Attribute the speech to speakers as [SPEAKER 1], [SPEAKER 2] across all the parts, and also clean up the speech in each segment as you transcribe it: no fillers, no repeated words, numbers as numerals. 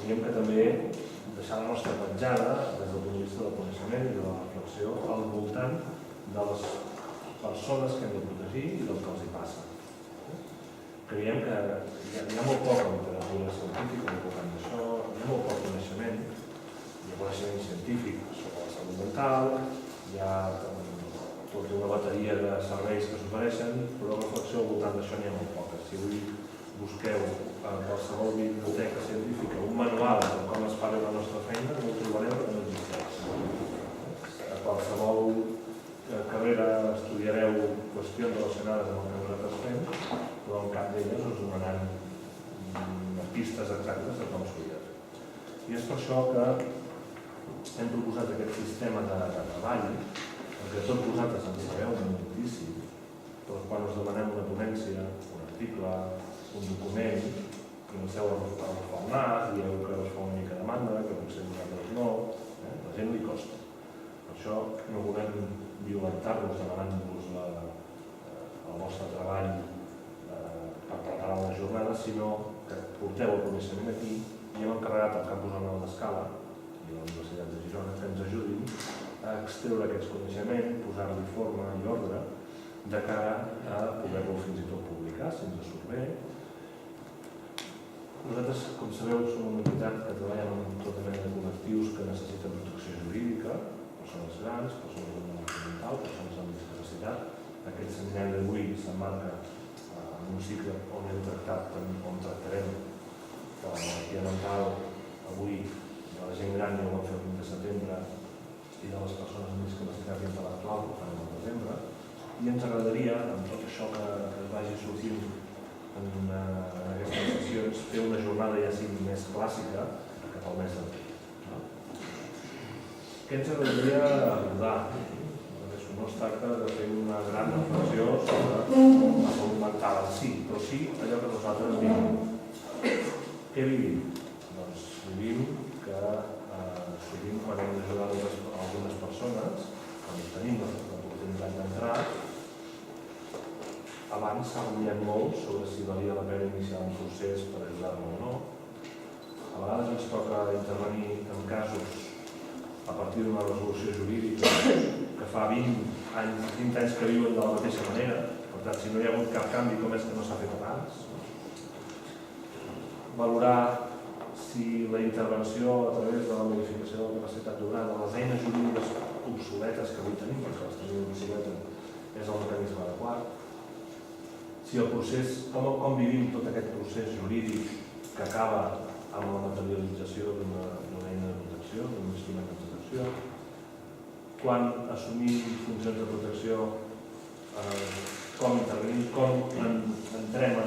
[SPEAKER 1] volíem que també deixar la nostra petjada des del punt de vista del coneixement i de la reflexió al voltant de les persones que hem de protegir i del que els hi passa. Creiem que hi ha molt poca literatura científica al voltant d'això, hi ha molt poc coneixement, hi ha coneixement científic sobre la salut mental, hi ha tota una bateria de serveis que s'ofereixen, però reflexió al voltant d'això n'hi ha molt poca. Si avui busqueu a qualsevol biblioteca científica un manual de com es fa bé la nostra feina, no ho trobareu perquè no existeix. A qualsevol carrera estudiareu qüestions relacionades amb el que nosaltres fem, però en cap d'elles us donaran pistes exactes de com s'ho ha de fer. I és per això que hem proposat aquest sistema de treball, en què tots vosaltres en sabeu moltíssim, però quan us demanem una ponència, un article, un document, comenceu a agafar el nas, dieu que us fa una mica de mandra, que potser vosaltres no, a la gent li costa. Per això no volem violentar-vos demanant-vos el vostre treball per preparar una jornada, sinó que porteu el coneixement aquí i hem encarregat al Campus Arnau d'Escala i a la Universitat de Girona que ens ajudin a extreure aquests coneixements, posar-li forma i ordre de cara a poder-lo fins i tot publicar, si ens surt bé. Nosaltres, com sabeu, som una entitat que treballa amb tota mena de col·lectius que necessiten protecció jurídica, persones grans, persones amb malaltia mental, persones amb discapacitat. Aquest seminari d'avui s'emmarca en un cicle on hem tractat, on tractarem de la malaltia mental avui, de la gent gran ja ho vam fer el 20 de setembre i de les persones amb discapacitat intel·lectual que ho farem al desembre. I ens agradaria, amb tot això que vagi sortint en aquestes sessions, fer una jornada ja sigui més clàssica cap al mes d'abril. Què ens agradaria abordar? No es tracta de fer una gran reflexió sobre la salut mental en si, però sí allò que nosaltres vivim. Què vivim? Doncs vivim que sovint quan hem d'ajudar algunes persones, quan tenim l'oportunitat d'entrar, abans s'ha rumiat molt sobre si valia la pena iniciar un procés per ajudar-lo o no. A vegades ens toca intervenir en casos a partir d'una resolució jurídica que fa 20 anys que viuen de la mateixa manera. Per tant, si no hi ha hagut cap canvi, com és que no s'ha fet abans? Valorar si la intervenció a través de la modificació de la capacitat d'obrar de les eines jurídiques obsoletes que avui tenim, perquè les tenim obsoletes, és el mecanisme adequat. Si el procés, com vivim tot aquest procés jurídic que acaba amb la materialització d'una eina de protecció, d'un instrument de protecció. Quan assumim funcions de protecció, com intervenim, com entrem en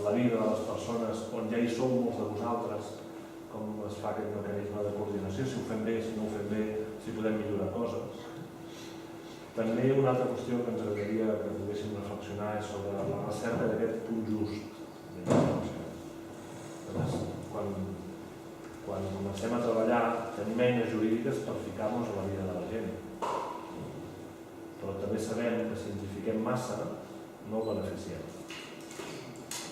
[SPEAKER 1] la vida de les persones on ja hi som molts de vosaltres, com es fa aquest mecanisme de coordinació, si ho fem bé, si no ho fem bé, si podem millorar coses. També una altra qüestió que ens agradaria que poguéssim reflexionar és sobre la recerca d'aquest punt just. Quan comencem a treballar, tenim eines jurídiques per ficar-nos a la vida de la gent. Però també sabem que si simplifiquem massa, no el beneficiem.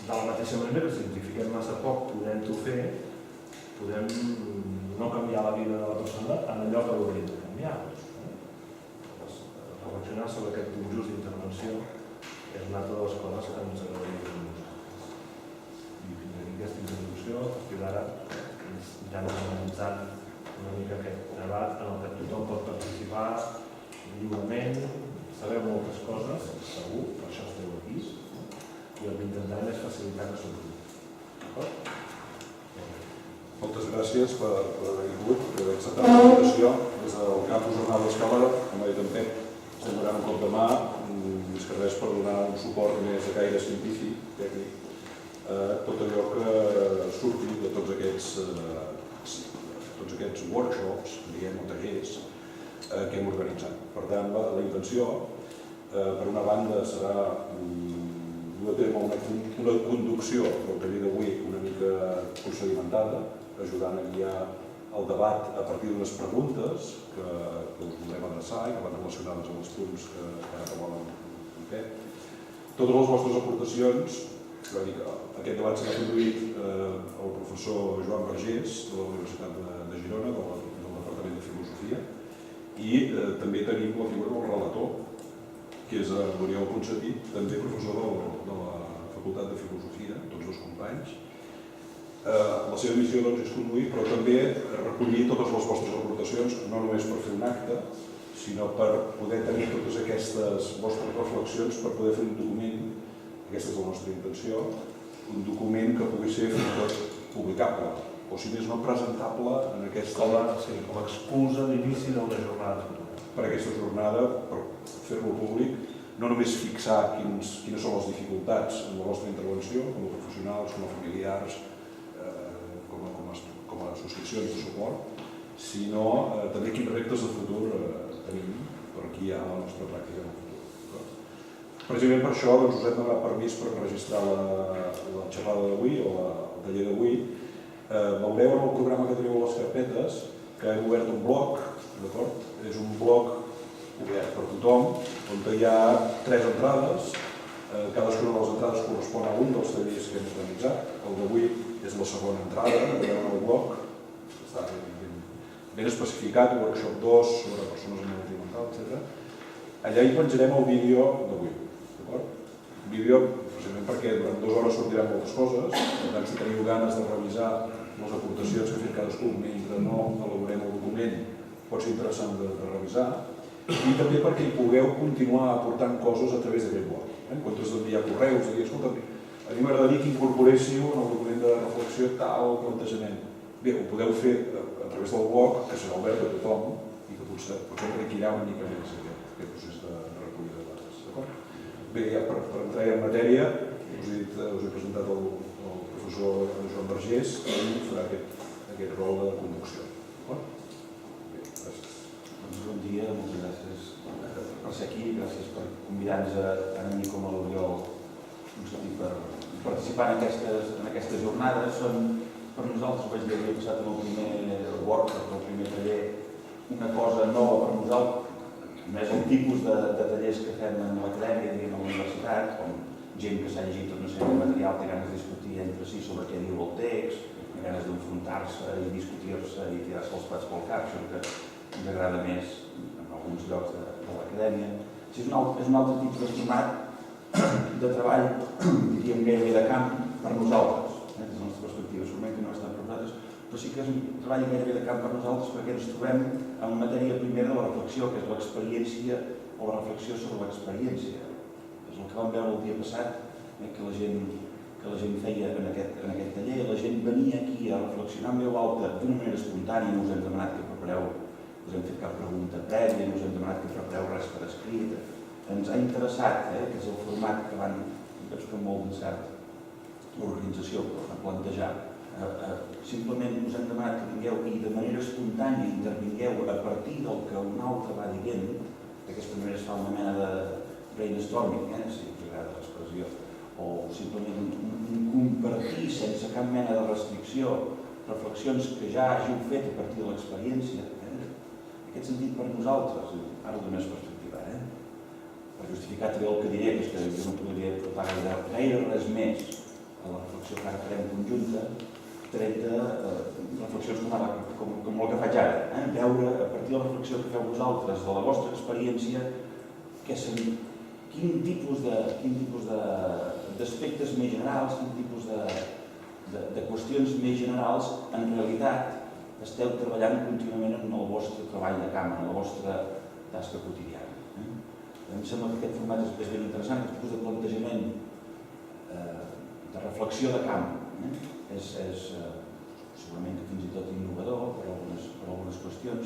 [SPEAKER 1] De la mateixa manera que si simplifiquem massa poc, podem-ho fer, podem no canviar la vida de la persona en allò que hauríem de canviar. Reflexionar sobre aquest punt just d'intervenció és una altra de les coses que ens agradaria fer. I fins aquí aquesta introducció, a partir d'ara ja anem analitzant una mica aquest debat en el que tothom pot participar lliurement, sabeu moltes coses, segur, per això esteu aquí, i el que intentarem és facilitar que sortim.
[SPEAKER 2] Moltes gràcies per haver vingut, per haver acceptat la invitació. Des del Campus Arnau d'Escala, com ha dit en Pep, estem donant un cop de mà, més que res per donar un suport més de caire científic, tècnic, tot allò que surti de tots aquests workshops, diguem, o tallers que hem organitzat. Per tant, la intenció, per una banda, serà dur a terme una conducció del taller d'avui una mica procedimentada, ajudant a guiar el debat a partir d'unes preguntes que us voldrem adreçar i que van relacionades amb els punts que ara volen fer. Totes les vostres aportacions Aquest debat s'ha conduït el professor Joan Vergés de la Universitat de Girona, del Departament de Filosofia, i també tenim la figura del relator, que és l'Oriol Ponsatí, també professor de la Facultat de Filosofia, tots dos companys. La seva missió és conduir, però també recollir totes les vostres aportacions, no només per fer un acte, sinó per poder tenir totes aquestes vostres reflexions, per poder fer un document, aquesta és la nostra intenció, un document que pugui ser fins i tot publicable, o si més no presentable en aquesta...
[SPEAKER 1] Com a excusa d'inici d'una jornada futura.
[SPEAKER 2] Per aquesta jornada, per fer-lo públic, no només fixar quines són les dificultats en la vostra intervenció, com a professionals, com a familiars, com a associacions de suport, sinó també quins reptes de futur tenim per aquí a la nostra pràctica en el futur. Precisament per això us hem donat permís per registrar la xerrada d'avui o el taller d'avui. Veureu en el programa que teniu a les carpetes que hem obert un blog, d'acord? És un blog obert per tothom, on hi ha 3 entrades. Cadascuna de les entrades correspon a un dels tallers que hem organitzat. El d'avui és la segona entrada, en el blog. Està ben especificat, workshop 2 sobre persones amb malaltia mental, etc. Allà hi penjarem el vídeo d'avui. Un vídeo, precisament perquè durant 2 hores sortiran moltes coses, per tant, si teniu ganes de revisar les aportacions que ha fet cadascú mentre no elaborem el document, pot ser interessant de revisar, i també perquè hi pugueu continuar aportant coses a través d'aquest blog. En comptes d'enviar correus, de dir, escolta, a mi m'agradaria que incorporéssiu en el document de reflexió tal plantejament. Bé, ho podeu fer a través del blog, que serà obert a tothom, i que potser enriquirà una mica més aquest procés de recollida de dades. D'acord? Bé, ja per entrar en matèria, us he presentat el professor Joan Vergés, que farà aquest rol de conducció. Bé, gràcies.
[SPEAKER 3] Bon dia, moltes gràcies per ser aquí, gràcies per convidar-nos a mi com a l'Oriol per participar en aquestes jornades. Són per nosaltres, vaig dir, he passat en el primer workshop, el primer taller, una cosa nova per nosaltres, més el tipus de tallers que fem en l'acadèmia i a la universitat, com gent que s'ha llegit tot una sèrie de material, té ganes de discutir entre si sobre què diu el text, té ganes d'enfrontar-se i discutir-se i tirar-se els plats pel cap, això que ens agrada més en alguns llocs de l'acadèmia. És un altre tipus d'estimat de treball, diríem gairebé de camp, per nosaltres, des de la nostra perspectiva. Segurament que no és tant per nosaltres, però sí que és un treball gairebé de camp per nosaltres perquè ens trobem en matèria primera de la reflexió, que és l'experiència o la reflexió sobre l'experiència. És el que vam veure el dia passat, que la gent feia en aquest taller. La gent venia aquí a reflexionar en veu alta d'una manera espontània, no us hem demanat que prepareu, us hem fet cap pregunta prèvia, no us hem demanat que prepareu res per escrit. Ens ha interessat, que és el format que van, veig que molt d'encert, l'organització que van plantejar. Simplement us hem demanat que vingueu i de manera espontània intervingueu a partir del que un altre va dient. D'aquesta manera es fa una mena de brainstorming, si us agrada l'expressió, o simplement un compartir sense cap mena de restricció reflexions que ja hàgiu fet a partir de l'experiència. En aquest sentit, per nosaltres, ara ho dono més perspectiva, per justificar també el que diré, que és que jo no podria portar gaire res més a la reflexió que ara farem conjunta, tret de reflexions com el que faig ara. Veure, a partir de la reflexió que feu vosaltres, de la vostra experiència, quin tipus d'aspectes més generals, quin tipus de qüestions més generals en realitat esteu treballant contínuament en el vostre treball de camp, en la vostra tasca quotidiana. Em sembla que aquest format és ben interessant, aquest tipus de plantejament de reflexió de camp. És segurament que fins i tot innovador per algunes qüestions.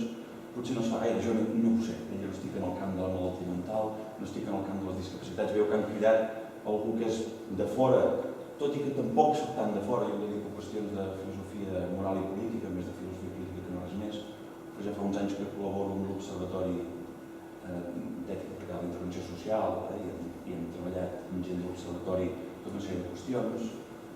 [SPEAKER 3] Potser no es fa gaire, jo no ho sé. Jo no estic en el camp de la malaltia mental, no estic en el camp de les discapacitats. Veieu que han cridat algú que és de fora, tot i que tampoc soc tant de fora, jo dedico a qüestions de filosofia moral i política, més de filosofia política que no res més, però ja fa uns anys que col·laboro amb l'Observatori d'Ètica aplicada a la Intervenció Social i hem treballat amb gent de l'Observatori tota una sèrie de qüestions.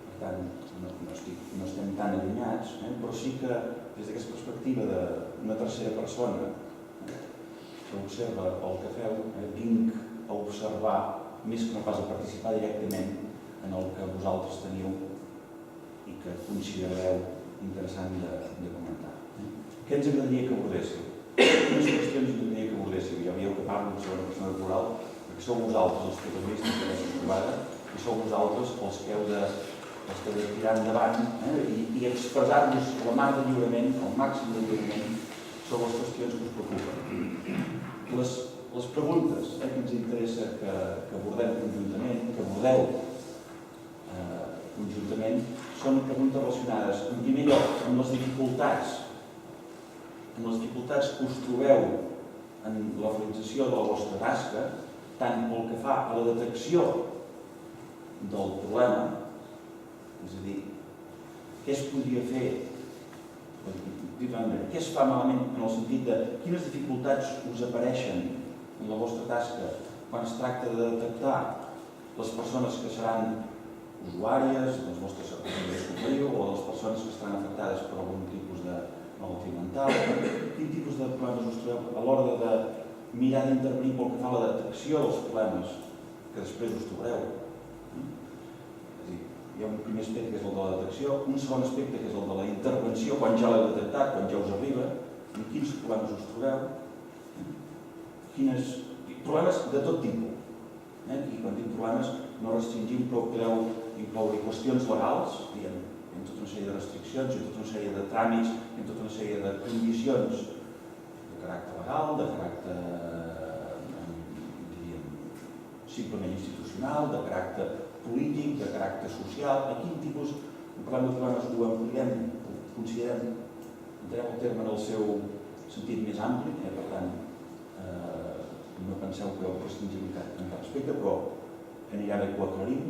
[SPEAKER 3] Per tant, no estem tan allunyats, però sí que des d'aquesta perspectiva d'una tercera persona que observa el que feu, vinc a observar, més que no pas a participar directament en el que vosaltres teniu i que considereu interessant de comentar. Què ens agradaria que abordéssiu? Quines qüestions ens agradaria que abordéssiu? Ja veieu que parlo sobre la persona plural, perquè sou vosaltres els protagonistes d'aquesta trobada i sou vosaltres els que heu de tirar endavant i expressar-vos la mar de lliurement, el màxim de lliurement, sobre les qüestions que us preocupen. Les preguntes que ens interessa que abordem conjuntament, que abordeu conjuntament, són preguntes relacionades, en primer lloc, amb les dificultats que us trobeu en la realització de la vostra tasca, tant pel que fa a la detecció del problema, és a dir, què es podria fer, què es fa malament en el sentit de quines dificultats us apareixen en la vostra tasca quan es tracta de detectar les persones que seran usuàries dels vostres serveis superiors o les persones que estaran afectades per algun tipus de malaltia mental, quin tipus de problemes us trobeu a l'hora de mirar d'intervenir pel que fa a la detecció dels problemes que després us trobareu. És a dir, hi ha un primer aspecte que és el de la detecció, un segon aspecte que és el de la intervenció quan ja l'heu detectat, quan ja us arriba, en quins problemes us trobeu, problemes de tot tipus. I quan dic problemes no restringim, però podeu incloure qüestions legals, hi ha tota una sèrie de restriccions, hi ha tota una sèrie de tràmits, hi ha tota una sèrie de condicions de caràcter legal, de caràcter, diríem, simplement institucional, de caràcter polític, de caràcter social. A quin tipus de problemes ho ampliem, considerem, entrem el terme en el seu sentit més ampli, per tant, no penseu que hi ha restringibilitat en cap aspecte, però anirà bé que ho aclarim.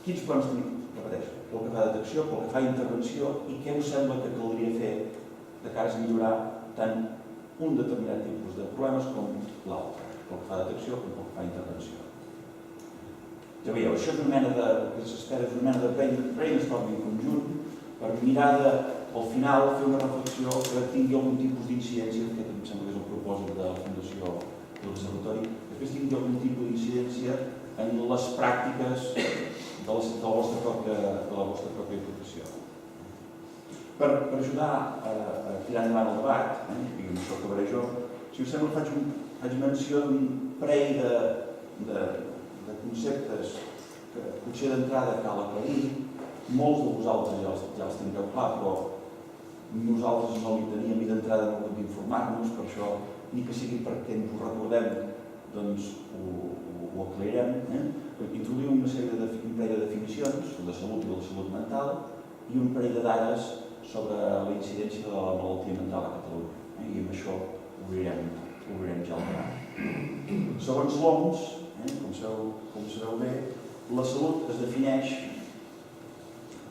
[SPEAKER 3] Quins plans tenim? Repeteixo, pel que fa a detecció, pel que fa a intervenció i què us sembla que caldria fer de cara a millorar tant un determinat tipus de problemes com l'altre, pel que fa a detecció com pel que fa a intervenció. Ja veieu, això és una mena de, el que s'espera és una mena de brainstorming conjunt per mirar de, al final, fer una reflexió que tingui algun tipus d'incidència, que em sembla que és el propòsit de la Fundació de l'Observatori, després tingui algun tipus d'incidència en les pràctiques de la vostra pròpia professió. Per ajudar a tirar endavant el debat, i amb això acabaré jo, si us sembla faig menció d'un parell de conceptes que potser d'entrada cal aclarir. Molts de vosaltres ja els tindreu clar, però nosaltres no li teníem i d'entrada no hem d'informar-nos, per això, ni que sigui perquè ens ho recordem, doncs ho aclarirem. Introduïm un parell de definicions, la de salut i la de salut mental, i un parell de dades sobre la incidència de la malaltia mental a Catalunya. I amb això obrirem ja el debat. Segons l'OMS, com sabeu bé, la salut es defineix.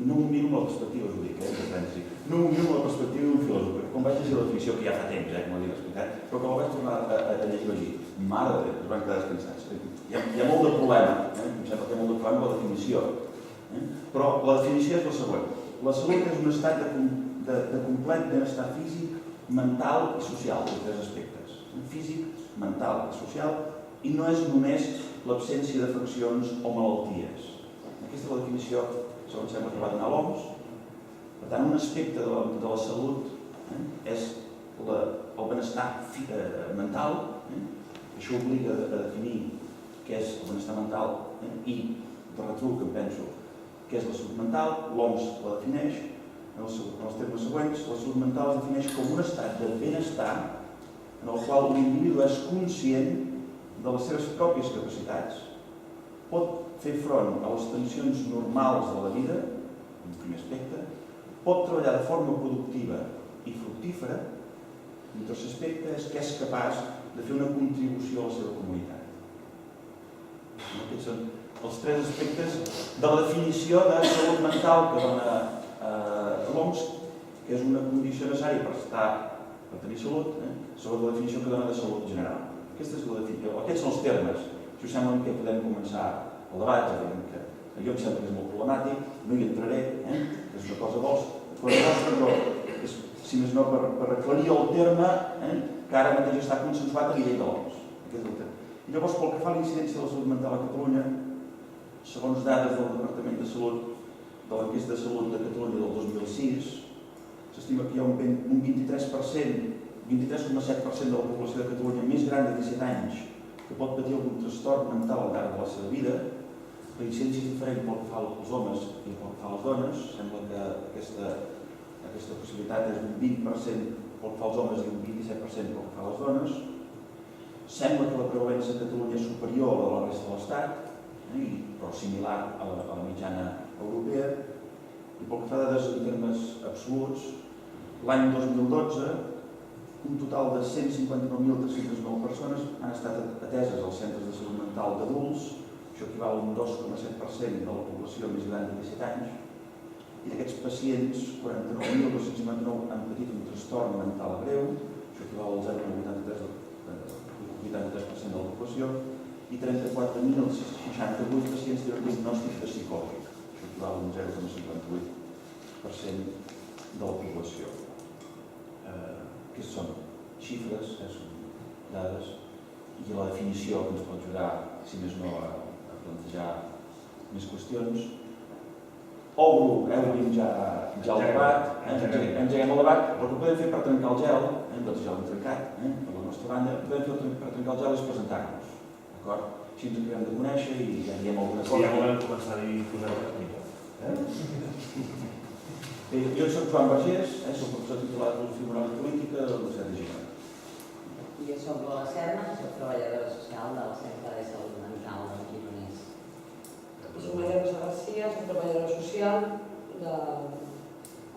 [SPEAKER 3] No ho miro amb la perspectiva, us ho dic, no ho miro amb la perspectiva d'un filòsof, com vaig llegir la definició, que ja fa temps, com havia explicat, però que la vaig tornar a llegir, vaig dir, mare de Déu, es van quedar descansats. Hi ha molt de problema, em sembla que hi ha molt de problema amb la definició, però la definició és la següent. La salut és un estat de complet benestar físic, mental i social, de tres aspectes. Físic, mental i social, i no és només l'absència d'afeccions o malalties. Aquesta és la definició segons sembla que va donar l'OMS. Per tant, un aspecte de la salut és el benestar mental. Això obliga a definir què és el benestar mental i, de retruc, em penso, què és la salut mental. L'OMS la defineix en els termes següents. La salut mental es defineix com un estat de benestar en el qual l'individu és conscient de les seves pròpies capacitats, pot fer front a les tensions normals de la vida, un primer aspecte, pot treballar de forma productiva i fructífera, i un tercer aspecte és que és capaç de fer una contribució a la seva comunitat. Aquests són els tres aspectes de la definició de salut mental que dona l'OMS, que és una condició necessària per tenir salut, sobre la definició que dona de salut general. Aquests són els termes. Si us sembla que podem començar el debat, que jo em sembla que és molt problemàtic, no hi entraré, que és una cosa vostra, però si més no per aclarir el terme que ara mateix està consensuat a nivell de l'OMS. I llavors, pel que fa a l'incidència de la salut mental a Catalunya, segons dades del Departament de Salut, de l'enquesta de salut de Catalunya del 2006, s'estima que hi ha un 23,7% de la població de Catalunya més gran de 17 anys que pot patir algun trastorn mental al llarg de la seva vida. La incidència és diferent pel que fa als homes i pel que fa a les dones. Sembla que aquesta possibilitat és un 20% pel que fa als homes i un 27% pel que fa a les dones. Sembla que la prevalença a Catalunya és superior a la resta de l'Estat, però similar a la mitjana europea. I pel que fa a dades en termes absoluts, l'any 2012, un total de 159.309 persones han estat ateses als centres de salut mental d'adults. Això equival a un 2,7% de la població més gran de 17 anys. I d'aquests pacients, 49.259 han patit un trastorn mental greu, això equival al 0,83% de la població, i 34.068 pacients tenen diagnòstic de psicòleg, això equival a un 0,58% de la població. Aquestes són xifres, són dades, i la definició que ens pot ajudar, si més no, a plantejar més qüestions. Obrim ja el debat, engeguem el debat. El que podem fer per trencar el gel, nosaltres ja l'hem trencat, per la nostra banda, el que podem fer per trencar el gel és presentar-nos. Així ens acabem de conèixer i ja diem alguna cosa.
[SPEAKER 1] Si ja volem començar a posar una mica.
[SPEAKER 3] Jo soc Joan Vergés, soc professor titular de Filosofia Moral i Política de la Universitat de Girona.
[SPEAKER 4] Jo soc Lola Serna, soc treballadora social del Centre de Salut Mental del Gironès.
[SPEAKER 5] Soc Maria Rosa García, soc treballadora social,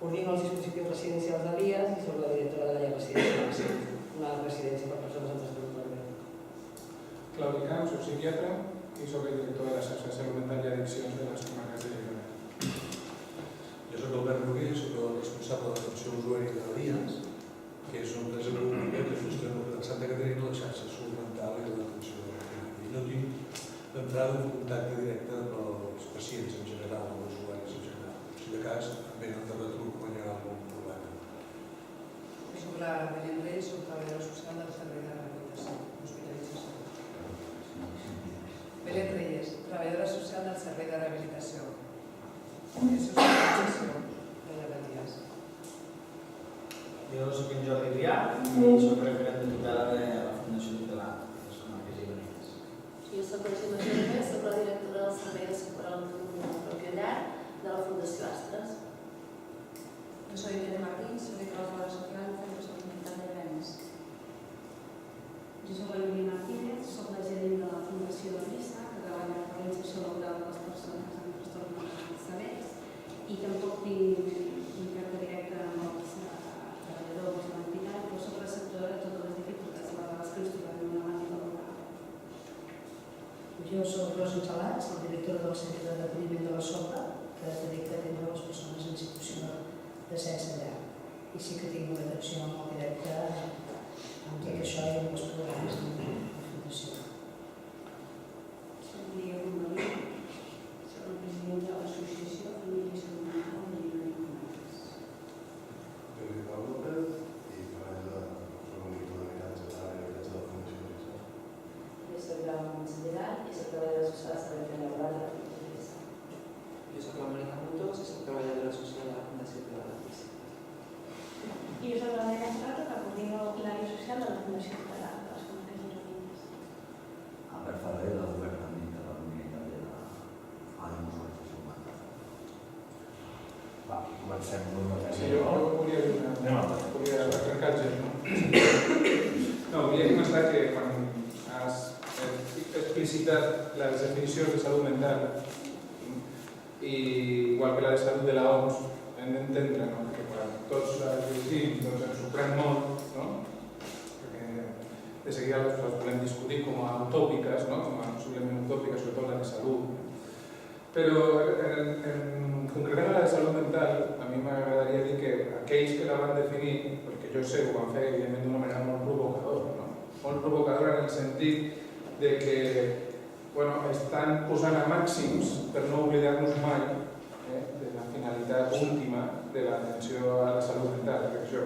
[SPEAKER 5] coordino els dispositius residencials de l'IAS i soc la directora de la llar residencial, una residència per persones amb trastorn mental.
[SPEAKER 6] Claudi Camp, soc psiquiatra i soc el director de la xarxa de salut mental i addiccions de les comarques de Girona.
[SPEAKER 7] Jo soc Albert Noguer, soc el responsable de l'atenció a l'usuari de l'IAS, que és una empresa pública que gestiona de Santa Caterina la xarxa de salut mental i de l'atenció a l'usuari. I no tinc d'entrada un contacte directe amb els pacients en general, amb els usuaris en general. Si de cas, venen de retruc quan hi ha algun problema.
[SPEAKER 8] Jo soc la Belén Reyes, soc treballadora social del Servei de Rehabilitació, Hospitalització. Belén Reyes, treballadora social del Servei de Rehabilitació. Hospitalització de Llevadías.
[SPEAKER 9] Jo soc en Jordi Rià i soc referent de tutela de la Fundació Tutelar de les comarques gironines.
[SPEAKER 10] Jo soc la Gemma Jordi, soc la directora del Servei de Suport a l'Autonomia Pròpia Llar de la Fundació Astres.
[SPEAKER 8] Jo soy Irene Martín, soy trabajadora social del Centro de Salud Mental de Gremes.
[SPEAKER 10] Jo soc la Lluïa Martínez, soc la gerent de la Fundació Risa, que treballa per la inserció laboral de les persones amb trastorns mentals severs i tampoc tinc un tracte directe amb els treballadors de l'entitat, però soc receptora de totes les dificultats laborals que ens trobem en l'àmbit laboral.
[SPEAKER 5] Jo soc Rosa Salats, la directora del Centre d'Acolliment de la Sopa, que es dedica a atendre les persones en situació de sense llar. I sí que tinc una atenció molt directa amb tot això i amb els programes de la Fundació.
[SPEAKER 10] Soc Maria Romalí, soc la presidenta de l'Associació Família i Salut Mental de Girona i Comarques.
[SPEAKER 7] Jordi Pau López i treballo com a monitor d'habitatge de l'habitatge de la Fundació Risa.
[SPEAKER 10] Jo soc Laura Montserrat i soc treballadora social de Servei Laboral de la Fundació Risa.
[SPEAKER 8] Jo soc la Mònica Montos i soc treballadora social de la Fundació Tutelar.
[SPEAKER 10] I jo soc la Maria Estrada, que coordino l'àrea social de la Fundació Tutelar de les comarques gironines.
[SPEAKER 11] Albert Ferrer, del Departament de la Comunitat de l'Àrea Salut Mental.
[SPEAKER 1] Va, comencem amb una
[SPEAKER 6] Sí, jo volia dir
[SPEAKER 1] Anem al debat.
[SPEAKER 6] volia trencar el gel, no? No, volia comentar que quan has explicitat les definicions de salut mental, i igual que la de salut de la OMS, hem d'entendre, no? Que quan tots les llegim doncs ens sorprèn molt, no? Perquè de seguida les volem discutir com a utòpiques, no? Com a possiblement utòpiques, sobretot la de salut. Però concretament la de salut mental, a mi m'agradaria dir que aquells que la van definir, perquè jo sé que ho van fer evidentment d'una manera molt provocadora, no? Molt provocadora en el sentit de que estan posant a màxims per no oblidar-nos mai de la finalitat última de l'atenció a la salut mental. Per això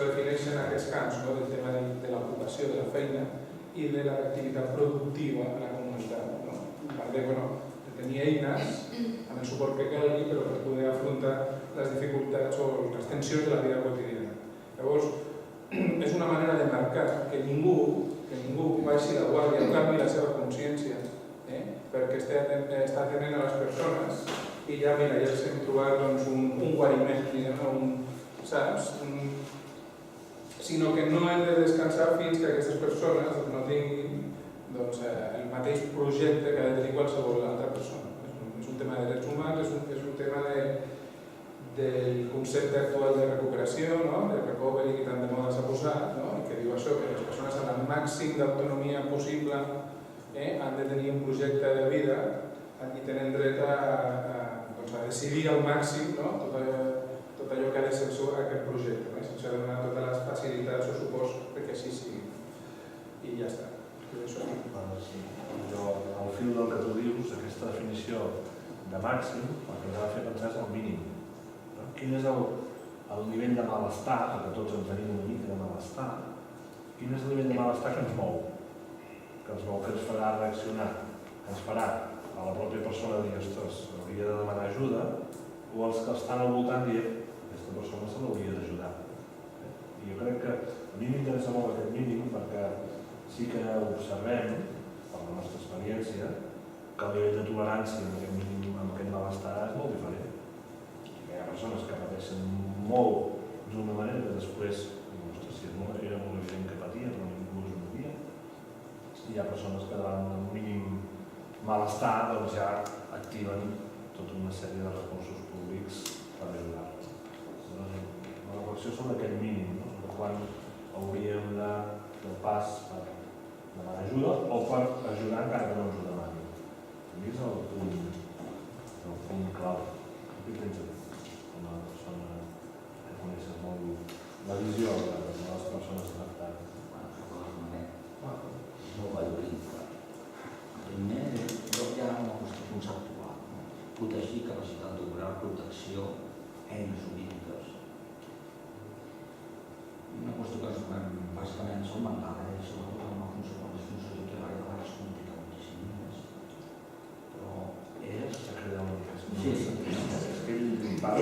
[SPEAKER 6] defineixen aquests camps, no? Del tema de l'ocupació, de la feina i de l'activitat productiva a la comunitat. No? A part de tenir eines amb el suport que calgui per poder afrontar les dificultats o les tensions de la vida quotidiana. Llavors, és una manera de marcar que ningú baixi la guàrdia o canvi la seva consciència, perquè està atenent a les persones i ja, mira, ja els hem trobat un guariment, saps? Sinó que no hem de descansar fins que aquestes persones no tinguin el mateix projecte que ha de tenir qualsevol altra persona. És un tema de drets humans, és un tema del concepte actual de recuperació, de recovery, que tant de moda s'ha posat, que diu això, que les persones amb el màxim d'autonomia possible han de tenir un projecte de vida i tenen dret a decidir al màxim tot allò que ha de ser aquest projecte, sense donar totes les facilitats o suports perquè així sigui. I ja està.
[SPEAKER 1] Jo, al fil del que tu dius, aquesta definició de màxim, el que ens ha de fer pensar és el mínim. Quin és el nivell de malestar, perquè tots en tenim una mica de malestar, quin és el nivell de malestar que ens mou? Que ens farà reaccionar, que ens farà a la pròpia persona dir, ostres, hauria de demanar ajuda, o els que estan al voltant dient, aquesta persona se l'hauria d'ajudar. I jo crec que a mi m'interessa molt aquest mínim perquè sí que observem, per la nostra experiència, que el nivell de tolerància amb aquest mínim, amb aquest malestar és molt diferent. Hi ha persones que pateixen molt d'una manera que després, ostres, si era molt evident que patien, però ningú us ho dia. Hi ha persones que davant del mínim malestar ja activen tota una sèrie de recursos públics per ajudar-los. La reflexió sobre aquest mínim, quan hauríem de fer el pas per demanar ajuda o per ajudar encara que no ens ho demanin. A mi és el punt clau. Què tens a dir? Com a persona que coneixes molt la visió de les persones tractades.
[SPEAKER 11] És molt valorit. Primer, jo ja una qüestió conceptual. Protegir, capacitat d'obrar, protecció, eines jurídiques. Una qüestió que bàsicament són mental, sobretot en una funció com les funcions de treball, de vegades complica moltíssim més. Però és...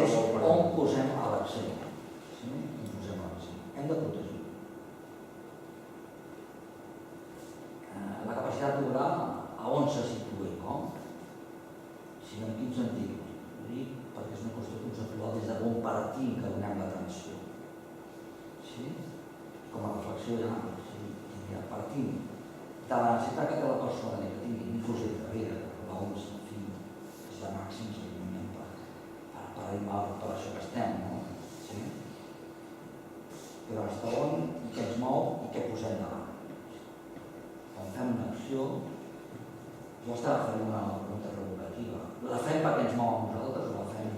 [SPEAKER 11] és on posem a l'accent. Hem de protegir. La capacitat d'obrar, a on se situa i com? Si en quin sentit? Ho dic perquè és una qüestió conceptual des de on partim que donem l'atenció. Sí? Com a reflexió ja partim de la necessitat que té la persona que tingui un projecte de vida, raons, en fi, que és de màxims, evidentment, per arribar a tot això que estem, no? Sí? Però fins on i què ens mou i què posem davant. Quan fem una acció, jo estava fent una pregunta provocativa. La fem perquè ens mou a nosaltres o la fem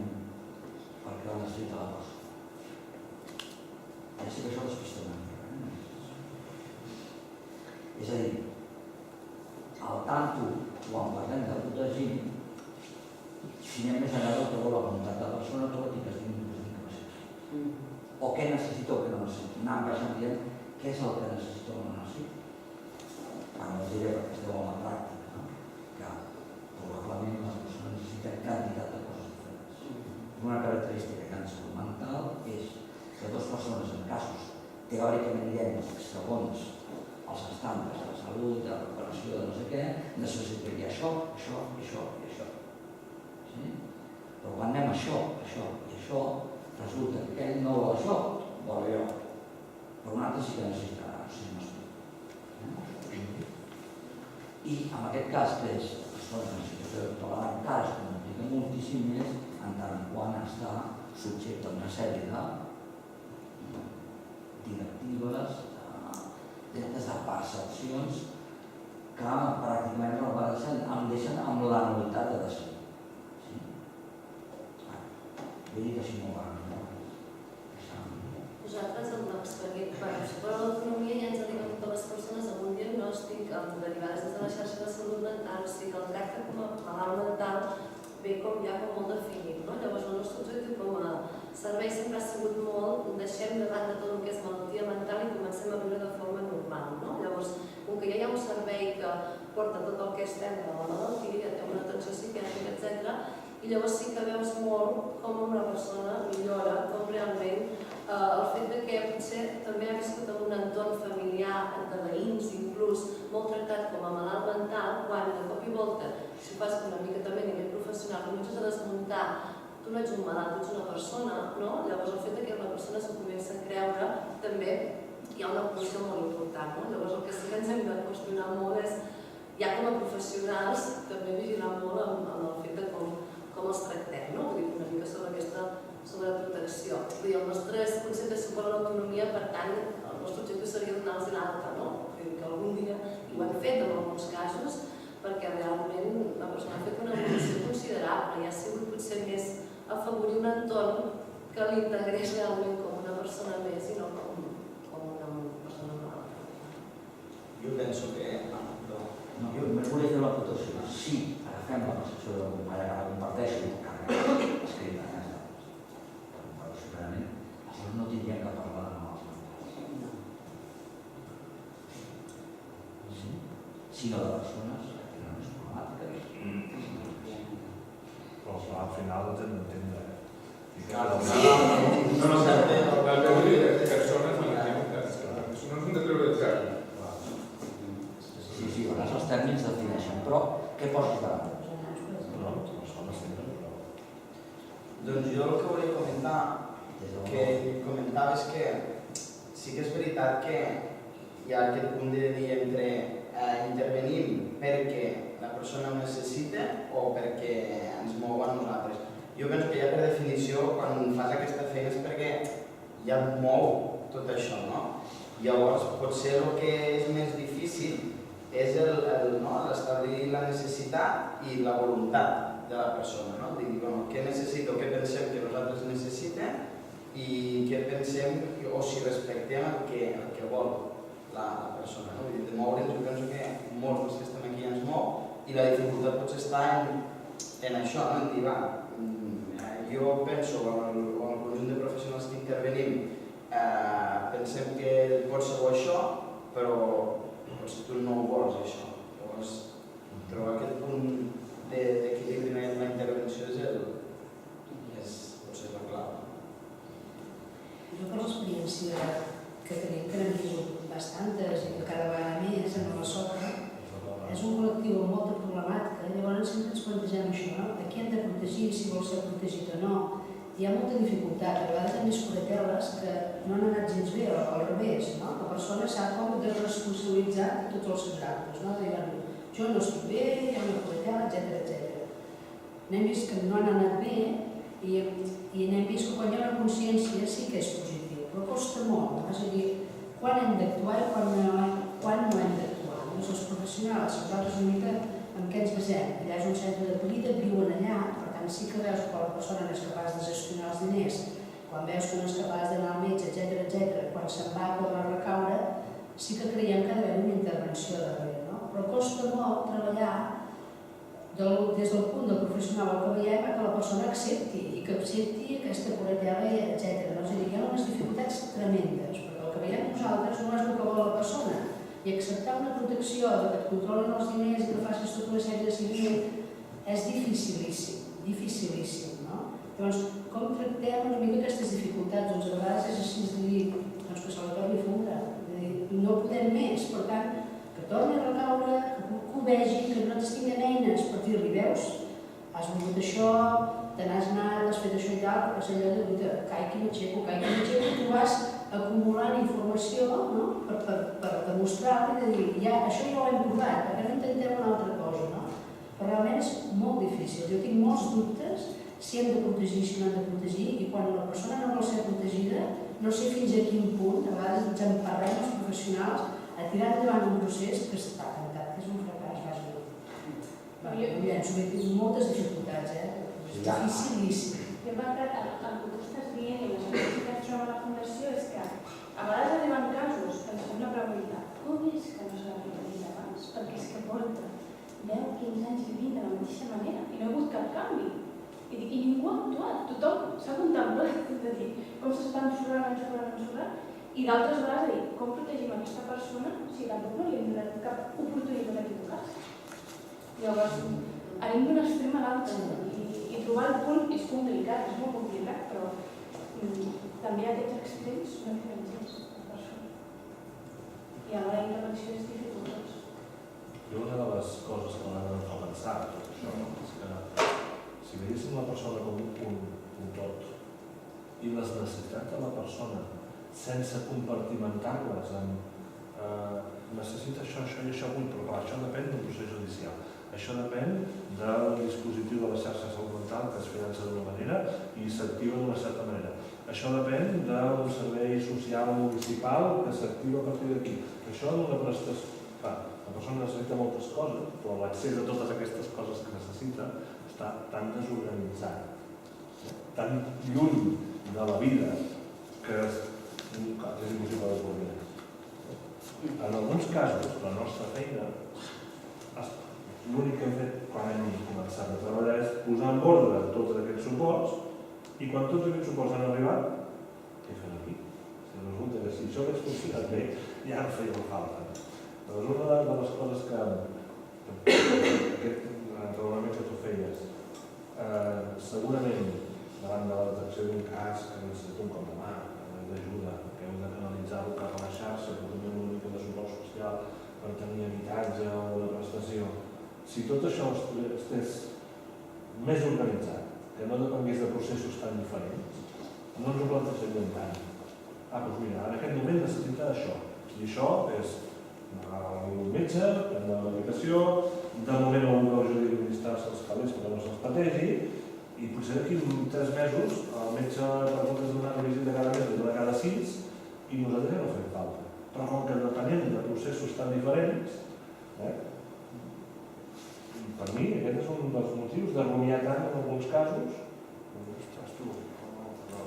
[SPEAKER 11] perquè la necessita la persona? Ja sé que això despista una mica. És a dir, al tanto, quan parlem de protegir, si anem més enllà del que vol la voluntat de la persona, tot i que es tingui capacitat. O què necessita o què no necessita. Anant baixant dient què és el que necessita o no necessita. No us diré perquè esteu en la pràctica, que probablement les persones necessiten quantitat de coses diferents. Una característica que en salut mental és que dues persones en casos teòricament idèntics segons els estàndards de salut, de recuperació, de no sé què, necessitaria això, això i això i això. Sí? Però quan anem a això i això, resulta que aquell no vol això, vol allò. Però un altre sí que necessitarà, si no es I en aquest cas, que és persones en situació de tolerant, encara es complica moltíssim més en tant quan està subjecte a una sèrie de directives, de percepcions que pràcticament em deixen amb la novetat de decidir. Sí? Vull dir que així no va.
[SPEAKER 10] Nosaltres, amb l'experiència per explorar l'autonomia, ja ens arriben totes les persones amb un diagnòstic derivades des de la xarxa de salut mental, o sigui que el tracte com a malalt mental ve ja molt definit. Llavors, el nostre objectiu com a servei sempre ha sigut molt, deixem de banda tot el que és malaltia mental i comencem a viure de forma normal. Llavors, com que ja hi ha un servei que porta tot el que és tema de la malaltia, ja té
[SPEAKER 12] una atenció psiquiàtrica, etc. I llavors sí que veus molt com una persona millora, com realment el fet que potser també ha viscut en un entorn familiar, de veïns, inclús molt tractat com a malalt mental, quan de cop i volta, si ho fas una mica també a nivell professional, comences a desmuntar, tu no ets un malalt, tu ets una persona, no? Llavors el fet que una persona s'ho comença a creure també hi ha una qüestió molt important, no? Llavors el que sí que ens hem de qüestionar molt és, ja com a professionals, també vigilar molt amb el fet de com els tractem, no? Vull dir, una mica sobre aquesta sobreprotecció. Vull dir, el nostre concepte de suport a l'autonomia, per tant, el nostre objectiu seria donar-los l'alta, no? Vull dir que algun dia, i ho hem fet en alguns casos, perquè realment la persona ha fet una evolució considerable i ha sigut potser més afavorir un entorn que l'integrés realment com una persona més i no com una persona malalt.
[SPEAKER 9] Jo penso que...
[SPEAKER 11] No, jo només volia dir la votació. Si agafem la percepció de la companya que la comparteixo, que escrita, segurament, aleshores no tindríem que parlar de malalts mentals. Sinó de persones que tenen més problemàtiques.
[SPEAKER 1] Però al final ens hem d'entendre.
[SPEAKER 6] No, el teoria de persones malaltes, no ens hem de treure el terme.
[SPEAKER 11] Sí, a vegades els tèrmins defineixen, però què poses davant?
[SPEAKER 9] Doncs jo el que volia comentar, que comentaves que sí que és veritat que hi ha aquest punt de dir entre intervenim perquè la persona ho necessita o perquè ens mou a nosaltres. Jo penso que ja per definició, quan fas aquesta feina és perquè ja et mou tot això, no? Llavors, potser el que és més difícil és establir la necessitat i la voluntat de la persona, no? Dir, què necessita o què pensem que nosaltres necessitem i què pensem o si respectem el que vol la persona, no? Vull dir, de moure'ns, jo penso que molts dels que estem aquí ens mou i la dificultat potser està en això, no? En dir, jo penso, o el conjunt de professionals que intervenim, pensem que pot ser bo això, però potser tu no ho vols, això. Llavors, trobar aquest punt d'equilibri en la intervenció és potser la clau.
[SPEAKER 5] Jo per l'experiència que tenim, que n'hem tingut bastantes i que cada vegada més en la SOCA, és un col·lectiu amb molta problemàtica, llavors sempre ens plantegem això, no? A qui hem de protegir, si vol ser protegit o no. Hi ha molta dificultat, a vegades hi ha més cureteles que no han anat gens bé, o al revés, no? La persona sap com desresponsabilitzar tots els seus actes, no? Diuen, jo no estic bé, hi ha una curetela, etc. N'hem vist que no han anat bé i n'hem vist que quan hi ha una consciència sí que és positiu, però costa molt, és a dir, quan hem d'actuar i quan no hem d'actuar. Doncs els professionals, nosaltres una mica en què ens basem? Allà és un centre d'acollida, viuen allà, per tant sí que veus que la persona no és capaç de gestionar els diners, quan veus que no és capaç d'anar al metge, etc, quan se'n va a tornar a recaure, sí que creiem que ha d'haver una intervenció darrere, no? Però costa molt treballar des del punt del professional el que veiem que la persona accepti i que accepti aquesta curatela, etc. No? És a dir, hi ha unes dificultats tremendes, perquè el que veiem nosaltres no és el que vol la persona. I acceptar una protecció, que et controlin els diners i que facis tota una sèrie de seguiment, és dificilíssim, no? Llavors, com tractem una mica aquestes dificultats? Doncs a vegades és així de dir, doncs que se la torni a fondre, no podem més, per tant, que torni a recaure, que ho vegi, que no tinguem eines per dir-li, veus, has volgut això, te n'has anat, has fet això i tal, però és allò de dir, caic i m'aixeco, i tu vas acumulant informació, no? per demostrar-li, de dir, això ja ho hem provat, perquè no intentem una altra cosa, no? Però realment és molt difícil. Jo tinc molts dubtes si hem de protegir, si no hem de protegir, i quan la persona no vol ser protegida, no sé fins a quin punt, a vegades ens emparrem els professionals a tirar endavant un procés que està cantat, que és un fracàs, vaja. Llenço, he tingut moltes dificultats, és dificilíssim.
[SPEAKER 10] Jo crec que el que tu estàs dient i les activitats sobre la Fundació és que a vegades arriben casos que ens fem la pregunta, com és que no s'ha protegit abans? Perquè és que porta 10-15 anys vivint de la mateixa manera i no hi ha hagut cap canvi. I ningú ha actuat, tothom s'ha contemplat, és a dir, com s'està ensorrant, i d'altres vegades dir, com protegim aquesta persona si tampoc no li hem donat cap oportunitat d'equivocar-se. Llavors, ara anem d'un extrem a l'altre i trobar el punt és complicat, és molt complicat, però també aquests extrems són diferents de persones. I a la intervenció és dificultós.
[SPEAKER 1] I una de les coses que m'han de pensar tot això és que si veiéssim la persona com un tot i les necessitats de la persona sense compartimentar-les en necessita això, això i això avui, però clar, això depèn del procés judicial. Això depèn del dispositiu de la xarxa de salut mental que es finança d'una manera i s'activa d'una certa manera. Això depèn d'un servei social municipal que s'activa a partir d'aquí. Això d'una prestació. Clar, la persona necessita moltes coses, però l'accés a totes aquestes coses que necessita està tan desorganitzat, tan lluny de la vida que és impossible de coordinar. En alguns casos, la nostra feina, l'únic que hem fet quan hem començat a treballar és posar en ordre tots aquests suports i quan tots aquests suports han arribat, què fem aquí? Resulta que si això hagués funcionat bé, ja no feia falta. Doncs una de les coses que aquest raonament que tu feies, segurament davant de la detecció d'un cas que necessita un cop de mà, d'ajuda, que heu de canalitzar-ho cap a la xarxa, que també una mica de suport social per tenir habitatge o una prestació. Si tot això estés més organitzat, que no depengués de processos tan diferents, no ens ho plantejaríem tant. Doncs mira, en aquest moment necessita això, i això és el metge, prendre la medicació, de moment el grau jurídic administrar-se els calés perquè no se'ls pategi, i potser d'aquí 3 mesos el metge pregunta donar una visita cada mes o cada 6 i nosaltres ja no fem falta. Però com que depenem de processos tan diferents, per mi aquest és un dels motius de rumiar tant en alguns casos. Ostres, tu,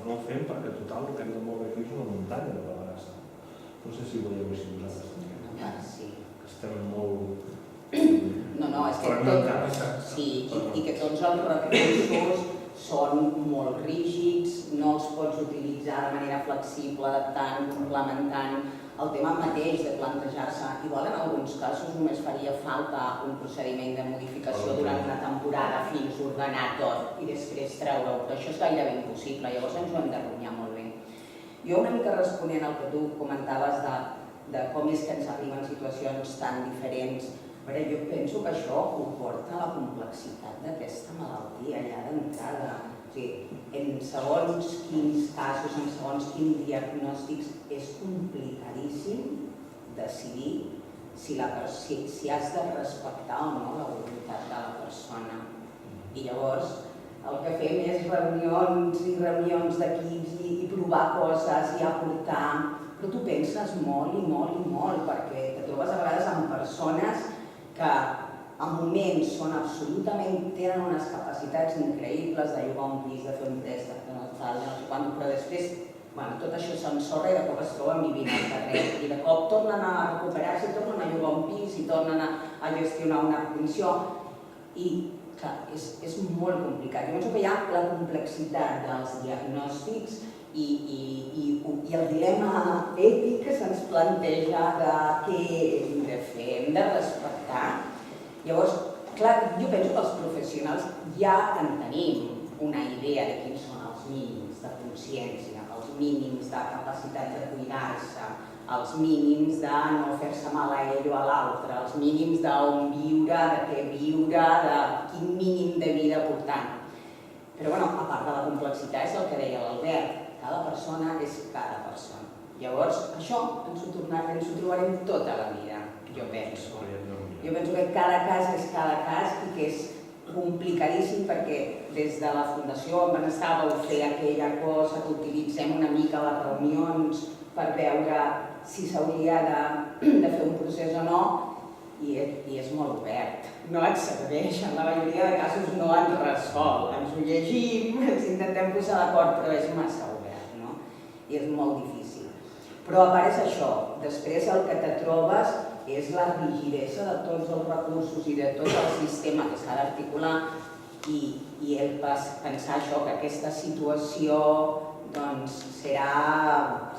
[SPEAKER 1] no ho fem perquè total el que hem de moure aquí és una muntanya de vegades. No sé si ho veieu així vosaltres també.
[SPEAKER 4] Sí.
[SPEAKER 1] Estem molt...
[SPEAKER 4] No, és que sí, i que tots els recursos són molt rígids, no els pots utilitzar de manera flexible, adaptant, complementant. El tema mateix de plantejar-se, igual en alguns casos només faria falta un procediment de modificació durant una temporada fins ordenar tot i després treure-ho, però això és gairebé impossible, llavors ens ho hem de rumiar molt bé. Jo una mica responent al que tu comentaves de com és que ens arriben situacions tan diferents, jo penso que això comporta la complexitat d'aquesta malaltia ja d'entrada. En segons quins casos, en segons quins diagnòstics, és complicadíssim decidir si has de respectar o no la voluntat de la persona. I llavors el que fem és reunions i reunions d'equips i provar coses i aportar, però tu penses molt i molt i molt perquè te trobes a vegades amb persones que a moments tenen unes capacitats increïbles de llogar un pis, de fer un préstec, de no sé quant, però després tot això s'ensorra i de cop es troben vivint al carrer i de cop tornen a recuperar-se, tornen a llogar un pis i tornen a gestionar una comissió i clar, és molt complicat. Jo penso que hi ha la complexitat dels diagnòstics i el dilema ètic que se'ns planteja de què hem de fer, hem de respectar. Llavors, clar, jo penso que els professionals ja en tenim una idea de quins són els mínims de consciència, els mínims de capacitat de cuidar-se, els mínims de no fer-se mal a ell o a l'altre, els mínims d'on viure, de què viure, de quin mínim de vida portant. Però, a part de la complexitat, és el que deia l'Albert, cada persona és cada persona. Llavors, això ens ho trobarem tota la vida, jo penso. Jo penso que cada cas és cada cas i que és complicadíssim perquè des de la Fundació Benestar vau fer aquella cosa que utilitzem una mica a les reunions per veure si s'hauria de fer un procés o no i és molt obert. No et serveix, en la majoria de casos no ens resol. Ens ho llegim, ens intentem posar d'acord, però és massa obert, no? I és molt difícil. Però apareix això. Després el que te trobes és la rigidesa de tots els recursos i de tot el sistema que s'ha d'articular i el pensar això, que aquesta situació serà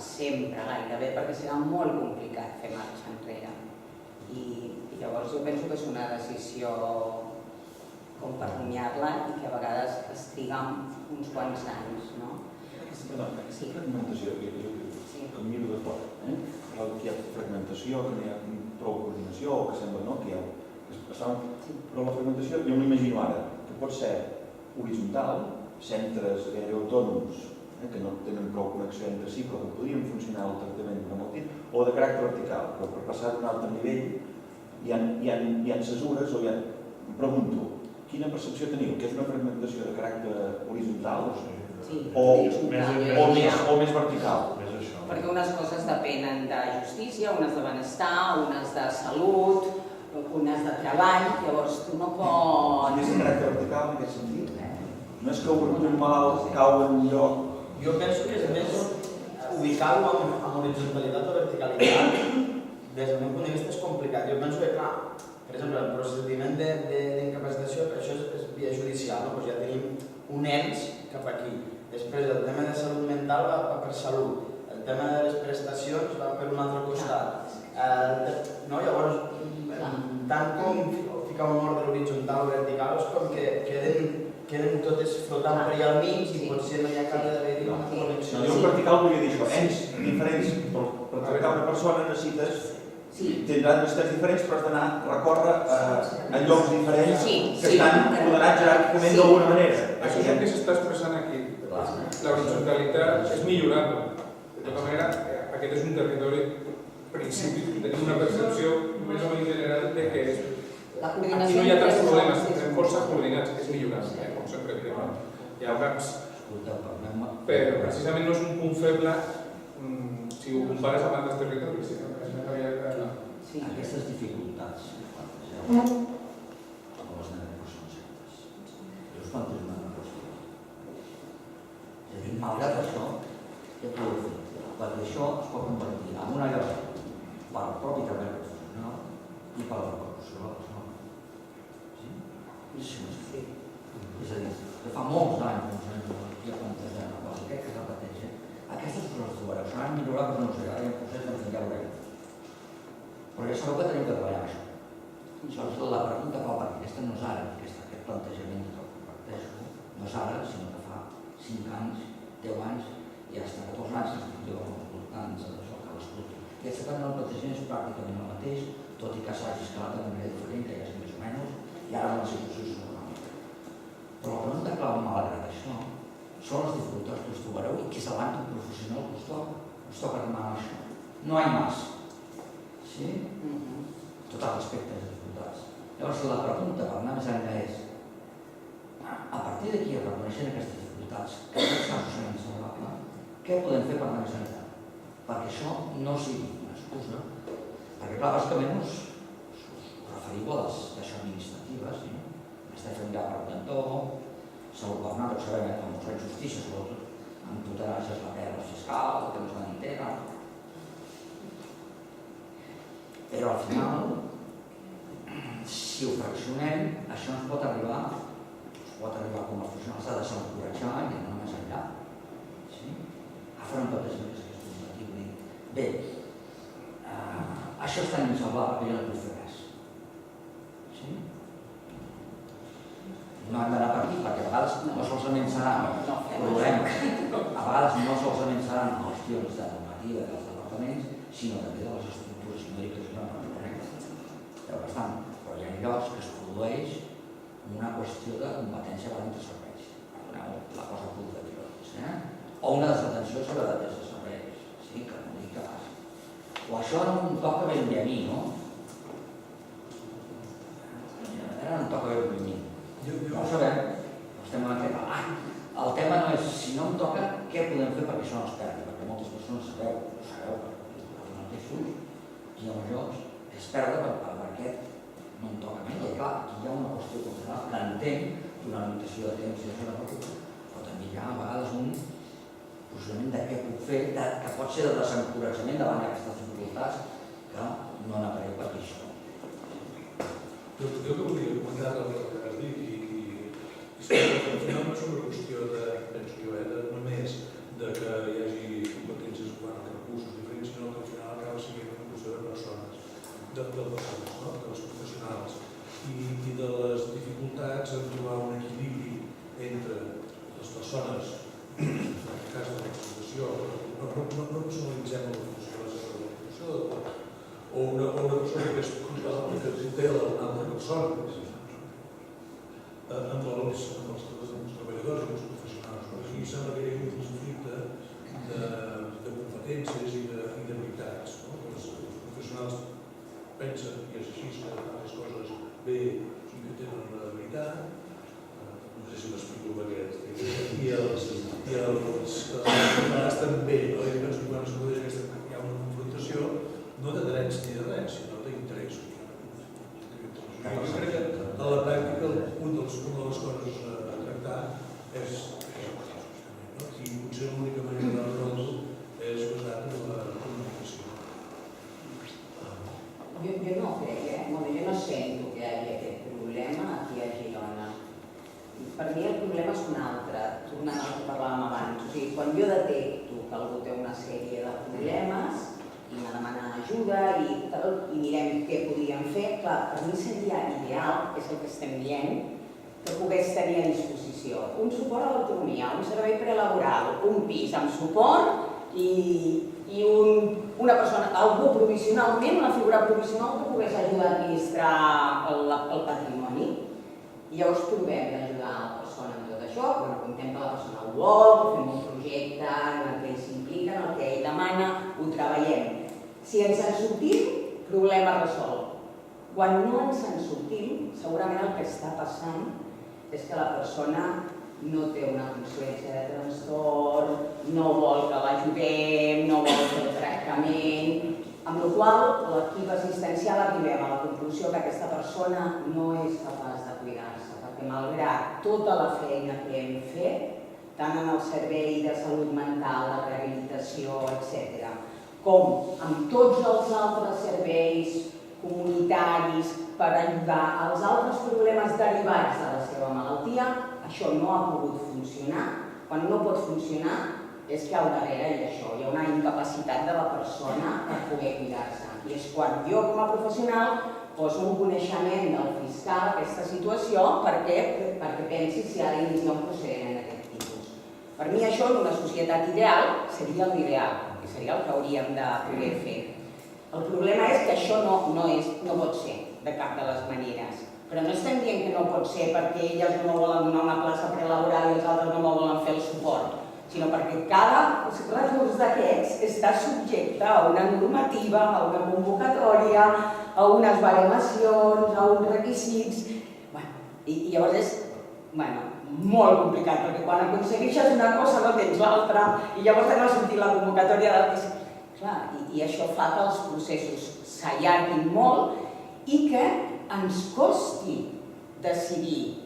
[SPEAKER 4] sempre gairebé, perquè serà molt complicat fer marxa enrere. I llavors jo penso que és una decisió com per rumiar-la i que a vegades es triga uns quants anys, no?
[SPEAKER 3] Aquesta fragmentació, jo que miro de fora, que hi ha fragmentació, que no hi ha prou coordinació, o que sembla que hi ha... Però la fragmentació, jo m'imagino ara, que pot ser horitzontal, centres gairebé autònoms, que no tenen prou connexió entre si, però que podrien funcionar al tractament durant molt temps, o de caràcter vertical, però per passar d'un altre nivell hi ha cesures o hi ha... Em pregunto, quina percepció teniu? Que és una fragmentació de caràcter horitzontal o més vertical?
[SPEAKER 4] Perquè unes coses depenen de justícia, unes de benestar, unes de salut, unes de treball, llavors tu no pots...
[SPEAKER 3] És de caràcter vertical en aquest sentit? No és que un malalt cau en un lloc...
[SPEAKER 9] Jo penso que és més ubicar-ho amb horitzontalitat o verticalitat, des del meu punt de vista és complicat. Jo penso que, clar, per exemple, el procediment d'incapacitació, això és via judicial, no? Ja tenim un ens cap aquí. Després el tema de salut mental va per salut, el tema de les prestacions va per un altre costat. Llavors, tant com ficar un ordre horitzontal o vertical és com que queden totes flotant per allà al mig i potser no hi ha cap d'haver-hi una connexió.
[SPEAKER 3] Jo en vertical volia dir això, ens diferents, per tractar una persona necessites, tindran necessitats diferents, però has d'anar a recórrer a llocs diferents que estan ordenats jeràrquicament d'alguna manera.
[SPEAKER 6] Això és el que s'està expressant aquí. La horitzonalitat és millorable. De tota manera, aquest és un territori principi, tenim una percepció més o menys general de que aquí no hi ha tants problemes, tenim força coordinats, és millorable, com sempre direm. Hi ha gaps, però precisament no és un punt feble si ho compares amb altres territoris.
[SPEAKER 11] Aquestes dificultats que plantegeu no les anem a posar certes. Jo us plantejo una qüestió. És a dir, malgrat això, què podeu fer? Perquè això es pot convertir en una llosa pel propi treball professional i per la repercussió de la persona. Sí? I això no és fer. És a dir, que fa molts anys que ja plantegem una cosa, crec que es repeteix. Aquestes coses les trobareu, seran millorables, no ho sé, ara hi ha un procés que ja veurem. Però ja sabeu que tenim que treballar això. Això és la pregunta que perquè aquesta no és ara, aquest plantejament que comparteixo, no és ara, sinó que fa 5 anys, 10 anys i fins a 14 anys que estic jo voltants d'això que l'escolto. Aquest setmana el plantejament és pràcticament el mateix, tot i que s'hagi escalat de manera diferent, que ja és més o menys, i ara la situació és econòmica. Però la pregunta clau, malgrat això, són les dificultats que us trobareu i que és l'àmbit professional que us toca demanar això. No hi ha més. Sí? Tot el respecte a les dificultats. Llavors la pregunta per anar més enllà és a partir d'aquí, reconeixent aquestes dificultats, que en aquests casos són insalables, què podem fer per anar més enllà? Perquè això no sigui una excusa, perquè clar, bàsicament us referiu a les taxes administratives, estem fent ja per cantó, Salut Bernat, ho sabem, amb els drets de justícia, sobretot amb tutelatges la pèrdua fiscal, el que no se n'entén. Però al final, si ho fraccionem, això ens pot arribar com a professionals s'ha de s'encoratjar i anar més enllà. A fer un plantejament que és combatiu. Bé, això és tan insalvable que jo no puc fer res. No hem d'anar per aquí, perquè a vegades no solament seran problemes, a vegades no solament seran qüestions de normativa dels departaments, sinó també de les estructures, no dic que és una correcta, però bastant. Però hi ha llocs que es produeix una qüestió de competència per entre serveis, perdoneu la cosa curta de llocs, o una desatenció sobre la de serveis, sí, que no dic que passi. O això no em toca ben bé a mi, no? Ara no em toca ben bé a mi. No ho sabem, estem en el tema. El tema no és, si no em toca, què podem fer perquè això no es perdi? Perquè moltes persones sabeu, perquè mateixos, aquí hi ha llocs que es perda perquè no em toca a mi. I clar, aquí hi ha una qüestió cultural que entenc d'una limitació de temps i de fer la preocupa, però també hi ha a vegades un procediment de què puc fer, que pot ser de desencoratjament davant d'aquestes dificultats que no n'apareu per aquí això.
[SPEAKER 7] Jo que volia comentar el que has dit i al final no és una qüestió de, penso jo, només de que hi hagi competències quan els recursos diferents, sinó que al final acaba sent una qüestió de persones, de les professionals. i de les dificultats en trobar un equilibri entre les persones, en el cas de l'explotació, no personalitzem la funció de la funció o una persona que tutela una altra persona, amb els treballadors i els professionals. Aquí sembla que hi ha un conflicte de competències i de veritats. Els professionals pensen, i és així, que fan les coses bé i que tenen la veritat, no sé si m'explico per què, i els professionals també, no? I penso que quan es produeix hi ha una confrontació no de drets ni de res, sinó d'interessos. Jo crec que a la pràctica una de les coses a tractar és i potser l'única manera de resoldre és basat en la comunicació.
[SPEAKER 4] Jo no crec, jo no sento que hi hagi aquest problema aquí a Girona. Per mi el problema és un altre, tornant al que parlàvem abans. O sigui, quan jo detecto que algú té una sèrie de problemes i me demanen ajuda i mirem què podríem fer, clar, per mi seria ideal, que és el que estem dient, que pogués tenir a disposició un suport a l'autonomia, un servei prelaboral, un pis amb suport i una persona, algú provisionalment, una figura provisional que pogués ajudar a administrar el patrimoni. I llavors provem d'ajudar la persona en tot això, quan contem que la persona ho vol, fem un projecte en el que ell s'implica, en el que ell demana, ho treballem. Si ens en sortim, problema resolt. Quan no ens en sortim, segurament el que està passant és que la persona no té una consciència de trastorn, no vol que l'ajudem, no vol fer el tractament, amb la qual l'equip assistencial arribem a la conclusió que aquesta persona no és capaç de cuidar-se, perquè malgrat tota la feina que hem fet, tant en el servei de salut mental, de rehabilitació, etc., com amb tots els altres serveis comunitaris per ajudar als altres problemes derivats de la seva malaltia, això no ha pogut funcionar. Quan no pot funcionar és que al darrere hi ha això, hi ha una incapacitat de la persona per poder cuidar-se. I és quan jo com a professional poso un coneixement del fiscal a aquesta situació perquè pensi si ha d'iniciar un procediment d'aquest tipus. Per mi això en una societat ideal seria l'ideal, que seria el que hauríem de poder fer. El problema és que això no pot ser de cap de les maneres. Però no estem dient que no pot ser perquè elles no volen donar una plaça prelaboral i els altres no volen fer el suport, sinó perquè cada recurs d'aquests està subjecte a una normativa, a una convocatòria, a unes baremacions, a uns requisits. I llavors és molt complicat, perquè quan aconsegueixes una cosa no tens l'altra i llavors ha sortit la convocatòria de requisits. I això fa que els processos s'allarguin molt i que ens costi decidir,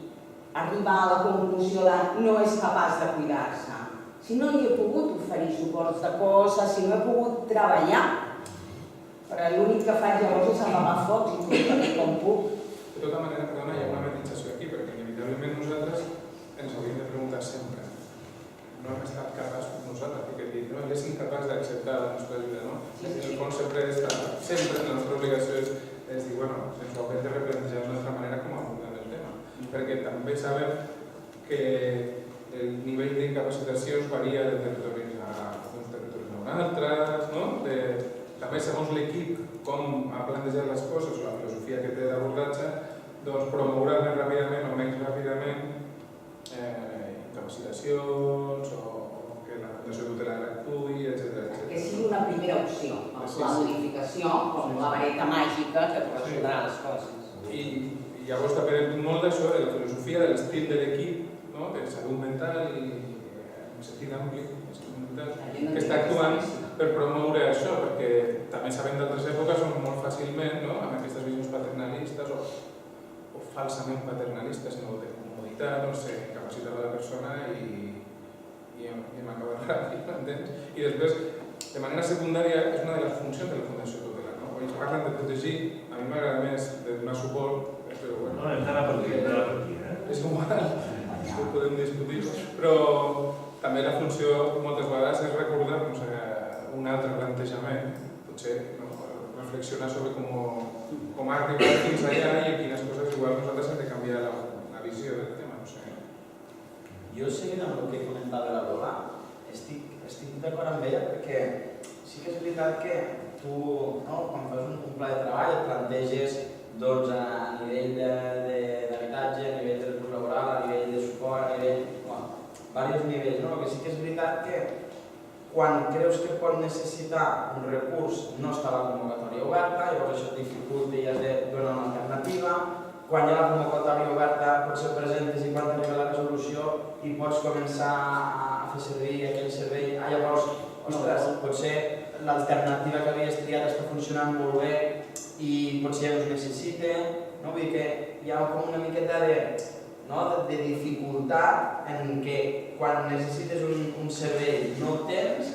[SPEAKER 4] arribar a la conclusió de no és capaç de cuidar-se. Si no li he pogut oferir suports de coses, si no he pogut treballar, perquè l'únic que faig llavors és apagar focs i tot com puc.
[SPEAKER 6] De tota manera, perdona, hi ha una matització aquí, perquè inevitablement nosaltres ens hauríem de preguntar sempre. No hem estat capaços nosaltres, perquè dic, no, ell és incapaç d'acceptar la nostra ajuda, no? En el fons sempre la nostra obligació és dir, bueno, ens ho haurem de replantejar d'una altra manera com abordem el tema. Perquè també sabem que el nivell d'incapacitacions varia de territoris a uns territoris a altres, no? També segons l'equip com ha plantejat les coses o la filosofia que té d'abordatge, doncs promourà més ràpidament o menys ràpidament incapacitacions o que la Fundació Tutelar actuï, etc.
[SPEAKER 4] Que sigui una primera opció, la modificació com la vareta màgica que resoldrà les coses.
[SPEAKER 6] I llavors depèn molt d'això, de la filosofia, de l'estil de l'equip, de salut mental i en sentit ampli, que està actuant per promoure això, perquè també sabem d'altres èpoques on molt fàcilment, amb aquestes visions paternalistes o falsament paternalistes, de comoditat, no sé, capacitat de la persona i hem acabat ràpid, m'entens? I després, de manera secundària, és una de les funcions de la Fundació Tutelar. Ells parlen de protegir, a mi m'agrada més de donar suport, però bueno...
[SPEAKER 1] No, hem d'anar per aquí,
[SPEAKER 6] És igual, això podem discutir, però també la funció moltes vegades és recordar-nos un altre plantejament, potser reflexionar sobre cómo ha arribat fins allà i quines coses igual nosaltres hem de canviar la visió del tema. No sé.
[SPEAKER 9] Jo seguint amb el que comentava la Lola, estic d'acord amb ella perquè sí que és veritat que tu, quan fas un pla de treball et planteges a nivell d'habitatge, a nivell de recurs laboral, a nivell de suport, a nivell... diversos nivells, no? El que sí que és veritat que quan creus que pot necessitar un recurs no està la convocatòria oberta, llavors això et dificulta i has de donar una alternativa. Quan hi ha la convocatòria oberta potser presentes i quan t'arriba la resolució i pots començar a fer servir aquell servei. Llavors, ostres, potser l'alternativa que havies triat està funcionant molt bé i potser ja no es necessita. Vull dir que hi ha com una miqueta de dificultat en què quan necessites un servei no el tens,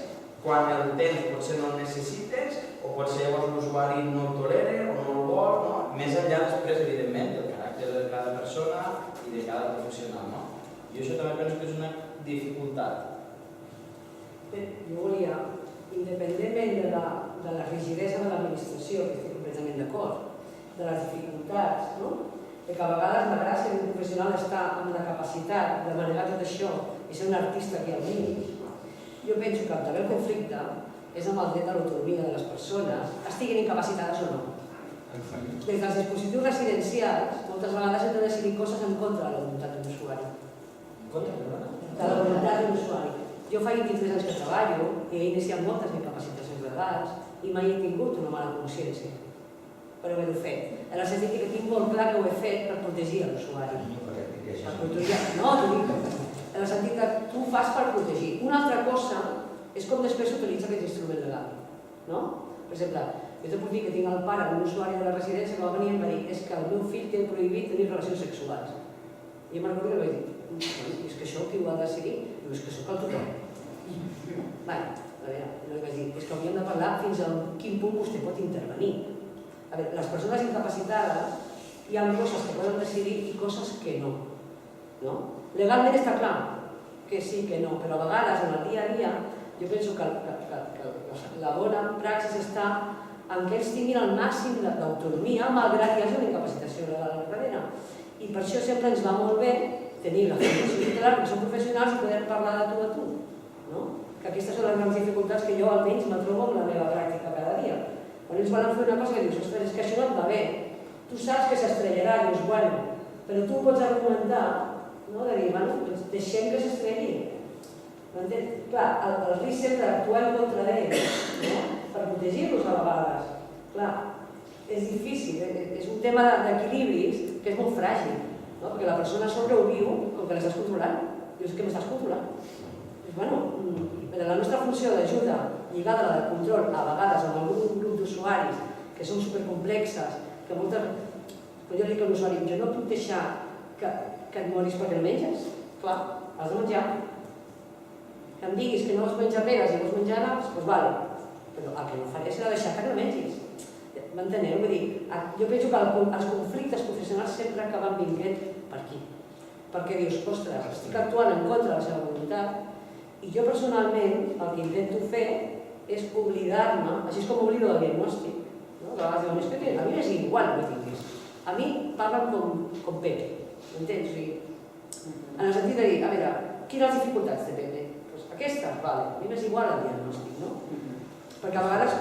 [SPEAKER 9] quan el tens potser no el necessites o potser llavors l'usuari no el tolera o no el vol, més enllà després, evidentment, del caràcter de cada persona i de cada professional. Jo això també penso que és una dificultat.
[SPEAKER 13] Jo volia, independentment de la rigidesa de l'administració, que estic completament d'acord, de les dificultats, que a vegades la gràcia d'un professional està amb la capacitat de manegar tot això i ser un artista que al mínim. Jo penso que també el conflicte és amb el dret a l'autonomia de les persones, estiguin incapacitades o no. Des dels dispositius residencials, moltes vegades hem de decidir coses en contra de la voluntat d'un usuari.
[SPEAKER 9] En contra
[SPEAKER 13] de la voluntat d'un usuari. Jo fa 23 anys que treballo i he iniciat moltes incapacitacions legals i mai he tingut una mala consciència per haver-ho fet. En el sentit que tinc molt clar que ho he fet per protegir l'usuari. No, t'ho dic. En el sentit que tu ho fas per protegir. Una altra cosa és com després s'utilitza aquest instrument legal. Per exemple, jo t'ho puc dir que tinc el pare d'un usuari de la residència que va venir i em va dir és que el meu fill té prohibit tenir relacions sexuals. I jo me'n recordo que li vaig dir és que això qui ho ha de decidir? Diu, és que sóc el tutor. Bé, li vaig dir, és que hauríem de parlar fins a quin punt vostè pot intervenir. A veure, les persones incapacitades hi ha coses que poden decidir i coses que no. Legalment està clar que sí, que no, però a vegades en el dia a dia jo penso que la bona praxis està en què ells tinguin el màxim d'autonomia malgrat que hi hagi una incapacitació legal al darrere. I per això sempre ens va molt bé tenir la formació tutelar, perquè som professionals i podem parlar de tu a tu. Que aquestes són les grans dificultats que jo almenys me trobo en la meva pràctica cada dia. Quan ells volen fer una cosa que dius, ostres, és que això no et va bé. Tu saps que s'estrellarà, dius, bueno, però tu pots argumentar, de dir, bueno, deixem que s'estrelli. M'entens? Clar, el risc sempre d'actuar en contra d'ells, per protegir-los a vegades. Clar, és difícil, és un tema d'equilibris que és molt fràgil, perquè la persona sobre ho viu com que l'estàs controlant. Dius, que m'estàs controlant? Dius, bueno, la nostra funció d'ajuda lligada a la de control, a vegades amb algun grup d'usuaris que són supercomplexes, que moltes... Quan jo dic a l'usuari, jo no puc deixar que et moris perquè no menges. Clar, has de menjar. Que em diguis que no vols menjar peres i vols menjar naps, doncs vale. Però el que no faré serà deixar que no mengis. M'enteneu? Vull dir, jo penso que els conflictes professionals sempre acaben vinguent per aquí. Perquè dius, ostres, estic actuant en contra de la seva voluntat i jo personalment el que intento fer és oblidar-me, així és com oblido del diagnòstic. A vegades diuen, és que a mi és igual que tinguis. A mi parlen com Pepe, m'entens? En el sentit de dir, a veure, quines dificultats té Pepe? Aquestes, vale, a mi m'és igual el diagnòstic, no? Perquè a vegades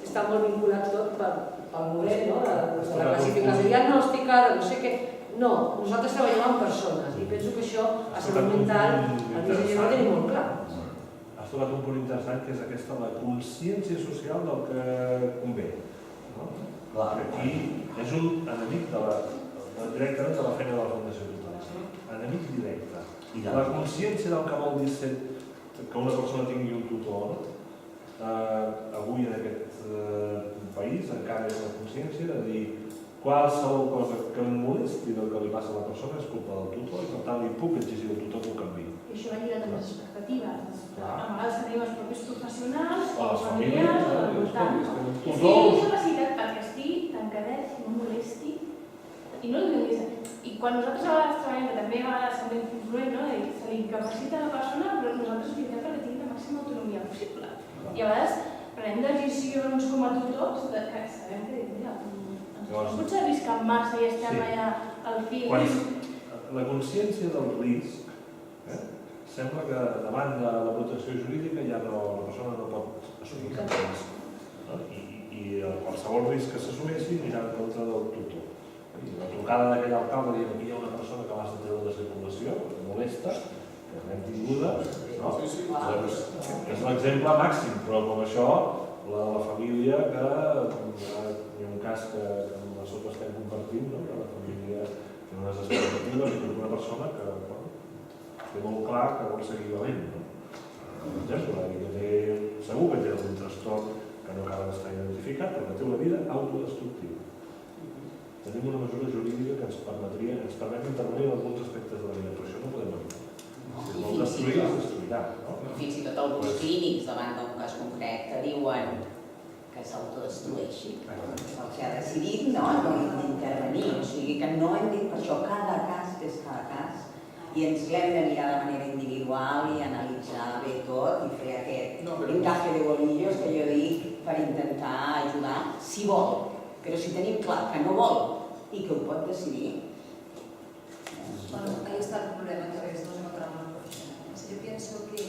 [SPEAKER 13] està molt vinculat tot pel model, no? De la classificació diagnòstica, de no sé què. No, nosaltres treballem amb persones i penso que això a salut mental el dissenyador ho tenim molt clar.
[SPEAKER 1] Has tocat un punt interessant que és aquesta, la consciència social del que convé. Aquí és un enemic directament de la feina de la Fundació Tutelar. Enemic directe. La consciència del que vol dir ser que una persona tingui un tutor, avui en aquest país encara hi ha una consciència de dir qualsevol cosa que em molesti del que li passa a la persona és culpa del tutor i per tant li puc exigir al tutor que ho canvi.
[SPEAKER 10] I això va lligat amb les expectatives. A vegades tenim els propis professionals
[SPEAKER 1] o
[SPEAKER 10] els familiars o al voltant. És que hi ha incapacitat perquè estigui tancadet, no molesti i no el donis. I quan nosaltres a vegades treballem, que també a vegades sembla influent, se li incapacita a la persona, però nosaltres lluitem perquè tingui la màxima autonomia possible. I a vegades, per
[SPEAKER 14] prenem decisions com a tutors, que sabem que mira, potser arriscar massa i estem allà al fil.
[SPEAKER 1] La consciència del risc, sembla que davant de la protecció jurídica ja la persona no pot assumir cap risc. I qualsevol risc que s'assumeixi anirà en contra del tutor. La trucada d'aquell alcalde dient que hi ha una persona que l'has de treure de circulació, que molesta, que l'hem tinguda, és l'exemple màxim, però com això, la de la família, que hi ha un cas que amb la sopa estem compartint, que la família té unes expectatives i té una persona que té molt clar que vol seguir valent. Per exemple, segur que té algun trastorn que no acaba d'estar identificat, però que té una vida autodestructiva. Tenim una mesura jurídica que ens permet intervenir en alguns aspectes de la vida, però això no podem evitar. Si el vol destruir, es destruirà.
[SPEAKER 4] Fins i tot alguns clínics davant d'un cas concret que diuen que s'autodestrueixi. El que ha decidit no intervenir, o sigui que no hem dit per això cada cas és cada cas i ens l'hem de mirar de manera individual i analitzar bé tot i fer aquest encaje de bolillos que jo dic per intentar ajudar si vol, però si tenim clar que no vol i que ho pot decidir.
[SPEAKER 8] Bueno, ahí está el problema, que a veces nos encontramos los profesionales. Yo pienso que,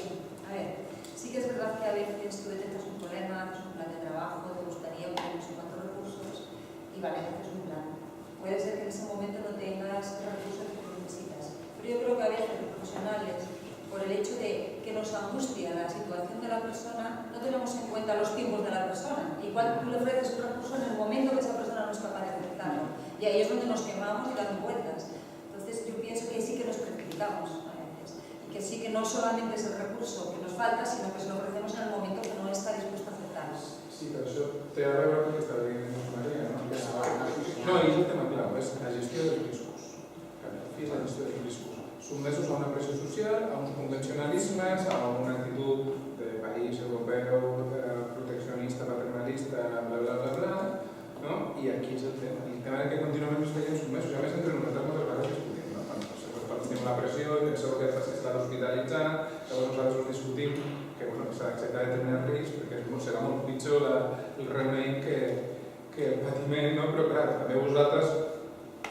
[SPEAKER 8] a ver, sí que es verdad que a veces tú detectas un problema, haces un plan de trabajo, te gustaría obtener no sé cuántos recursos y vale, haces un plan. Puede ser que en ese momento no tengas el recurso que necesitas, pero yo creo que a veces los profesionales, por el hecho de que nos angustia la situación de la persona, no tenemos en cuenta los tiempos de la persona. Igual tú le ofreces un recurso en el momento que esa persona no es capaz de aceptarlo. Y ahí es donde nos quemamos y damos vueltas. Entonces yo pienso que sí que nos precipitamos a veces. Y que sí que no solamente es el recurso que nos falta, sino que se lo ofrecemos en el momento que no está dispuesto a aceptarlo.
[SPEAKER 6] Sí, però això té a veure amb el que estava dient Maria, no? No, i és el tema clau, és la gestió dels riscos. Què és la gestió dels riscos? Sotmesos a una pressió social, a uns convencionalismes, a una actitud de país europeu, proteccionista, paternalista, bla, bla, bla, bla, no? I aquí és el tema. I el tema és que contínuament ens veiem sotmesos, i a més entre nosaltres moltes vegades discutim, no? Quan tenim la pressió, penseu que s'està hospitalitzant, llavors nosaltres discutim que s'ha d'acceptar determinat risc, perquè serà molt pitjor el remei que el patiment, no? Però clar, també vosaltres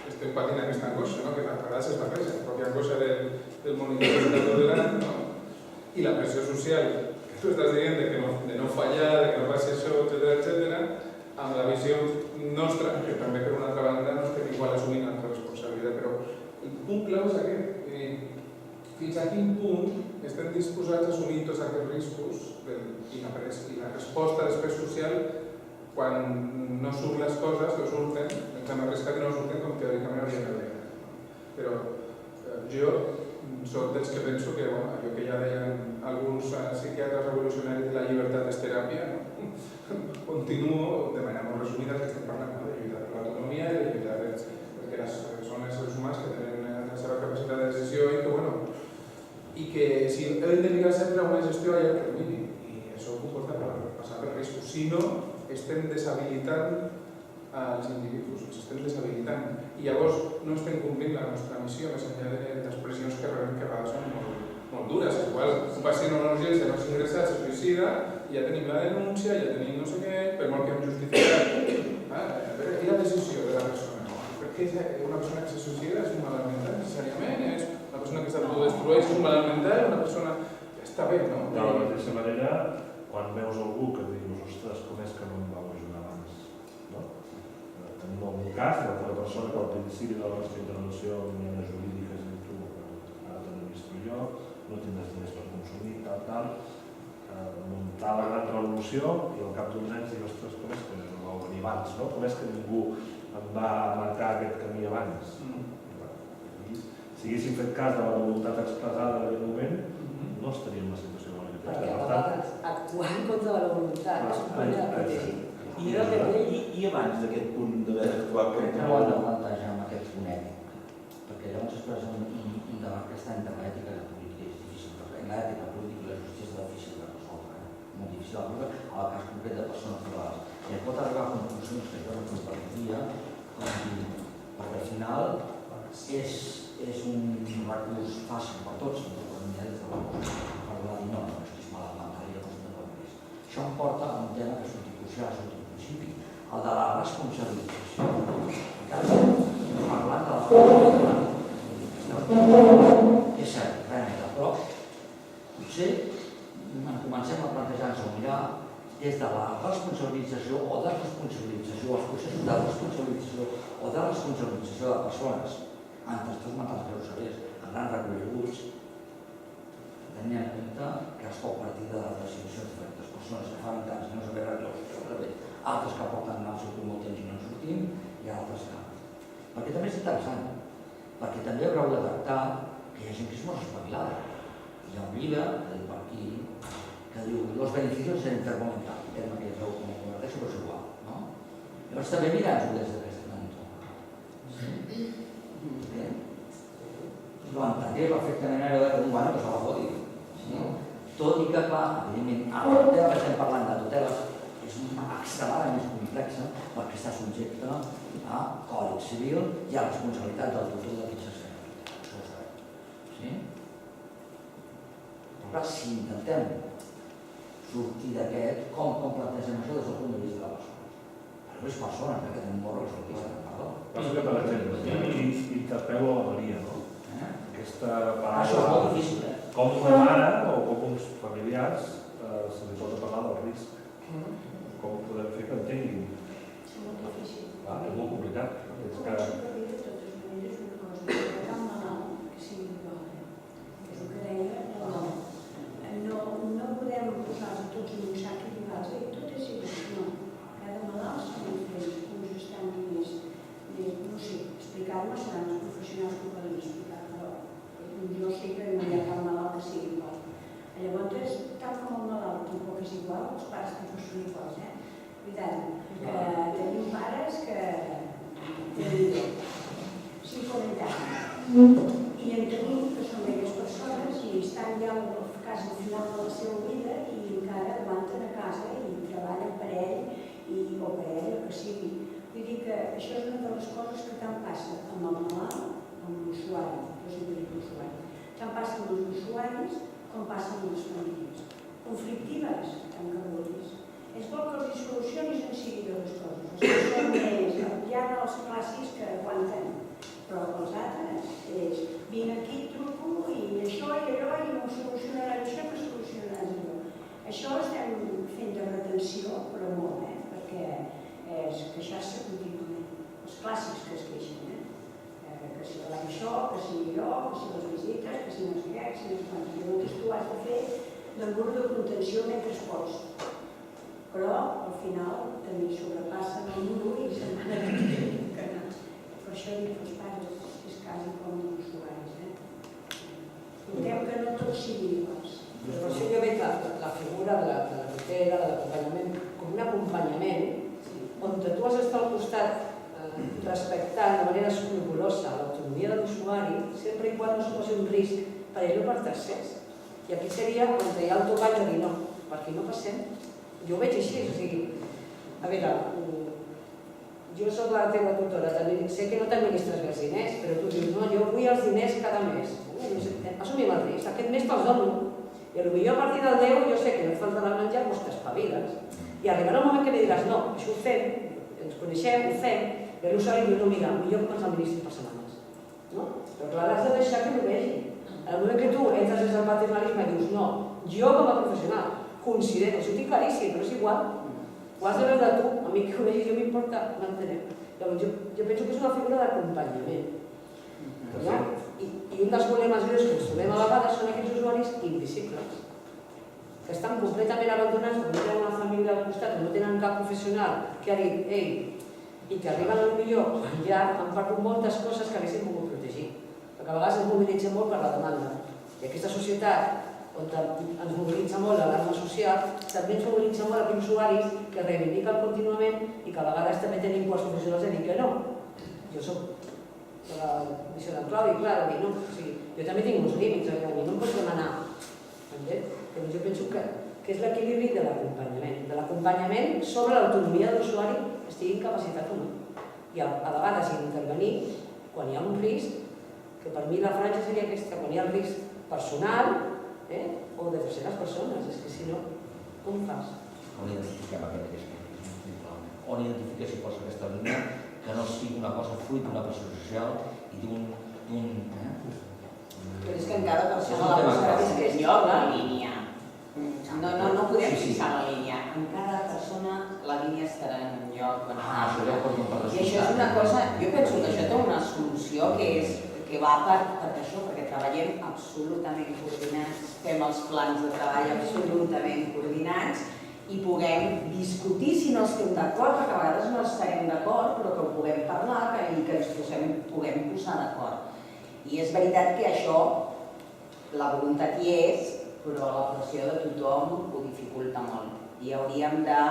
[SPEAKER 6] esteu patint aquesta angoixa, no? Que a vegades es barreja, la pròpia angoixa del monitor de l'any, no? I la pressió social, que tu estàs dient de no fallar, de que no passi això, etc., amb la visió nostra, que també per una altra banda no estem igual assumint la nostra responsabilitat, però el punt clau és aquest. Fins a quin punt estem disposats a assumir tots aquests riscos i la resposta després social quan no surten les coses, o surten, ens hem arriscat i no surten com teòricament haurien d'haver. Però jo soc dels que penso que allò que ja deien alguns psiquiatres revolucionaris de la llibertat és teràpia, continuo de manera molt resumida que estem parlant de lluitar per l'autonomia i de lluitar perquè són éssers humans que tenen la seva capacitat de decisió i que si hem de mirar sempre a una gestió allà que miri, i això comporta passar per riscos. Si no, estem deshabilitant els individus, els estem deshabilitant. I llavors no estem complint la nostra missió, més enllà de les pressions que rebem, que a vegades són molt dures. Igual un pacient a una urgència no s'ha ingressat, se suïcida, ja tenim la denúncia, ja tenim no sé què, per molt que hem justificat. A veure, i la decisió de la persona? Perquè una persona que se suïcida és un malalt mental, necessàriament, és una persona que s'autodestrueix, és un malalt mental, una persona que està bé, no?
[SPEAKER 1] De la mateixa manera, quan veus algú que dius, ostres, com és que no em vau ajudar abans? Tenim algun cas d'altra persona que al principi de la nostra intervenció venia una jurídica i tu, ara te n'he vist jo, no tindràs diners per consumir, tal, muntar la gran revolució i al cap d'uns anys dius, ostres, com és que no vau venir abans, no? Com és que ningú em va marcar aquest camí abans? Si haguéssim fet cas de la voluntat expressada en aquell moment, no estaríem en la situació en què
[SPEAKER 13] perquè a vegades actuar en contra de la voluntat és un punt de protegir.
[SPEAKER 3] I abans d'aquest punt d'haver d'actuar contra
[SPEAKER 11] ho han de plantejar amb aquest punt ètic, perquè llavors es posa un debat que està entre l'ètica i la política, és difícil, perquè l'ètica, la política i la justícia és difícil de resoldre, molt difícil de resoldre al cas concret de persones privades. I es pot arribar a conclusions que jo no compartiria, perquè al final és un recurs fàcil per tots, per dir no, estic malalt mental i llavors no ho és. Això em porta a un un tema que és un tipus social, és un principi, el de la responsabilització. Encara estem parlant de la responsabilització. És cert, realment, però potser comencem a plantejar-nos a mirar des de la responsabilització o desresponsabilització, els processos de responsabilització o de responsabilització de persones en trastorns mentals greus severs, en grans reconeguts, tenint en compte que es pot partir de les decisions de diferents persones que fa 20 anys que no s'ha arreglat altres que porten mal sortir molt temps i no en sortim, i altres que... Perquè també és interessant, perquè també haureu de tractar que hi ha gent que és molt espavilada. Hi ha un llibre, que diu per aquí, que diu los beneficios de l'intermomental, terme que ja sabeu com ho converteixo, però és igual, no? Llavors també mirem-ho des d'aquesta manera. Ho entendré perfectament allò de un guany que se la foti. Tot i que, clar, evidentment, el tema que estem parlant de tuteles és extremadament més complexa perquè està subjecte a codi civil i a responsabilitat del tutor de qui s'asseu. Això ho sabem. Però clar, si intentem sortir d'aquest, com plantegem això des del punt de vista de la persona? Però és persona, perquè tenim molt resolució.
[SPEAKER 1] Passa que, per exemple, interpel·lo a la Maria, no? Aquesta paraula...
[SPEAKER 11] Això és molt difícil,
[SPEAKER 1] com una mare o com uns familiars se li pot parlar del risc. Com ho podem fer que entenguin?
[SPEAKER 10] És molt difícil.
[SPEAKER 1] És molt complicat. És que...
[SPEAKER 10] No podem posar-nos tots en un sac i dir-los, tot és igual. No, cada malalt són diferents, uns estan més, no sé, explicar-me seran els professionals que ho poden explicar, però jo sé que no hi ha cap malalt que sigui igual. Llavors, tal com el malalt tampoc és igual, els pares tampoc són iguals, Veritat, que tenim pares que tenen 50 anys i en tenim que són aquelles persones i estan ja quasi al final de la seva vida i encara aguanten a casa i treballen per ell o per ell, el que sigui. Vull dir que això és una de les coses que tant passa amb el malalt, amb l'usuari, jo sempre dic l'usuari, tant passa amb els usuaris com passa amb les famílies. Conflictives, tant que vulguis. És bo que els solucionis en seguida les coses. Els que són més, hi ha els clàssics que aguanten, però els altres és vinc aquí, truco i això i allò i no solucionarà això que solucionaràs allò. Això estem fent de retenció, però molt, perquè és queixar-se contínuament. Els clàssics que es queixen, que si això, que si allò, que si les visites, que si no sé què, que si no sé quants. Llavors tu has de fer d'embur de contenció mentre pots. Però al final també sobrepassen el muro i se'n van a canals. Per això dic als pares, és quasi com els usuaris. Noteu que no tots siguin iguals.
[SPEAKER 13] Per això jo veig la figura de la tutela, de l'acompanyament, com un acompanyament on tu has d'estar al costat respectant de manera escrupulosa l'autonomia de l'usuari sempre i quan no suposi un risc per ell o per tercers. I aquí seria on hi ha el topall de dir no, per aquí no passem. Jo ho veig així, o sigui, a veure, jo soc la teva tutora, sé que no t'administres els diners, però tu dius, no, jo vull els diners cada mes. Assumim el risc, aquest mes te'ls dono. I potser a partir del 10 jo sé que no et faltarà el menjar, doncs t'espaviles. I arribarà un moment que li diràs, no, això ho fem, ens coneixem, ho fem, i l'usuari diu, no, mira, millor que ens administri per setmanes. Però clar, l'has de deixar que ho vegi. Al moment que tu entres des del paternalisme i dius, no, jo com a professional considero, això ho tinc claríssim, però és igual, ho has de veure tu, a mi que ho vegi, jo m'importa mantener. Llavors, jo penso que és una figura d'acompanyament. I un dels problemes greus que ens trobem a vegades són aquests usuaris invisibles, que estan completament abandonats, que no tenen una família al costat, que no tenen cap professional que ha dit, ei, i que arriben potser quan ja han perdut moltes coses que haguessin pogut protegir. Perquè a vegades ens mobilitzem molt per la demanda. I aquesta societat, on ens mobilitza molt l'alarma social, també ens mobilitza molt aquells usuaris que reivindiquen contínuament i que a vegades també tenen quals professionals de dir que no. Jo soc de la visió d'en Claudi, clar, de dir no. Jo també tinc uns límits, a mi no em pots demanar. Però jo penso que és l'equilibri de l'acompanyament sobre l'autonomia de l'usuari, estigui incapacitat o no. I a vegades intervenir quan hi ha un risc, que per mi la franja seria aquesta, quan hi ha el risc personal o de terceres persones, és que si no, com fas?
[SPEAKER 11] on identifiquem aquest risc, on identifiquem si posa aquesta línia, que no sigui una cosa fruit d'una pressió social i d'un...
[SPEAKER 4] Però és que en cada persona la posarà des d'aquest lloc, la línia. No podem fixar la línia. En cada persona la línia estarà en un lloc. I això és una cosa, jo penso que això té una solució que va per això, perquè treballem absolutament coordinats, fem els plans de treball absolutament coordinats i puguem discutir si no estem d'acord, perquè a vegades no estarem d'acord, però que ho puguem parlar i que ens puguem posar d'acord. I és veritat que això, la voluntat hi és, però la pressió de tothom ho dificulta molt. I hauríem de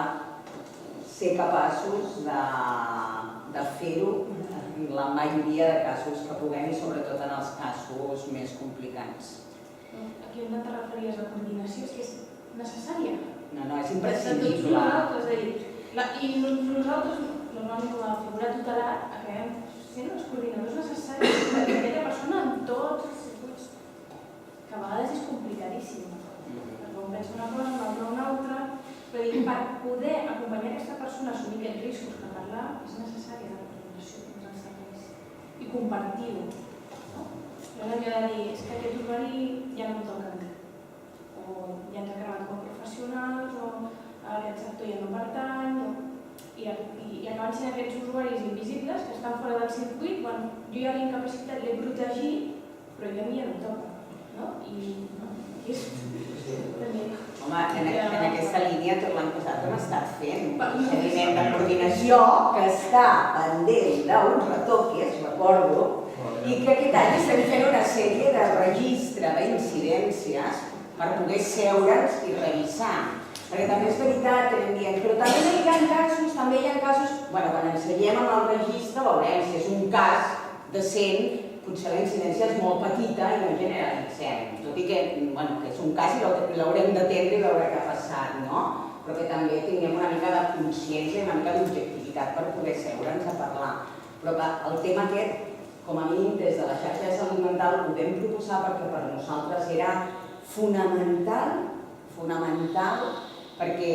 [SPEAKER 4] ser capaços de fer-ho en la majoria de casos que puguem i sobretot en els casos més complicats.
[SPEAKER 14] Aquí on te referies a coordinació és que és necessària.
[SPEAKER 4] No, és imprescindible.
[SPEAKER 14] I nosaltres, normalment com a figura tutelar, acabem sent els coordinadors necessaris d'aquella persona en tots els circuits, que a vegades és complicadíssim. Perquè un pensa una cosa, un altre una altra, però per poder acompanyar aquesta persona a assumir aquests riscos que parlar és necessària la coordinació entre els serveis i compartir-ho. No és allò de dir, és que aquest usuari ja no em toca a mi, o ja ens ha cremat com a professionals, o aquest sector ja no pertany, i acaben sent aquests usuaris invisibles que estan fora del circuit, quan jo ja l'he incapacitat, l'he protegit, però a mi ja no em toca. I és també...
[SPEAKER 4] Home, en aquesta línia tot l'any passat hem estat fent un seguiment de coordinació que està pendent d'uns retoques, recordo, i que aquest any estem fent una sèrie de registre d'incidències per poder seure'ns i revisar. Perquè també és veritat que anem dient, però també hi ha casos, quan ens seiem amb el registre veurem si és un cas de 100, potser la incidència és molt petita i no generalitzem, tot i que és un cas i l'haurem d'atendre i veure què ha passat, no? Però que també tinguem una mica de consciència i una mica d'objectivitat per poder seure'ns a parlar. Però el tema aquest, com a mínim des de la xarxa de salut mental, ho vam proposar perquè per nosaltres era fonamental, perquè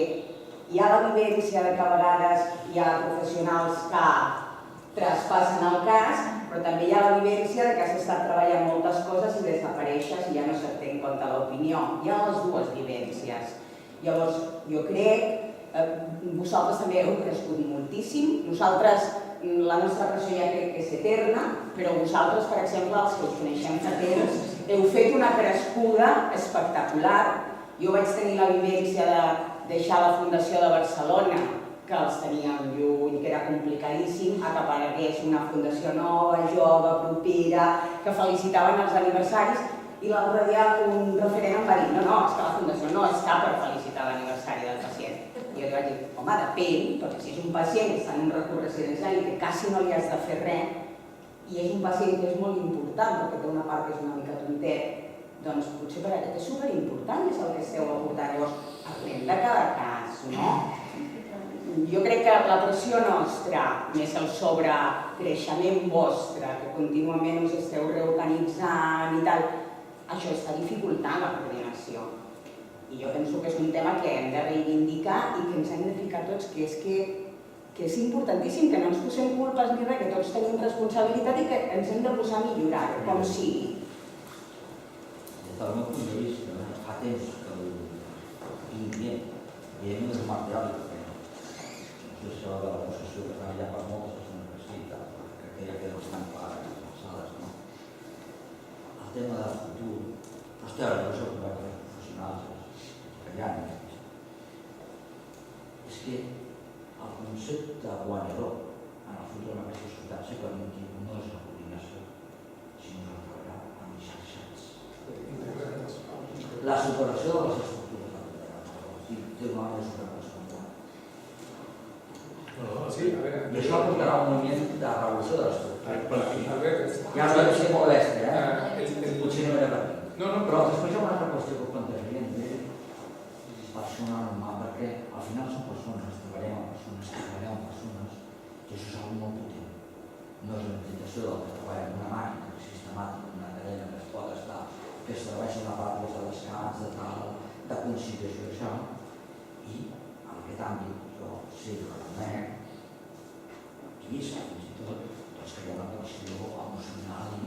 [SPEAKER 4] hi ha la vivència de que a vegades hi ha professionals que traspassen el cas, però també hi ha la vivència de que has estat treballant moltes coses i desapareixes i ja no se't té en compte l'opinió. Hi ha les dues vivències. Llavors, jo crec, vosaltres també heu crescut moltíssim, nosaltres, la nostra pressió ja crec que és eterna, però vosaltres, per exemple, els que us coneixem fa temps, heu fet una crescuda espectacular. Jo vaig tenir la vivència de deixar la Fundació de Barcelona, que els teníem lluny, que era complicadíssim, a que aparegués una fundació nova, jove, propera, que felicitaven els aniversaris, i l'altre dia un referent em va dir no, és que la fundació no està per felicitar l'aniversari del pacient. I jo li vaig dir, home, depèn, perquè si és un pacient que està en un recurs residencial i que quasi no li has de fer res, i és un pacient que és molt important, perquè té una part que és una mica tontet, doncs potser per aquest és superimportant, és el que esteu aportant. Llavors, parlem de cada cas, no? Jo crec que la pressió nostra, més el sobrecreixement vostre, que contínuament us esteu reorganitzant i tal, això està dificultant la coordinació. I jo penso que és un tema que hem de reivindicar i que ens hem de ficar tots, que és importantíssim, que no ens posem culpes ni res, que tots tenim responsabilitat i que ens hem de posar a millorar, com sigui.
[SPEAKER 11] Des del meu punt de vista, fa temps que ho tinc dient, i a mi és material i no sé si va de la possessió que treballa per moltes persones que sí, que aquella que no estan pagades, alçades, no? El tema del futur, hòstia, no sé com veure els professionals, que hi ha, és que el concepte guanyador en el futur de aquesta societat segle XXI no és la coordinació, sinó el treballar amb xarxats. La superació de les estructures del treball, té una manera de superar. I això portarà un moviment de revolució de l'estructura. Ja no és ser modest, potser no era per aquí. Però després hi ha una altra qüestió que plantejaríem personalment, perquè al final són persones, treballem amb persones, i això és una molt potent. No és la implicació del que treballa en una màquina sistemàtica, una cadena que es pot estar, que es treballa una part de descans, de tal, de conciliació d'això, i el aquest àmbit, jo sí que reconec, he vist fins i tot que hi ha una pressió emocional i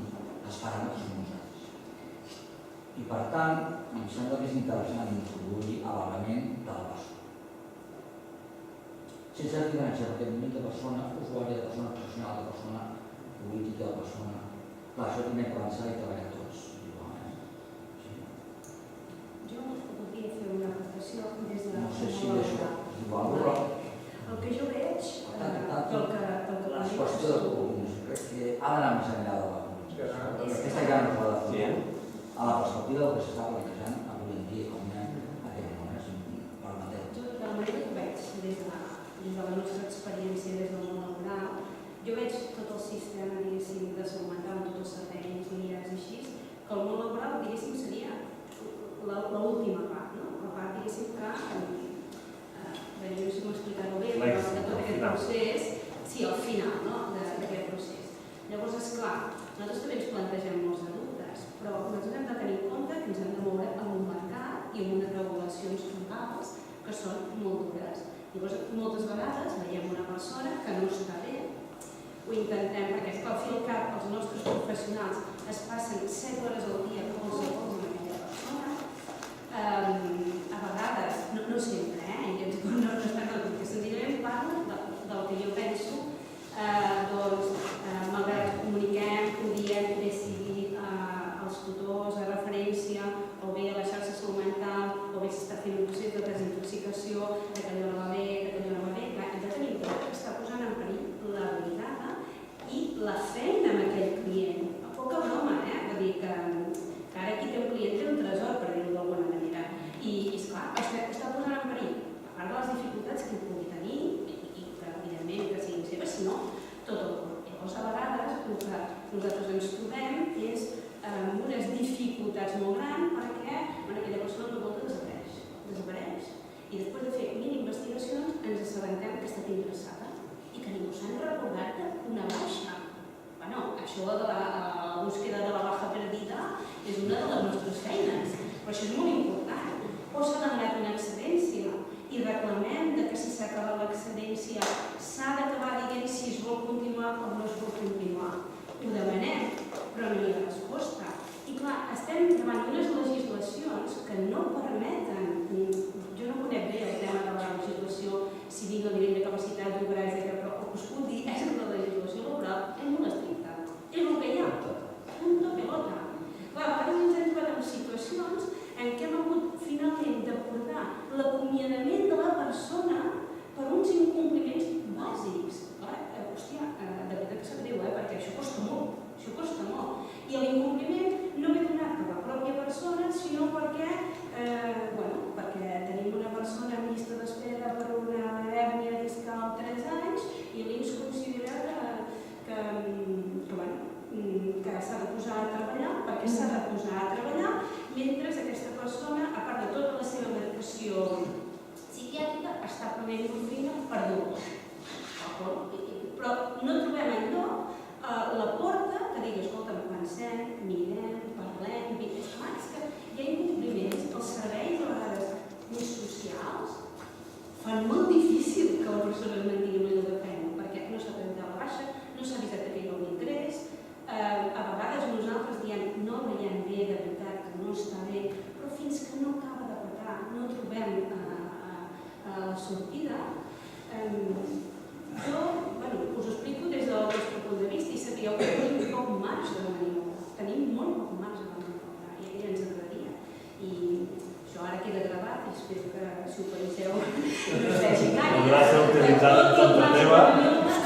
[SPEAKER 11] els paràmetres són uns altres. I per tant, em sembla que és interessant introduir l'element de la persona. Sense diferència, perquè el moment de persona usuària, de persona professional, de persona política, de persona... Clar, això hem de avançar i treballar tots igualment.
[SPEAKER 10] Jo voldria fer una aportació des de...
[SPEAKER 11] No sé si això és igual, però...
[SPEAKER 10] El que jo veig, del que
[SPEAKER 11] la qüestió de comunicació, crec que ha d'anar més enllà de la comunicació. Aquesta ja no s'ha de fer a la perspectiva del que s'està plantejant avui en dia, com hi ha aquest moment, si em permeteu.
[SPEAKER 10] Jo, de la manera que veig, des de la nostra experiència des del món laboral, jo veig tot el sistema, diguéssim, de salut mental, amb tots els serveis, línies i així, que el món laboral, diguéssim, seria l'última part, no? La part, diguéssim, que no sé si m'ho explicar-ho bé, però que tot aquest procés, sí, al final d'aquest procés. Llavors, esclar, nosaltres també ens plantegem molts de dubtes, però nosaltres hem de tenir en compte que ens hem de moure en un mercat i en unes regulacions legals que són molt dures. Llavors, moltes vegades veiem una persona que no està bé, ho intentem, perquè al fi i al cap els nostres professionals es passen 7 hores al dia colze a colze amb aquella persona. A vegades, no sempre, no està tot, perquè senzillament parlo del que jo penso, malgrat que comuniquem, ho diem, bé sigui als tutors, a referència, o bé a la xarxa salut mental, o bé s'està fent un procés de desintoxicació, que allò no va bé, que allò no va bé, hem de tenir en compte que està posant en perill la veritat i la feina amb aquell client. Poca broma, vull dir que ara aquí té un client, té un tresor, per dir-ho d'alguna manera. I, esclar, està posant en perill, a part de les dificultats que pugui tenir, i que, evidentment, que siguin seves, sinó tot el cor. Llavors, a vegades, el que nosaltres ens trobem és amb unes dificultats molt grans perquè aquella persona de volta desapareix. I després de fer 1000 investigacions ens assabentem que ha estat ingressada i que ningú s'ha recordat d'una baixa. Bueno, això de la búsqueda de la baja perdida és una de les nostres feines, però això és molt important. O s'ha demanat una excedència i reclamem que si s'ha acabat l'excedència s'ha d'acabar dient si es vol continuar o no es vol continuar. Ho demanem, però no hi ha resposta. I clar, estem davant unes legislacions que no permeten, jo no conec bé el tema de la legislació civil a nivell de capacitat d'operar, però el que us puc dir és que la legislació laboral és molt estricta. És el que hi ha. Punto pelota. Clar, a vegades ens hem trobat en situacions en què hem hagut finalment d'acordar l'acomiadament de la persona per uns incompliments bàsics. Hòstia, de veritat que sap greu, perquè això costa molt. Això costa molt. I l'incompliment no ve donat per la pròpia persona, sinó perquè tenim una persona en llista d'espera per una hèrnia discal 3 anys i l'INS considera que s'ha de posar a treballar, perquè s'ha de posar a treballar, mentre aquesta persona, a part de tota la seva medicació psiquiàtrica, està prenent morfina per dur. Però no trobem enlloc la porta que digui, escolta, pensem, mirem, parlem, és clar, és que hi ha incompliments, els serveis a vegades més socials fan molt difícil que la persona es mantingui amb allò de feina, perquè no s'ha presentat la baixa, no s'ha avisat que hi ha un ingrés, a vegades nosaltres diem no veiem bé, de veritat, que no està bé, però fins que no acaba de petar, no trobem la sortida. Jo us ho explico des del nostre punt de vista i sabíeu que tenim poc marge de maniobra. Tenim molt poc marge de maniobra i aquí ens agradaria. I això ara queda gravat i espero que si ho penseu no us vegi gaire.
[SPEAKER 1] Podrà ser utilitzat en contra teva.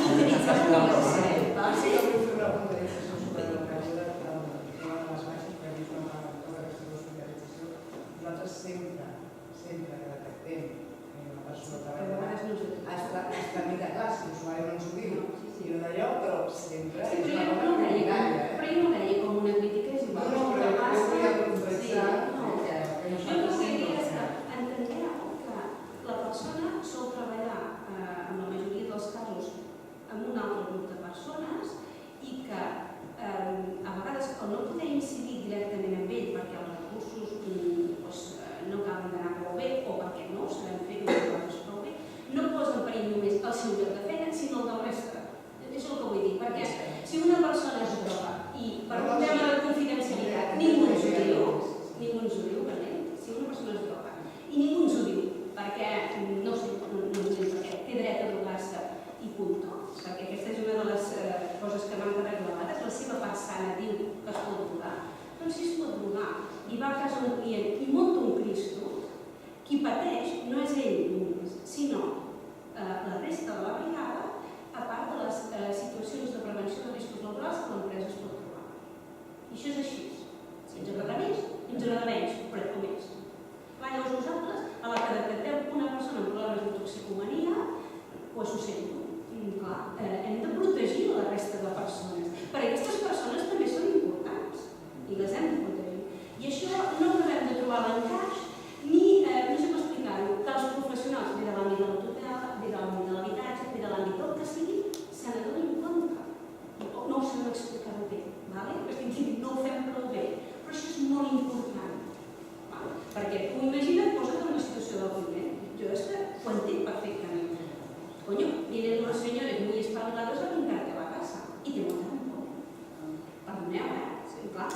[SPEAKER 10] Utilitzat en contra teva.
[SPEAKER 9] Sí, jo vull fer una puntualització sobre el cas de les baixes que hem vist tota aquesta hospitalització. Nosaltres sempre que detectem una persona que està mica clar, si l'usuari no ens ho diu, i no d'allò, però sempre és una cosa comunitària.
[SPEAKER 10] Però jo no ho deia com una crítica, és igual.
[SPEAKER 9] No, però jo volia puntualitzar que no
[SPEAKER 10] Jo el que diria és que entengueu que la persona sol treballar, en la majoria dels casos, amb un altre grup de persones i que a vegades o no poder incidir directament amb ell perquè els recursos no acaben d'anar prou bé o perquè no ho sabem fer coses prou bé, drogar i va a casa d'un client i munta un Cristo, qui pateix no és ell només, sinó la resta de la brigada, a part de les situacions de prevenció de riscos laborals que l'empresa es pot trobar. I això és així. Si ens agrada més, ens agrada menys, però com és. Llavors nosaltres, a la que detectem una persona amb problemes de toxicomania, doncs ho sento. Hem de protegir la resta de persones, perquè aquestes persones també són importants i les hem de protegir. I això no acabem de trobar l'encaix ni, no sé com explicar-ho, que els professionals, ve de l'àmbit de la tutela, ve de l'àmbit de l'habitatge, ve de l'àmbit del que sigui, se n'adonen compte. No ho sabem explicar bé, no ho fem prou bé, però això és molt important. Perquè tu imagina't, posa't en una situació del client. Jo és que ho entenc perfectament. Coño, vienen unos señores muy espabilados a pintarte la casa y te montan un poc. Perdoneu, sí, clar.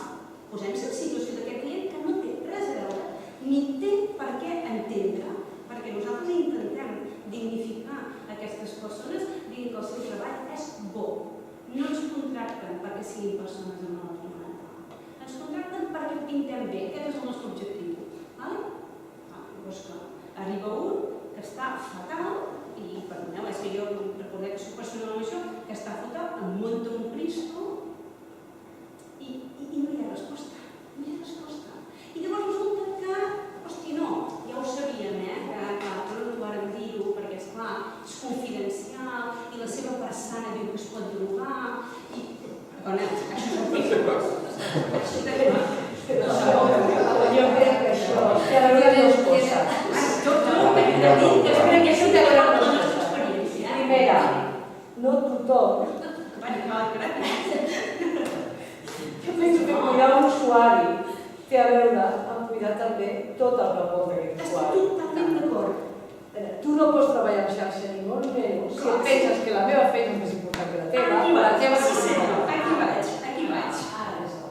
[SPEAKER 10] Posem-se en situació d'aquest client que no té res a veure, ni té per què entendre, perquè nosaltres intentem dignificar aquestes persones dient que el seu treball és bo. No ens contracten perquè siguin persones amb malaltia mental. Ens contracten perquè ho pintem bé, aquest és el nostre objectiu. Llavors, clar, arriba un que està fatal i, perdoneu, és que jo recordeu que soc personal amb això, que està fatal, em munta un Cristo i no hi ha resposta. No hi ha resposta. I llavors resulta que, hosti, no, ja ho sabíem, que no vàrem dir-ho, perquè, esclar, és confidencial i la seva persona diu que es pot drogar i... Perdoneu, això és un pic.
[SPEAKER 13] Jo crec que això, que hi ha dues coses.
[SPEAKER 10] Jo crec que això té a veure amb la nostra experiència.
[SPEAKER 13] Primera, no tothom. Jo penso que cuidar l'usuari té a veure amb cuidar també tot el que vol d'aquest usuari.
[SPEAKER 10] Estic totalment d'acord.
[SPEAKER 13] Tu no pots treballar en xarxa ni molt menys si penses que la meva feina és més important que la teva.
[SPEAKER 10] Aquí vaig.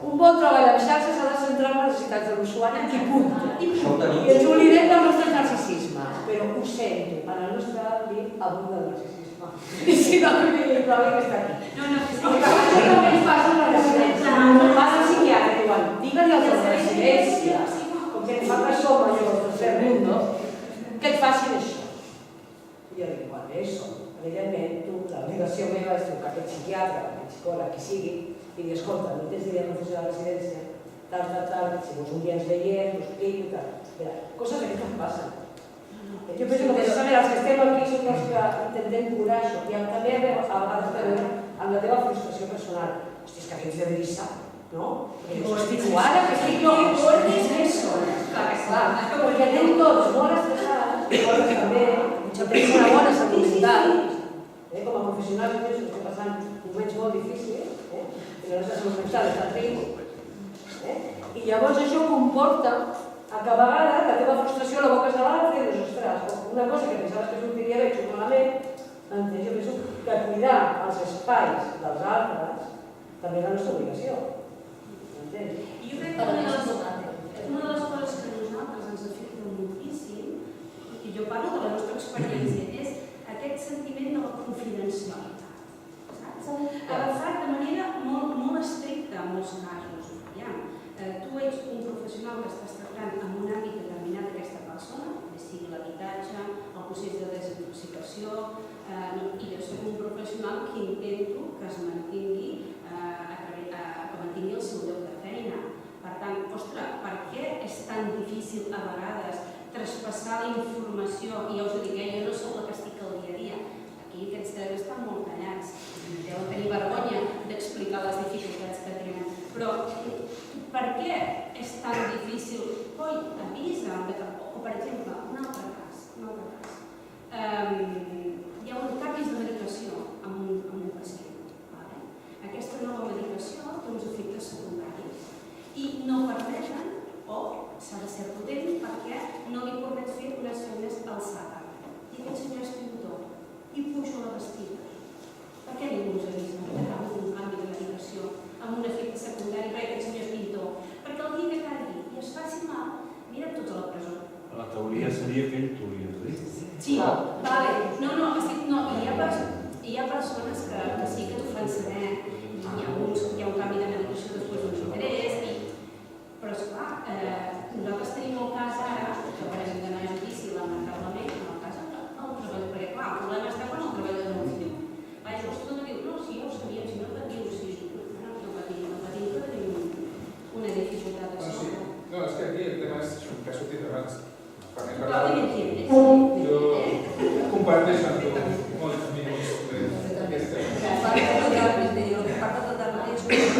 [SPEAKER 13] Un bon treball en xarxa s'ha de centrar en les necessitats de l'usuari i punt. I ens oblidem del nostre narcisisme, però ho sento, en el nostre àmbit abunda el narcisisme. I si no, el problema està aquí. Això també ens passa amb la residència. Vas al psiquiatre i diuen, digue-li als de la residència, com que ens fa que som allò del tercer mundo, que et facin això. I jo dic, bueno, això, evidentment, tu, l'obligació meva és trucar aquest psiquiatre, aquest psicòleg, qui sigui, i dir, escolta, no tens idea de la funció de la residència, tal, si vols un dia ens veiem, t'ho explico i tal. Mira, coses d'aquestes passen. Jo penso que precisament els que estem aquí som els que intentem curar això, i també ha de veure amb la teva frustració personal. Hosti, és que aquests de brissa, no? Hosti, tu ara que estic jo, és més sola. Perquè anem tots molt estressats, i també tenim una bona salut mental, com a professionals jo penso que estem passant moments molt difícils, i la nostra salut mental està trist, i llavors això comporta que a vegades la teva frustració la boques a l'altre i dius, ostres, una cosa que pensaves que sortiria bé, surt malament, jo penso que cuidar els espais dels altres també és la nostra obligació. M'entens?
[SPEAKER 10] I jo crec que una de les coses que a nosaltres ens afecta moltíssim, i jo parlo de la nostra experiència, és aquest sentiment de la confidencialitat. Agafat de manera molt estricta en molts casos. Tu ets un professional que estàs tractant en un àmbit determinat d'aquesta persona, que sigui l'habitatge, el procés de desintoxicació, i jo soc un professional que intento que es mantingui, que mantingui el seu lloc de feina. Per tant, ostres, per què és tan difícil a vegades traspassar la informació? I ja us ho dic, jo no soc la que estic al dia a dia. Aquí aquests tres estan molt tallats. Deuen tenir vergonya d'explicar les dificultats que tenen. Però per què és tan difícil? Coi, avisa. O, per exemple, un altre cas. Hi ha un canvi de medicació amb un pacient. Aquesta nova medicació té uns efectes secundaris i no permeten, o s'ha de ser potent perquè no li permet fer unes feines alçada. I aquest senyor és pintor i puja la vestida. Per què ningú us avisa que acaba un canvi de medicació amb un efecte secundari perquè aquest senyor és pintor? Perquè el dia que caigui i es faci mal, mira tota la presó.
[SPEAKER 1] La teoria seria que ell t'ho hauria de dir.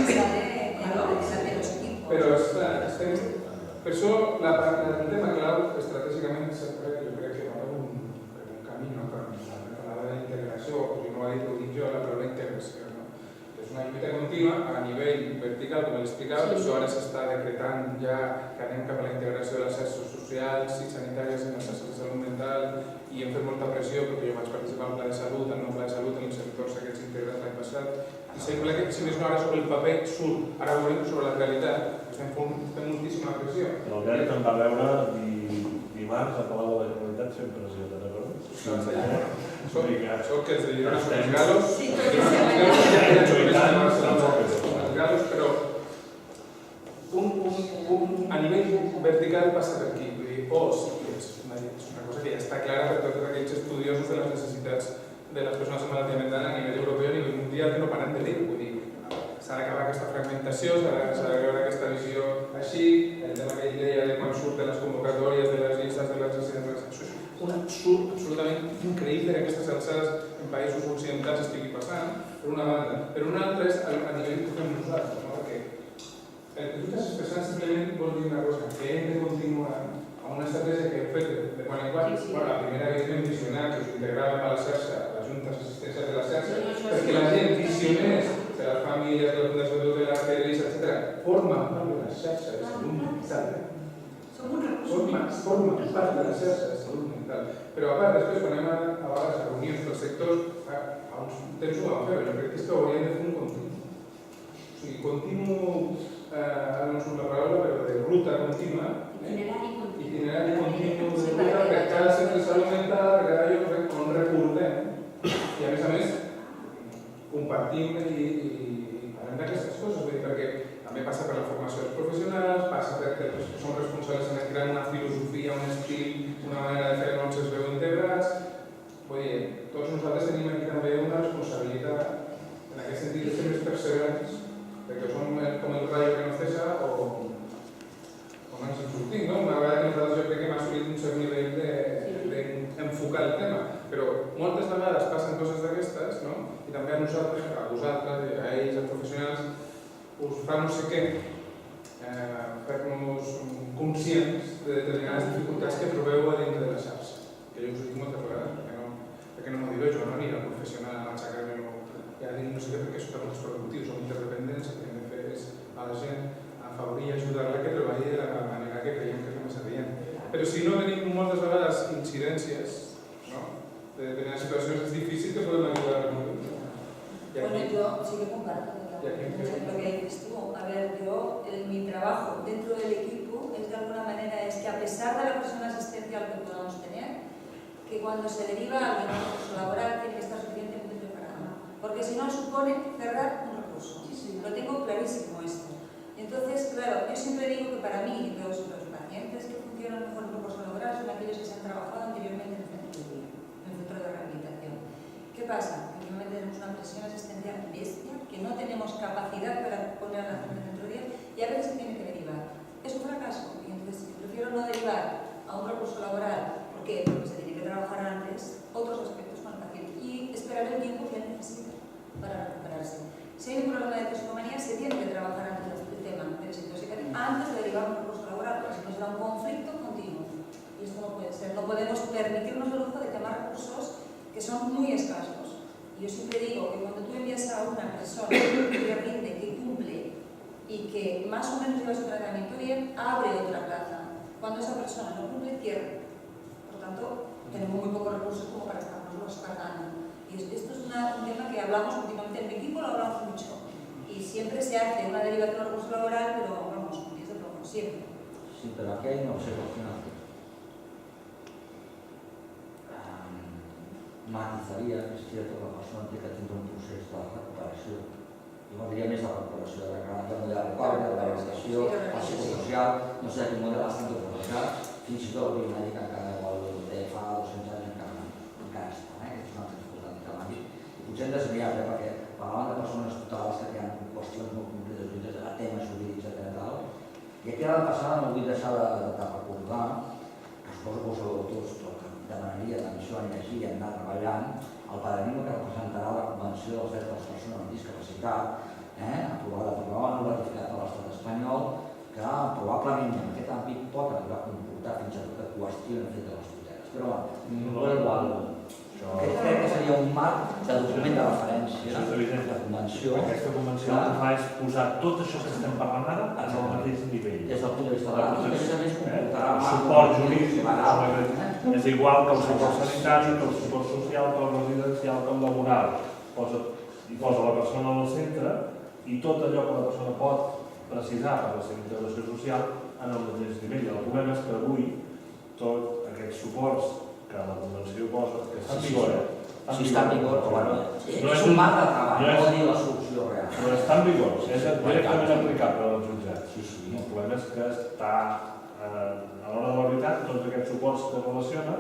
[SPEAKER 8] pensar en los equipos.
[SPEAKER 6] Però per això el tema clau estratègicament sempre jo crec que va per un camí, no? Per parlar de la integració, o si no ho ha dit, ho dic jo, la paraula integració. És una lluita contínua a nivell vertical, com l'explicava, per això ara s'està decretant ja que anem cap a la integració de les xarxes socials i sanitàries en les xarxes de salut mental i hem fet molta pressió perquè jo vaig participar al Pla de Salut, al nou Pla de Salut, en els sectors aquests integrats l'any passat i sembla que, si més no, ara sobre el paper surt, ara veurem sobre la realitat, estem fent moltíssima pressió.
[SPEAKER 1] L'Albert em va veure dimarts a Palau de la Generalitat sent pressió, te'n recordes?
[SPEAKER 6] Sóc que els de Girona són els galos,
[SPEAKER 10] Sí,
[SPEAKER 6] els galos, però a nivell vertical passa per aquí, vull dir, és una cosa que ja està clara per tots aquells estudiosos de les necessitats de les persones amb malaltia mental a nivell europeu i a nivell mundial que no paren de dir, vull dir, s'ha d'acabar aquesta fragmentació, s'ha de veure aquesta visió així, el tema que ell deia de quan surt de les convocatòries, de les llistes, de les residències, això és un absurd absolutament increïble que aquestes alçades en països occidentals estigui passant, per una banda. Per una altra és a nivell que fem nosaltres, no? Perquè el que tu estàs expressant simplement vol dir una cosa, que hem de continuar a una estratègia que hem fet de quan en quan, la primera que vam visionar, que us integràvem a la xarxa, les juntes assistencials de la xarxa, perquè la gent visionés de les famílies, de la Fundació de la Federació, etc., forma part de la xarxa de salut mental. Forma part de la xarxa de salut mental. Però a part, després, quan anem a vegades a reunions dels sectors, a uns temps ho vam fer, jo crec que és que hauríem de fer un continu. O sigui, continu, ara no surt la paraula, però de ruta contínua, itinerari continu de ruta per cada centre de salut mental, per cada lloc on recordem, i a més, compartim i parlem d'aquestes coses, vull dir, perquè també passa per la formació dels professionals, passa perquè els que som responsables en crear una filosofia, un estil, una manera de fer no ens es veu integrats. Vull dir, tots nosaltres tenim aquí també una responsabilitat en aquest sentit de ser més perseverants, perquè som com el rayo que no cesa o no ens en sortim, no? Una vegada que nosaltres jo crec que hem assolit un cert nivell d'enfocar el tema, però moltes vegades passen coses d'aquestes, no? I també a nosaltres, a vosaltres, a ells, als professionals, us fa no sé què, fer-nos conscients de determinades dificultats que trobeu a dintre de la xarxa. Que jo us ho dic moltes vegades, perquè no m'ho diré jo, no aniré al professional a aixecar-me i a dir no sé què perquè són molt productius, som interdependents, el que hem de fer és a la gent afavorir i ajudar-la que treballi de la manera que creiem que és la més adient. Però si no tenim moltes vegades incidències, no? De determinades situacions és difícil que podem ajudar-nos.
[SPEAKER 8] Bueno, yo sí que comparto lo que dices tú. A ver, yo, mi trabajo dentro del equipo es de alguna manera es que a pesar de la persona asistencial que podamos tener, que cuando se deriva a alguien a un recurso laboral tiene que estar suficientemente preparado. Porque si no supone cerrar un recurso. Lo tengo clarísimo esto. Entonces, claro, yo siempre digo que para mí los pacientes que funcionan mejor en recurso laboral son aquellos que se han trabajado anteriormente en el centro de vida, en el centro de rehabilitación. ¿Qué pasa? Que normalmente tenemos una presión asistencial bestia, que no tenemos capacidad para poner a la gente en el centro de día y a veces se tiene que derivar. Es un fracaso y entonces prefiero no derivar a un recurso laboral. ¿Por qué? Porque se tiene que trabajar antes otros aspectos con el paciente y esperar el tiempo que él necesita para recuperarse. Si hay un problema de toxicomanía, se tiene que trabajar antes del tema del desintoxicación, antes de derivar a un recurso laboral, porque si no será un conflicto continuo. Y esto no puede ser. No podemos permitirnos el lujo de tomar recursos que son muy escasos. Y yo siempre digo que cuando tú envías a una persona que rinde, que cumple y que más o menos lleva su tratamiento bien, abre otra plaza. Cuando esa persona no cumple, cierra. Por tanto, tenemos muy pocos recursos como para estarnos cargando. Y esto es un tema que hablamos últimamente en mi equipo, lo hablamos mucho. Y siempre se hace una derivación al recurso laboral, pero vamos, con pies de plomo, siempre.
[SPEAKER 11] Sí, pero aquí hay una observación. Matizaría, es cierto, que la persona té que tindre un procés de recuperació. Jo diria més de recuperació, de la recuperació, de la rehabilitació, el psicosocial, no sé de quin model estan tots barrejats, fins i tot el biomèdic encara de fa 200 anys encara està, que és una altra dificultat dramàtica. I potser hem desviat, perquè parlaven de persones totals que tenen qüestions molt concretes a temes jurídics, etc. I aquí ara passada no vull deixar de recordar, que suposo que us tots demanaria d'atenció a energia i anar treballant el paradigma que representarà la Convenció dels Drets de les Persones amb Discapacitat, aprovada per han ratificat a l'estat espanyol, que probablement en aquest àmbit pot arribar a comportar fins i tot que qüestionen el fet de les tuteles. Però crec que seria un marc de document de referència de convenció.
[SPEAKER 1] Aquesta convenció el que fa és posar tot això que estem parlant ara en el mateix nivell.
[SPEAKER 11] Des del punt de vista legal, a més comportarà
[SPEAKER 1] el suport jurídic és igual que el suport sanitari, que el suport social, que el residencial, que el laboral. I posa la persona al centre i tot allò que la persona pot precisar per la seva integració social en el mateix nivell. El problema és que avui tots aquests suports que la Convenció posa, que està en vigor,
[SPEAKER 11] si està en vigor, és un marc de treball, no vol dir la solució real.
[SPEAKER 1] Però està en vigor, és directament aplicable als jutjats. El problema és que està, a l'hora de la veritat, tots aquests suports que relaciona,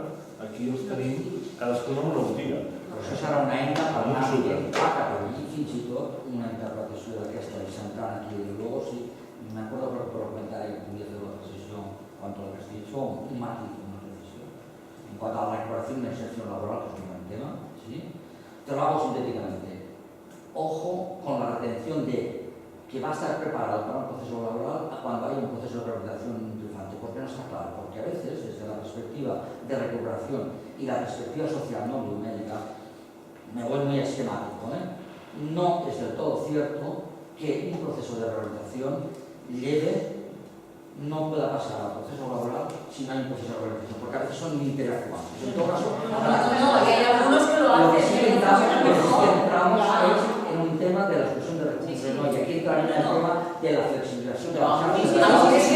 [SPEAKER 1] aquí els tenim cadascun en una botiga.
[SPEAKER 11] Però això serà una eina per anar a Catalunya, fins i tot una interpretació d'aquesta i centrant aquí. I luego, sí, me acuerdo por el comentario que volia fer la precisió quant a la Castelló, un matiz, una precisió. En cuanto a la recuperación de inserción laboral, que es un buen tema, ¿sí? Te lo hago sintéticamente. Ojo con la retención de que va a estar preparado para un proceso laboral cuando haya un proceso de rehabilitación triunfante. ¿Por qué no está claro? Porque a veces, desde la perspectiva de recuperación y la perspectiva social no biomédica, me voy muy esquemático, no es del todo cierto que un proceso de rehabilitación no pueda pasar al proceso laboral si no hay un proceso de rehabilitación, porque a veces son interactuables. En todo caso,
[SPEAKER 12] no, y hay algunos que lo hacen.
[SPEAKER 11] Lo que sí entramos es en un tema de la exclusión de recursos, ¿no? Y aquí entra en el tema de la flexibilización de las
[SPEAKER 12] No, estoy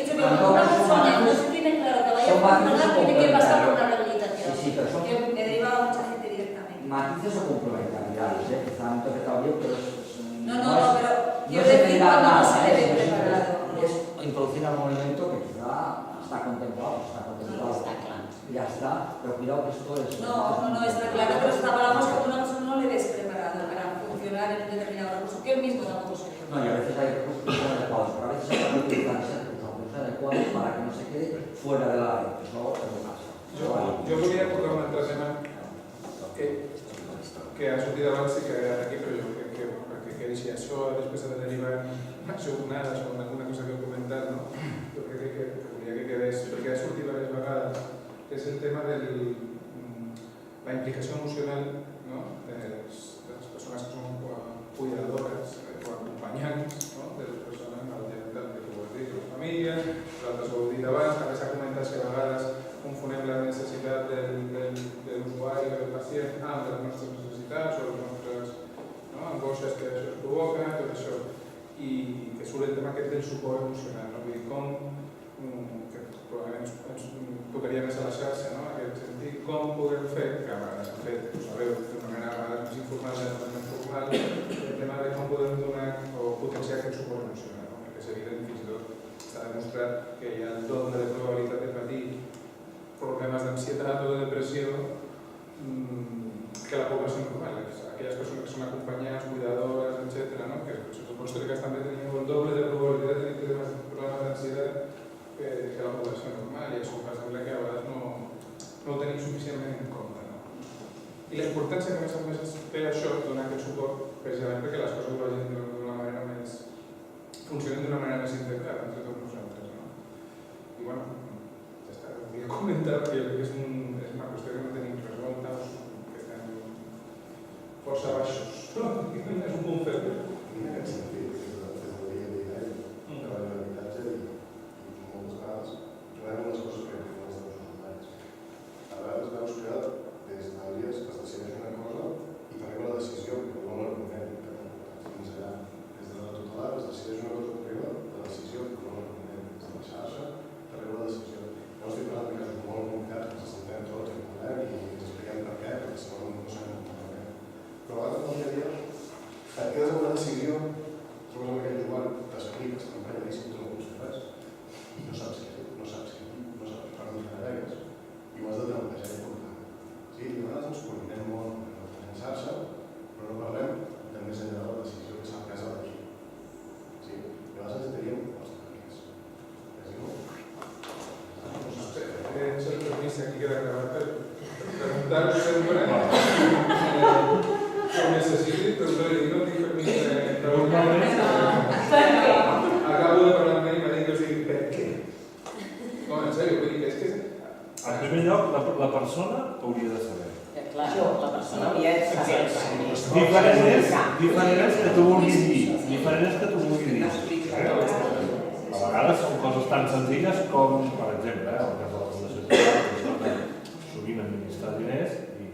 [SPEAKER 12] dicho que una persona no se tiene claro que vaya a funcionar, tiene que pasar por una rehabilitación.
[SPEAKER 11] Sí, pero son
[SPEAKER 8] Que deriva a mucha gente directamente.
[SPEAKER 11] matices o complementariedades, quizá no interpretado bien, pero
[SPEAKER 8] No, pero quiero decir cuando no se le ve preparado.
[SPEAKER 11] es introducir algún elemento que quizá está contemplado, ya está, pero cuidado que esto es...
[SPEAKER 8] No, está claro, pero hablamos que una persona no le ves preparado para funcionar en un determinado recurso, que él mismo tampoco se ve.
[SPEAKER 11] No, y a veces hay recursos adecuados, pero a veces hay que utilizar ese recursos adecuados para que no se quede fuera de la red. Eso es lo caso.
[SPEAKER 6] Jo volia tocar un altre tema que ha sortit abans i que ha quedat aquí, però jo crec que perquè quedi així, això després ha de derivar en jornades o en alguna cosa que heu comentat, no? Jo crec que volia que quedés, perquè ha sortit diverses vegades, que és el tema de la implicació emocional de les persones que són cuidadores o acompanyants de les persones malaltes que ho has dit, les famílies, vosaltres ho heu dit abans, també s'ha comentat que a vegades confonem la necessitat de l'usuari o del pacient amb les nostres necessitats o les nostres angoixes que això es provoca, tot això, i que surt el tema aquest del suport emocional, vull dir, com que probablement ens tocaria més a la xarxa, en aquest sentit, com podem fer, que a vegades s'ha fet, ho sabeu, d'una manera a vegades més informal i d'altres més formal, el tema de com podem donar o potenciar aquest suport emocional, perquè és evident, fins i tot s'ha demostrat que hi ha el doble de probabilitat de patir problemes d'ansietat o de depressió que la població normal, aquelles persones que són acompanyades, cuidadores, etc., que els històriques també tenien el doble de probabilitat de tenir problemes d'ansietat que la població normal, i això sembla que a vegades no ho tenim suficientment en compte. I la importància que a més té això, donar aquest suport, precisament perquè les coses vagin d'una manera més... funcionen d'una manera més integrada entre tots nosaltres. I bueno, ja està, ho volia comentar perquè és una qüestió que no tenim resolta, que estem força baixos. És un punt feble.
[SPEAKER 15] En aquest sentit, des del dia a dia, treball d'habitatge i moltes vegades trobem les coses que no les veus normals. A vegades veus que des de dies es decideix una cosa i t'arriba la decisió, que no l'argument, que t'emportes fins allà. Des de la tutelar es decideix una cosa que arriba, la decisió, que no l'argument. Des de la xarxa t'arriba la decisió. No estic parlant de casos molt complicats, que ens sentem tots i parlem i ens expliquem per què, perquè si no sabem per què. Però a vegades el dia a dia et quedes amb una decisió, trobes amb aquell usuari, t'expliques, t'emprenyadíssim, tu no pots fer res, i no saps què fer, no saps què dir, no saps per on t'encarregues, i ho has de trampejar i portar. Sí, i a vegades ens coordinem molt en xarxa, però no parlem de més enllà de la decisió que s'ha pres d'aquí. Sí, i a vegades necessitaríem proposta per aquests.
[SPEAKER 6] És el permís que queda gravat per preguntar-vos sempre com necessiti, però
[SPEAKER 1] persona hauria de saber.
[SPEAKER 4] Clar, la persona hauria de saber.
[SPEAKER 1] Diferent és que tu vulguis dir. Diferent és que tu vulguis dir. A vegades són coses tan senzilles com, per exemple, el cas de la Fundació Tutelar, sovint administrar diners i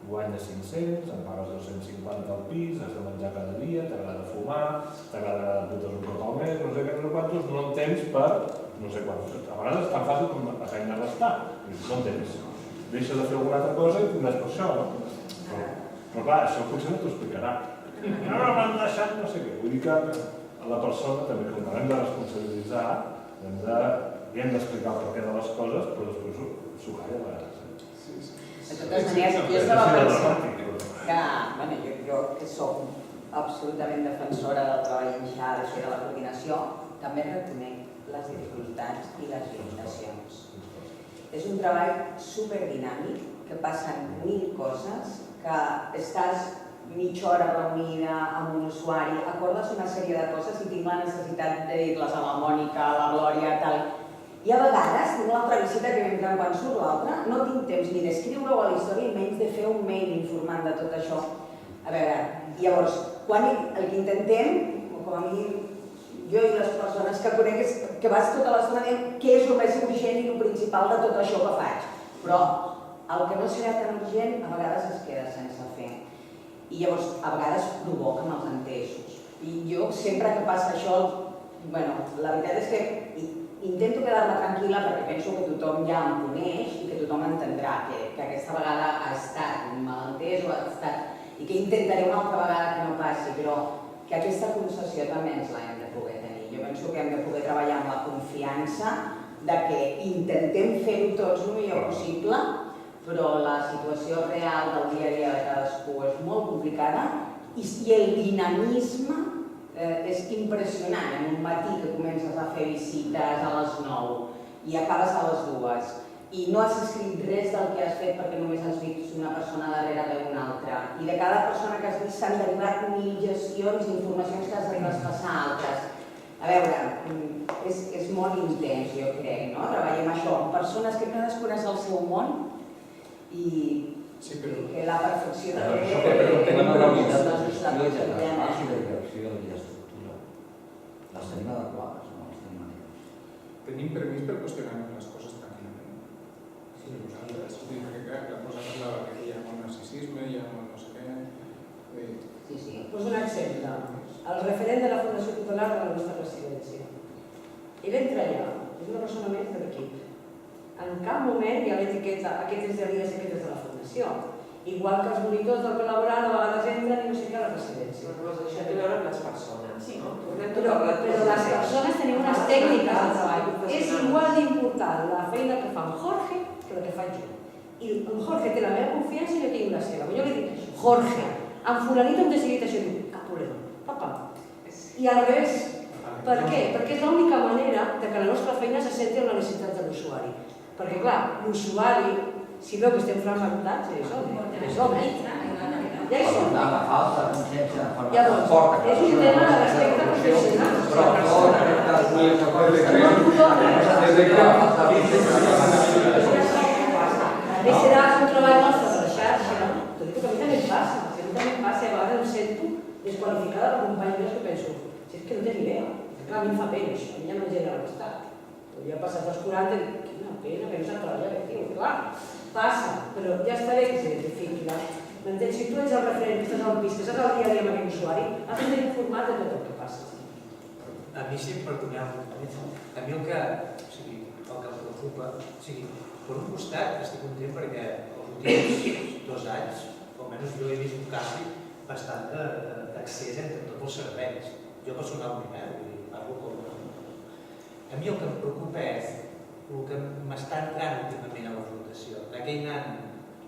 [SPEAKER 1] guanyes 500, en pagues 250 al pis, has de menjar cada dia, t'agrada fumar, t'agrada fotre un cop al mes, no sé què, no sé quantos, no en tens per no sé quantos. A vegades és tan fàcil com la feina restar, no en tens. Deixa de fer alguna altra cosa i tindràs per això, no? Però clar, això potser no t'ho explicarà. No m'han deixat no sé què. Vull dir que a la persona també, com l'hem de responsabilitzar, hem d'explicar el perquè de les coses, però després s'ho calla a vegades.
[SPEAKER 4] De totes maneres, jo estava pensant que, jo que soc absolutament defensora del treball en xarxa i de la coordinació, també reconec les dificultats i les limitacions. És un treball superdinàmic, que passen 1000 coses, que estàs mitja hora reunida amb un usuari, acordes una sèrie de coses i tinc la necessitat de dir-les a la Mònica, a la Glòria, tal. I a vegades, tinc l'altra visita que vindrà quan surt l'altra, no tinc temps ni d'escriure-ho a la història i menys de fer un mail informant de tot això. A veure, llavors, quan el que intentem, com a mínim, jo i les persones que conec, és que vas tota l'estona dient què és el més urgent i el principal de tot això que faig. Però el que no serà tan urgent a vegades es queda sense fer. I llavors a vegades provoquen els entesos. I jo sempre que passa això, la veritat és que intento quedar-me tranquil·la perquè penso que tothom ja em coneix i que tothom entendrà que aquesta vegada ha estat un malentès o ha estat... i que intentaré una altra vegada que no passi, però que aquesta concessió també ens l'hem de poder tenir. Jo penso que hem de poder treballar amb la confiança de que intentem fer-ho tots el millor possible, però la situació real del dia a dia de cadascú és molt complicada i el dinamisme és impressionant. En un matí que comences a fer visites a les 9 i acabes a les 2 i no has escrit res del que has fet perquè només has vist una persona darrere d'una altra. I de cada persona que has vist s'han derivat 1000 gestions i informacions que has de traspassar a altres. A veure, és molt intens, jo crec, no? Treballem això amb persones que cadascuna és el seu món i que la perfecció també...
[SPEAKER 11] Tenim realitat de gestió i de traspàs i de direcció i d'estructura. Les tenim adequades, no les tenim adequades.
[SPEAKER 6] Tenim permís per qüestionar les coses tranquil·lament. Sí, nosaltres. La cosa parlava que hi ha molt narcisisme, hi ha molt no sé què...
[SPEAKER 13] Sí. Poso un exemple. El referent de la Fundació Tutelar de la nostra residència. Ell entra allà, és una persona més de l'equip. En cap moment hi ha l'etiqueta aquest és de l'IES, aquest és de la Fundació. Igual que els monitors del col·laborant a vegades entren i no sé què a la residència.
[SPEAKER 16] Però això té a veure amb les persones, no?
[SPEAKER 13] Però les persones tenim unes tècniques de treball. És igual d'important la feina que fa en Jorge que la que faig jo. I en Jorge té la meva confiança i jo tinc la seva. Jo li dic, Jorge, en fulanito hem decidit això. Diu, cap problema, papa. I al revés. Per què? Perquè és l'única manera que la nostra feina se centri en la necessitat de l'usuari. Perquè, clar, l'usuari, si veu que estem fragmentats, és home. Ja hi som.
[SPEAKER 11] La falta de consciència de
[SPEAKER 13] Llavors, és un tema de respecte professional. Bé, serà un treball nostre per la xarxa. T'ho dic que a mi també em passa. A mi també em passa, a vegades em sento desqualificada per companys que penso, si és que no té ni idea. Clar, a mi em fa pena això, a mi ja no genera l'estat. Ja he passat els 40 i dic, quina pena que no s'ha treballat aquest tio. Clar, passa, però ja està bé que s'identifiqui. M'entens? Si tu ets el referent, que estàs al pis, que estàs al dia a dia amb aquest usuari, has d'estar informat de tot el que passa.
[SPEAKER 7] A mi sí, perdoneu, a mi el que em preocupa, per un costat estic content perquè els últims 2 anys, almenys jo he vist un canvi bastant d'accés entre tots els serveis. Jo personalment, parlo com... A mi el que em preocupa és el que m'està entrant últimament a la Fundació, d'aquell nan,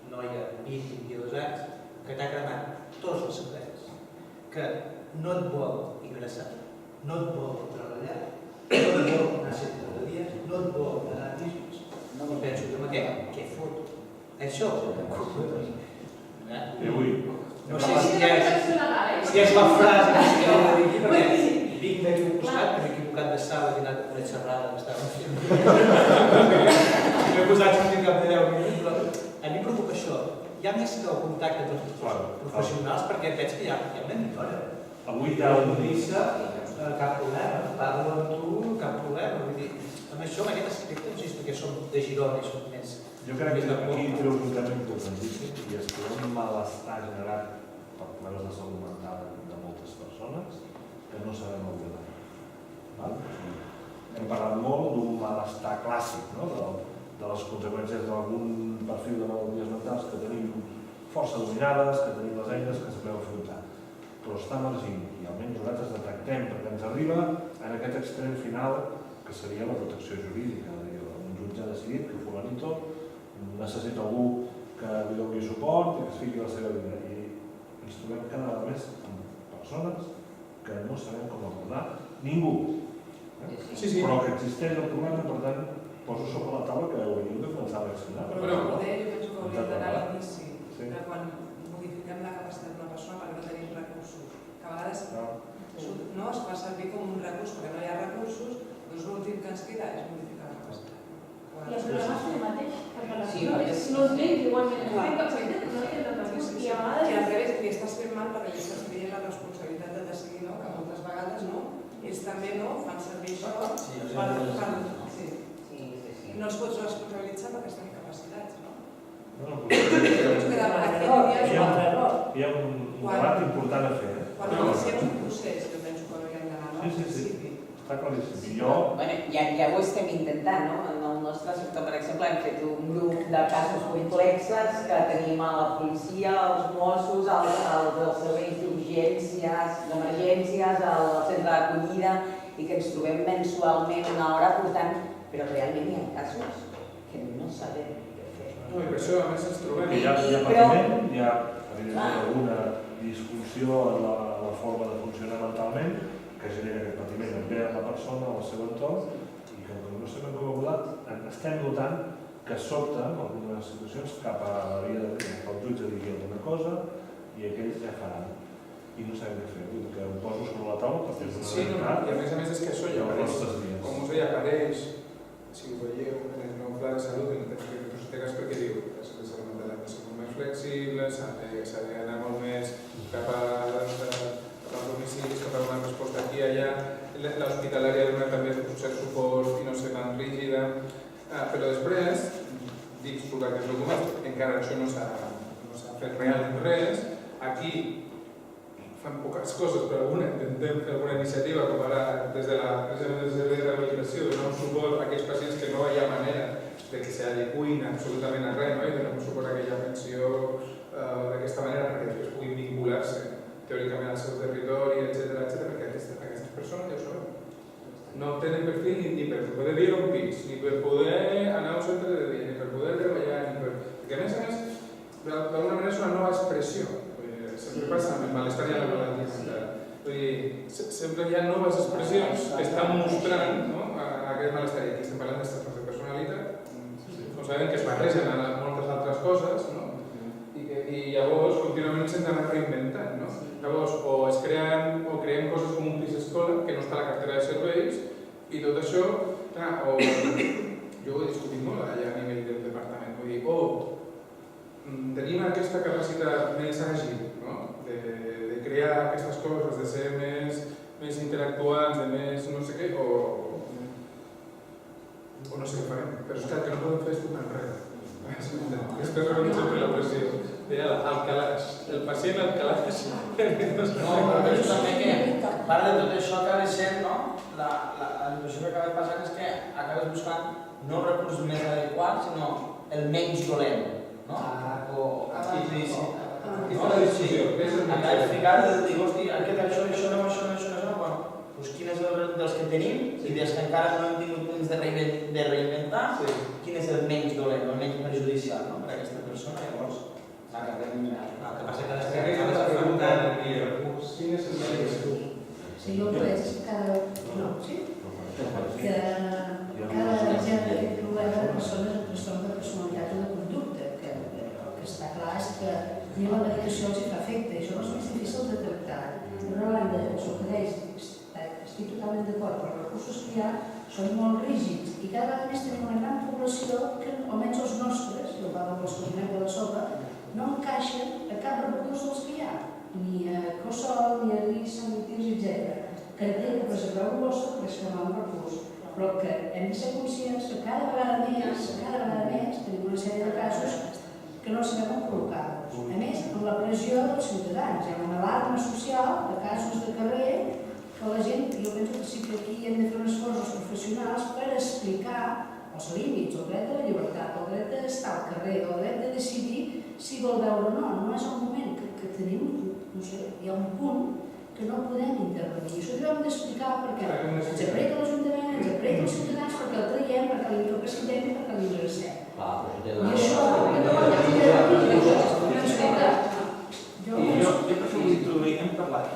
[SPEAKER 7] noia, 20-22 anys, que t'ha cremat tots els serveis, que no et vol ingressar, no et vol treballar, no et vol anar a centre de dia, no et vol anar a pisos. I penso, què foto? Això ho preocupa. No sé si és la frase que he de dir aquí, perquè vinc d'aquí un costat, que m'he equivocat de sala i he anat a una xerrada que estava fent. M'he posat un cap de 10 minuts, però a mi
[SPEAKER 17] hi ha més que el contacte entre els professionals perquè veig que hi ha una millora.
[SPEAKER 1] Avui hi ha un...
[SPEAKER 17] Cap problema, parlo amb tu, cap problema. Vull dir, amb això, amb aquest aspecte, no sé si perquè som de Girona i som més...
[SPEAKER 1] Jo crec que aquí treus un tema importantíssim i és que un malestar generat per problemes de salut mental de moltes persones que no sabem abordar. Hem parlat molt d'un malestar clàssic, de les conseqüències d'algun perfil de malalties mentals que tenim força dominades, que tenim les eines que sabem afrontar. Però està emergint, i almenys nosaltres detectem, perquè ens arriba en aquest extrem final que seria la protecció jurídica. Un jutge ha decidit que fulanito necessita algú que li doni suport i que es fiqui la seva vida. I ens trobem cada vegada més amb persones que no sabem com abordar ningú. Però que existeix el problema, per tant, poso sobre la taula que hauríem de començar a reaccionar.
[SPEAKER 16] Però jo penso que hauríem d'anar a l'inici, de quan modifiquem la capacitat d'una persona perquè no tenim recursos. Que a vegades no es fa servir com un recurs perquè no hi ha recursos, doncs l'últim que ens queda és modificar la capacitat.
[SPEAKER 14] I el problema és el mateix, perquè la
[SPEAKER 16] Sí,
[SPEAKER 14] no es veu igualment, no té capacitat, no té recursos, i a vegades...
[SPEAKER 16] I al revés, li estàs fent mal perquè li estàs traient la responsabilitat de decidir, no? Que moltes vegades ells també fan servir això per... No els pots responsabilitzar perquè estan incapacitats, no?
[SPEAKER 1] Hi ha un debat important a fer.
[SPEAKER 16] Quan iniciem un procés, jo penso que no hi hem d'anar al principi.
[SPEAKER 1] Està claríssim.
[SPEAKER 4] Ja ho estem intentant, no? En el nostre sector, per exemple, hem fet un grup de casos complexes que tenim a la policia, als Mossos, als serveis d'urgències, d'emergències, al centre d'acollida, i que ens trobem mensualment una hora portant, però realment hi ha casos que no sabem què fer.
[SPEAKER 6] No, i per això a més ens trobem.
[SPEAKER 1] Hi ha patiment, hi ha evidentment alguna disfunció en la forma de funcionar mentalment que genera aquest patiment en bé a la persona o al seu entorn i que com no sabem com abordar, estem notant que sobta en algunes situacions cap a la via de que el jutge digui alguna cosa i aquells ja faran. I no sabem què fer, vull dir que ho poso sobre la taula perquè és una realitat.
[SPEAKER 6] I a més és que això ja apareix, com us deia, apareix, si ho veieu en el nou pla de salut, en el que us tegues perquè diu que les salut mental han de ser molt més flexibles, s'ha d'anar molt més cap als domicilis, cap a una resposta aquí i allà, l'hospitalària ha de donar també un cert suport i no ser tan rígida, però després, dic sobre aquests documents, encara això no s'ha fet realment res, aquí fan poques coses, però intentem fer alguna iniciativa, com ara des de la rehabilitació, donar un suport a aquells pacients que no hi ha manera de que s'adequin absolutament a res, i donar un suport a aquella pensió d'aquesta manera perquè després puguin vincular-se teòricament al seu territori, etc., perquè aquestes persones, ja ho sabem, no tenen perfil ni per poder viure un pis, ni per poder anar a un centre de dia, ni per poder treballar, perquè a més, d'alguna manera és una nova expressió. Sempre passa amb el malestar i la malaltia mental. Sempre hi ha noves expressions que estan mostrant aquest malestar. I aquí estem parlant de trastorns de personalitat, com sabem que es barregen a moltes altres coses, i llavors contínuament s'han d'anar reinventant. Llavors, o creem coses com un pis escola, que no està a la cartera de serveis, i tot això, jo ho he discutit molt allà a nivell del departament. Vull dir, tenim aquesta capacitat més àgil, de crear aquestes coses, de ser més interactuants, de més no sé què, o no sé què farem. Però és que el que no podem fer és tornar enrere. Després rebem sempre la pressió. Deia l'Alcalàs, el pacient Alcalàs.
[SPEAKER 9] No, però penso també que part de tot això acaba sent, la situació que acaba passant és que acabes buscant no el recurs més adequat, sinó el menys dolent. Acabes ficant de dir, hosti, això no, doncs quin és el dels que tenim i dels que encara no hem tingut temps de reinventar, quin és el menys dolent, el menys perjudicial per a aquesta persona, llavors acabem mirant. El que passa que després la pregunta i el recurs, quin és el menys dolent?
[SPEAKER 5] Sí, jo crec que cada gent d'aquest problema de persones amb trastorn de personalitat o de conducta, que el que està clar és que ni la medicació els fa efecte, i són els més difícils de tractar. D'una banda, s'ofereix, estic totalment d'acord, però els recursos que hi ha són molt rígids i cada vegada més tenim una gran població que, almenys els nostres, jo parlo dels que venim de la sopa, no encaixen a cap recurs dels que hi ha, ni a COSOL, ni a RIS, Sant Martins, etc. Que entenc que preservar Olosa és formar un recurs, però que hem de ser conscients que cada vegada més tenim una sèrie de casos que no sabem on col·locar-los. A més, amb la pressió dels ciutadans, hi ha una alarma social de casos de carrer que la gent, jo penso que sí que aquí hem de fer uns esforços professionals per explicar els límits, el dret de la llibertat, el dret d'estar al carrer, el dret de decidir si vol veure o no. No és el moment que tenim, no sé, hi ha un punt que no podem intervenir. Això ho hem d'explicar perquè ens apreta l'Ajuntament, ens apreta els ciutadans perquè el traiem, perquè l'incapacitem i perquè l'ingressem. I això
[SPEAKER 3] jo prefereixo introduir, hem parlat,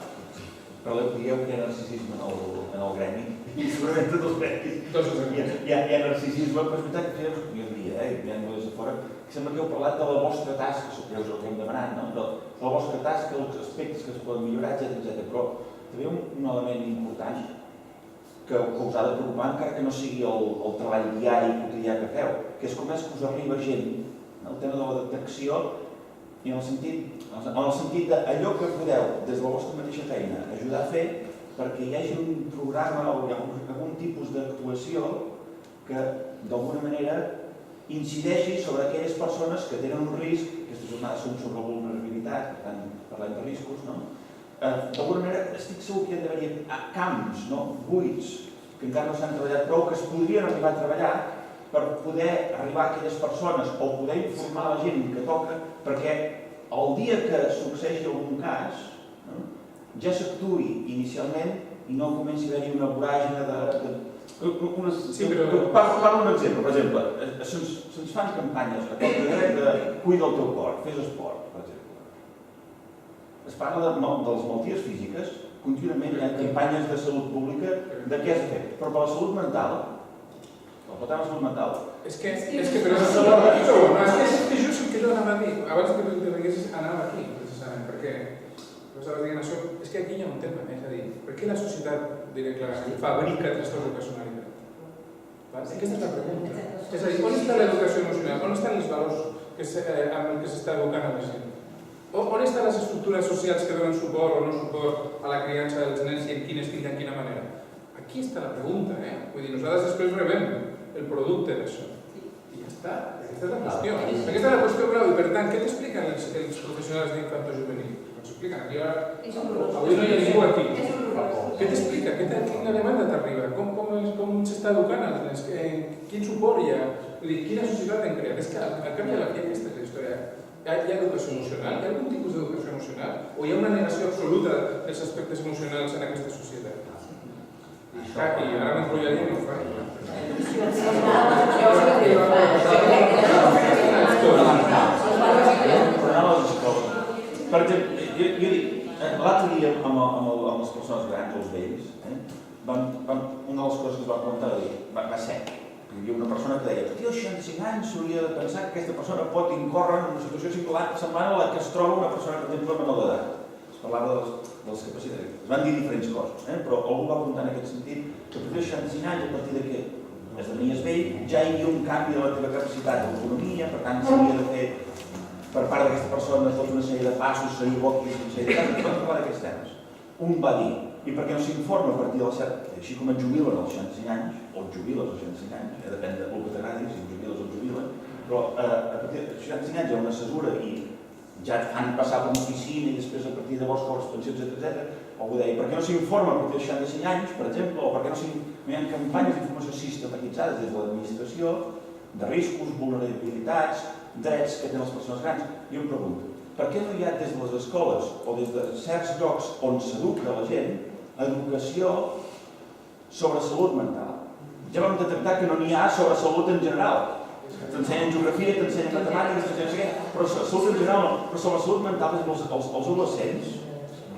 [SPEAKER 3] però dieu que hi ha narcisisme en el gremi, i segurament tots els gremis hi ha narcisisme, però és veritat que jo diria, mirant des de fora, que sembla que heu parlat de la vostra tasca, suposo que ho hem demanat, no? De la vostra tasca, els aspectes que es poden millorar, etc. Però també un element important que us ha de preocupar, encara que no sigui el treball diari i quotidià que feu, que és com és que us arriba gent, el tema de la detecció, i en el sentit d'allò que podeu, des de la vostra mateixa feina, ajudar a fer perquè hi hagi un programa o algun tipus d'actuació que d'alguna manera incideixi sobre aquelles persones que tenen un risc, aquestes jornades són sobre vulnerabilitat, per tant parlem de riscos, no? D'alguna manera estic segur que hi hauria camps buits que encara no s'han treballat prou, que es podrien arribar a treballar per poder arribar a aquelles persones o poder informar la gent que toca, perquè el dia que succeeixi algun cas ja s'actuï inicialment i no comenci a haver-hi una voràgina de... Parlo un exemple, per exemple, se'ns fan campanyes a tot dret de cuida el teu cor, fes esport, per exemple. Es parla de les malalties físiques, contínuament hi ha campanyes de salut pública de què has de fer, però per la salut mental, el tema de salut mental...
[SPEAKER 6] És que però és just el que jo anava a dir, abans que tu intervinguessis anava aquí, precisament, perquè és que aquí hi ha un tema, és a dir, per què la societat, diré clarament, fabrica trastorns de personalitat? Aquesta és la pregunta. És a dir, on està l'educació emocional? On estan els valors amb què s'està educant a la gent? On estan les estructures socials que donen suport o no suport a la criança dels nens i en quin estil i en quina manera? Aquí està la pregunta, Vull dir, nosaltres després rebem el producte d'això. I ja està, aquesta és la qüestió. Aquesta és la qüestió clau i per tant, què t'expliquen els professionals d'infantojuvenil? Ens expliquen, avui no hi ha ningú aquí. Què t'explica? Quina demanda t'arriba? Com s'està educant als nens? Quin suport hi ha? Vull dir, quina societat hem creat? És que al cap i a la fi aquesta és la història. Hi ha educació emocional? Hi ha algun tipus d'educació emocional? O hi ha una negació absoluta dels aspectes emocionals en aquesta societat? I ara m'enrotllaria i no ho faig.
[SPEAKER 3] Per exemple, jo dic, l'altre dia amb les persones grans, els vells, una de les coses que es va comentar va ser, hi havia una persona que deia, tio, 65 anys s'hauria de pensar que aquesta persona pot incórrer en una situació semblant a la que es troba una persona, per exemple, menor d'edat. Es parlava de les capacitats, es van dir diferents coses, però algú va apuntar en aquest sentit que a partir de 65 anys, a partir de que esdevenies vell, ja hi havia un canvi de la teva capacitat d'autonomia, per tant s'havia de fer per part d'aquesta persona tota una sèrie de passos, seria bo que hi una sèrie de passos, vam parlar d'aquests temes. Un va dir, i per què no s'informa a partir dels 7, així com et jubilen als 65 anys, o et jubiles als 65 anys, depèn del que t'agradi, si et jubiles o et jubilen, però a partir dels 65 anys hi ha una assessura i ja et fan passar per una oficina i després a partir de llavors cobres pensions, etc. Algú deia, per què no s'informa a partir dels 65 anys, per exemple, o per què no hi ha campanyes d'informació sistematitzades des de l'administració de riscos, vulnerabilitats, drets que tenen les persones grans? Jo em pregunto, per què no hi ha des de les escoles o des de certs llocs on s'educa la gent educació sobre salut mental? Ja vam detectar que no n'hi ha sobre salut en general. T'ensenyen geografia, t'ensenyen matemàtiques, però salut en general no. Però sobre salut mental, els adolescents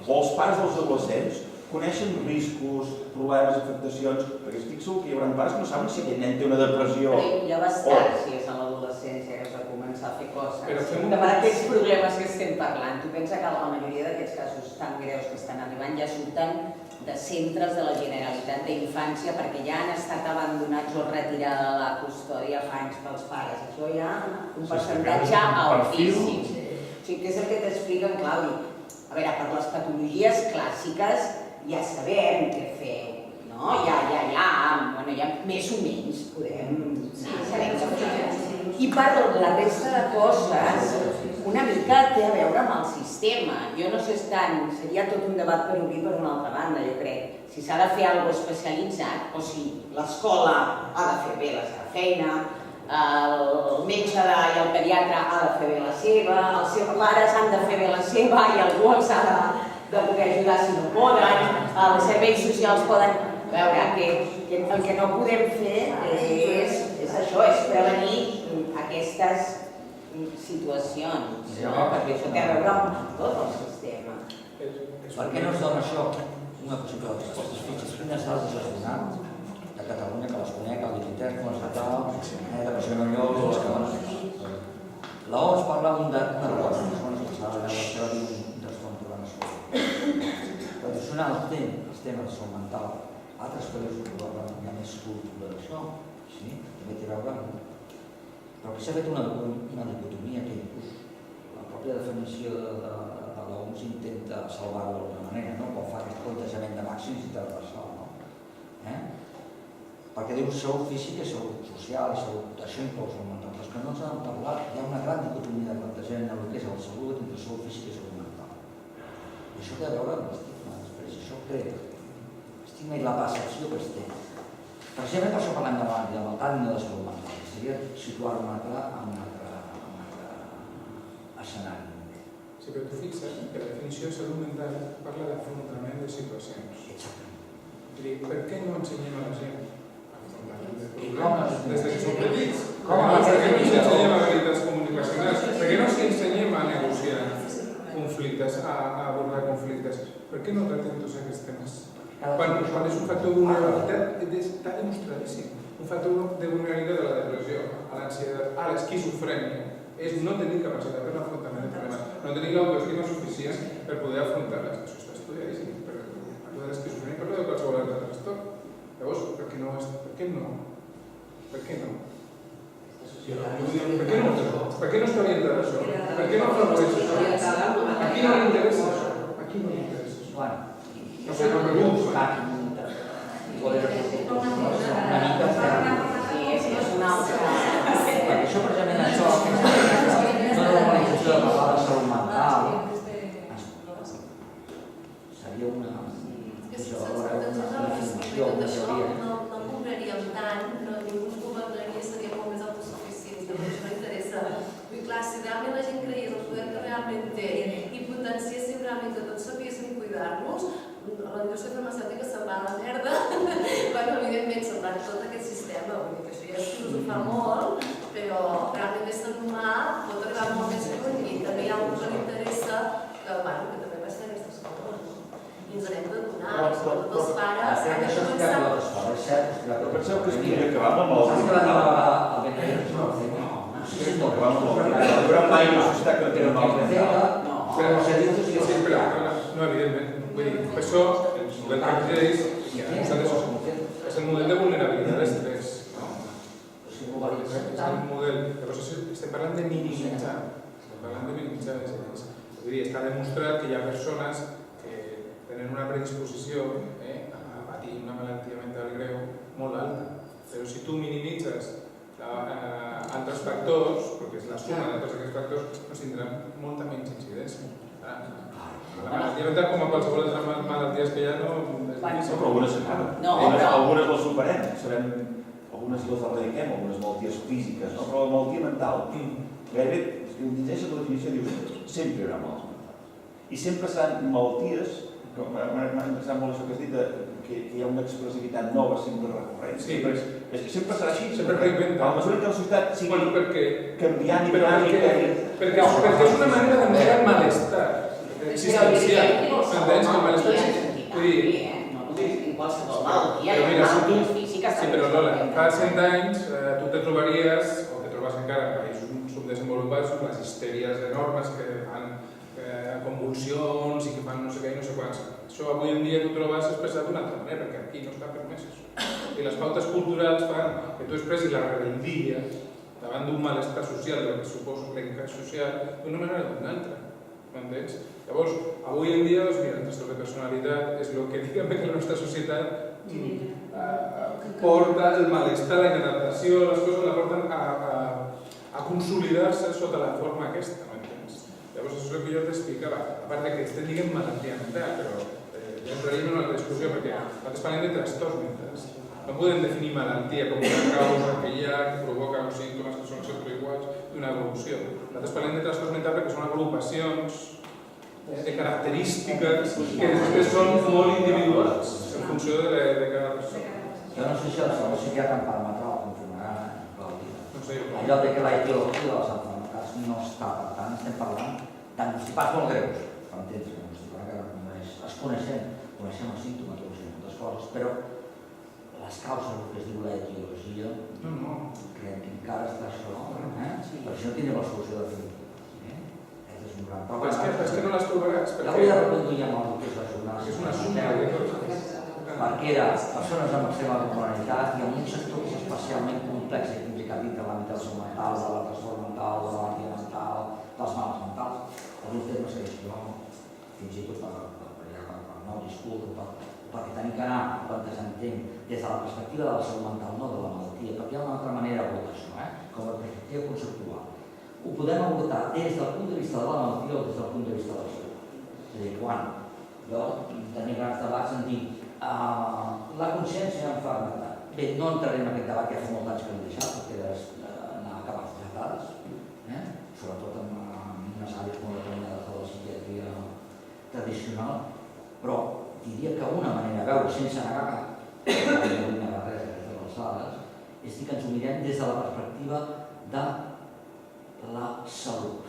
[SPEAKER 3] o els pares dels adolescents coneixen riscos, problemes, afectacions, perquè estic segur que hi haurà pares que no saben si aquell nen té una depressió.
[SPEAKER 4] Ja va estar, si és a l'adolescència que es va començar a fer coses. Que per aquests problemes que estem parlant, tu pensa que la majoria d'aquests casos tan greus que estan arribant ja surten de centres de la Generalitat d'Infància perquè ja han estat abandonats o retirada de la custòdia fa anys pels pares. Això hi ha un percentatge altíssim. sigui, què és el que t'explica en Claudi? A veure, per les patologies clàssiques ja sabem què feu, no? Ja més o menys podem saber què feu. I per la resta de coses, una mica té a veure amb el sistema. Jo no sé tant, seria tot un debat per obrir per una altra banda, jo crec. Si s'ha de fer alguna cosa especialitzat, o si l'escola ha de fer bé la seva feina, el metge i el pediatre ha de fer bé la seva, els seus pares han de fer bé la seva i algú els ha de poder ajudar si no poden, els serveis socials poden... A veure, que el que no podem fer és això, és prevenir aquestes situacions, perquè això té a veure amb tot el sistema.
[SPEAKER 11] Per què no es dona això? Una possible resposta. Quines dades es donen de Catalunya, que les conec, el Digitet, com l'estatal, de Passionallol, les que donen. L'OMS parla d'una revolta, que s'ha de veure un descompte de l'escola. Tradicional els temes de salut mental, altres països probablement hi ha més cultura d'això, sí, també té a veure amb... Però que s'ha fet una dicotomia que inclús la pròpia definició de l'OMS intenta salvar-ho d'alguna manera, no? Quan fa aquest plantejament de màxims i transversal, no? Perquè diu salut física i salut social i salut... Això inclou salut mental, però és que no ens han parlat. Hi ha una gran dicotomia de plantejament del que és la salut entre salut física i salut mental. I això té a veure amb l'estigma, després, això crec. L'estigma i la percepció que es té. Precisament per això parlem de malaltat i no de salut mental. Seria situar un altre escenari.
[SPEAKER 6] Sí, però tu fixa't que la definició de salut mental parla d'afrontament de situacions.
[SPEAKER 11] Exactament.
[SPEAKER 6] Per què no ensenyem a la gent a afrontar
[SPEAKER 11] problemes?
[SPEAKER 6] Des que som petits. Per què no ensenyem habilitats comunicacionals? Per què no ensenyem a negociar conflictes, a abordar conflictes? Per què no tractem tots aquests temes? Quan és un factor de vulnerabilitat, està demostradíssim. Un factor de vulnerabilitat de la depressió, a l'ansietat, a l'esquizofrènia, és no tenir capacitat per l'afrontament de problemes, no tenir l'autoestima suficient per poder afrontar-les. Això està estudiadíssim. Parlo de l'esquizofrènia, parlo de qualsevol altre trastorn. Llavors, per què no? Per què no està orientat això? Per què no afavoreix això? A qui no li interessa això? A qui no li interessa això? No sé, no pregunto.
[SPEAKER 11] Perquè això precisament això, no normalització de parlar de salut mental, seria una definició, una teoria.
[SPEAKER 12] No compraríem tant, ningú es governaria, seria molt més autosuficient, però això no interessa. I clar, si realment la gent cregués el poder que realment té i potenciéssim realment que tots sabíssim cuidar-nos, la indústria farmacèutica se'n va a la merda, bueno, evidentment se'n va tot aquest sistema, vull dir que això ja és filosofar molt, però realment l'ésser humà pot arribar molt més lluny i també hi ha algú que li interessa que també va ser aquestes coses. I ens n'hem de donar, sobretot els pares, han de començar...
[SPEAKER 3] Però penseu que es podria acabar amb el...
[SPEAKER 11] Saps que va dir una vegada el Benedicte?
[SPEAKER 3] Però mai no s'està que tenen
[SPEAKER 6] No, evidentment. Vull dir, per això el model que existeix és el model de vulnerabilitat d'estrès. És el model. Estem parlant de minimitzar. Vull dir, està demostrat que hi ha persones que tenen una predisposició a patir una malaltia mental greu molt alta. Però si tu minimitzes altres factors, perquè és la suma de tots aquests factors, doncs tindran molta menys incidència. La malaltia mental, com a qualsevol altra malalties que hi ha, no és difícil.
[SPEAKER 3] Però algunes s'acaben. Algunes les superem, algunes les erradiquem, algunes malalties físiques, però la malaltia mental, gairebé, llegeixes la definició i dius, sempre hi haurà malalties mentals. I sempre seran malalties, m'ha interessat molt això que has dit, que hi ha una expressivitat nova, sempre recurrent. Sempre serà així.
[SPEAKER 6] Sempre reinventant.
[SPEAKER 3] A la mesura que la societat sigui canviant i
[SPEAKER 6] perquè és una manera de negar el malestar existencial. S'entens que el malestar
[SPEAKER 4] en qualsevol malaltia,
[SPEAKER 6] hi ha malalties físiques... Sí, però Lola, fa 100 anys tu te trobaries, o te trobes encara en països subdesenvolupats, les histèries enormes que fan convulsions i que fan no sé què i no sé quants. Això avui en dia tu trobes expressat d'una altra manera, perquè aquí no està permès això. I les pautes culturals fan que tu expressis la rebeldia davant d'un malestar social, del que suposa l'encaix social, d'una manera o d'una altra. M'entens? Llavors, avui en dia, mira, el trastorn de personalitat és el que diguem que la nostra societat porta el malestar, la inadaptació, les coses la porten a consolidar-se sota la forma aquesta, m'entens? Llavors, això és el que jo t'explicava. A part que estem dient malaltia mental, però ja entraríem en una altra discussió, perquè nosaltres parlem de trastorns mentals. No podem definir malaltia com una causa que hi ha, que provoca uns símptomes que són sempre iguals d'una evolució. Nosaltres parlem de trastorns mentals perquè són agrupacions de característiques que després són molt individuals en funció de cada persona.
[SPEAKER 11] Jo no sé si el segon psiquiatre em permetrà o confirmarà,
[SPEAKER 6] No sé,
[SPEAKER 11] allò de que la etiologia de les malalties no està, per tant, estem parlant d'anticipats molt greus, per entendre que es coneixem els símptomes, coneixem moltes coses, però les causes, el que es diu l'etiologia, creiem que encara està això, per això no tindrem la solució definitiva. Aquest és un gran problema.
[SPEAKER 6] Però és que no les trobaràs.
[SPEAKER 11] Ja vull reconduir amb el que és la jornada.
[SPEAKER 6] És una suma de coses.
[SPEAKER 11] Perquè era persones amb extrema vulnerabilitat i amb un sector especialment complex i complicat dintre l'àmbit de la salut mental, de la trastorn mental, de la malaltia mental, dels mals mentals. Alguns termes que jo, fins i tot per no discutir, perquè tenim que anar plantejant des de la perspectiva de la salut mental, no de la malaltia, perquè hi ha una altra manera d'abordar això, com la perspectiva conceptual. Ho podem abordar des del punt de vista de la malaltia o des del punt de vista de la salut. És a dir, quan jo tenia grans debats en dir la consciència en malaltia. Bé, no entraré en aquest debat que ja fa molts anys que l'he deixat, perquè anava a acabar les dades, sobretot en unes àrees molt determinades de la psiquiatria tradicional, però diria que una manera de veure, sense negar cap, una barrera de les dades, és dir que ens ho mirem des de la perspectiva de la salut,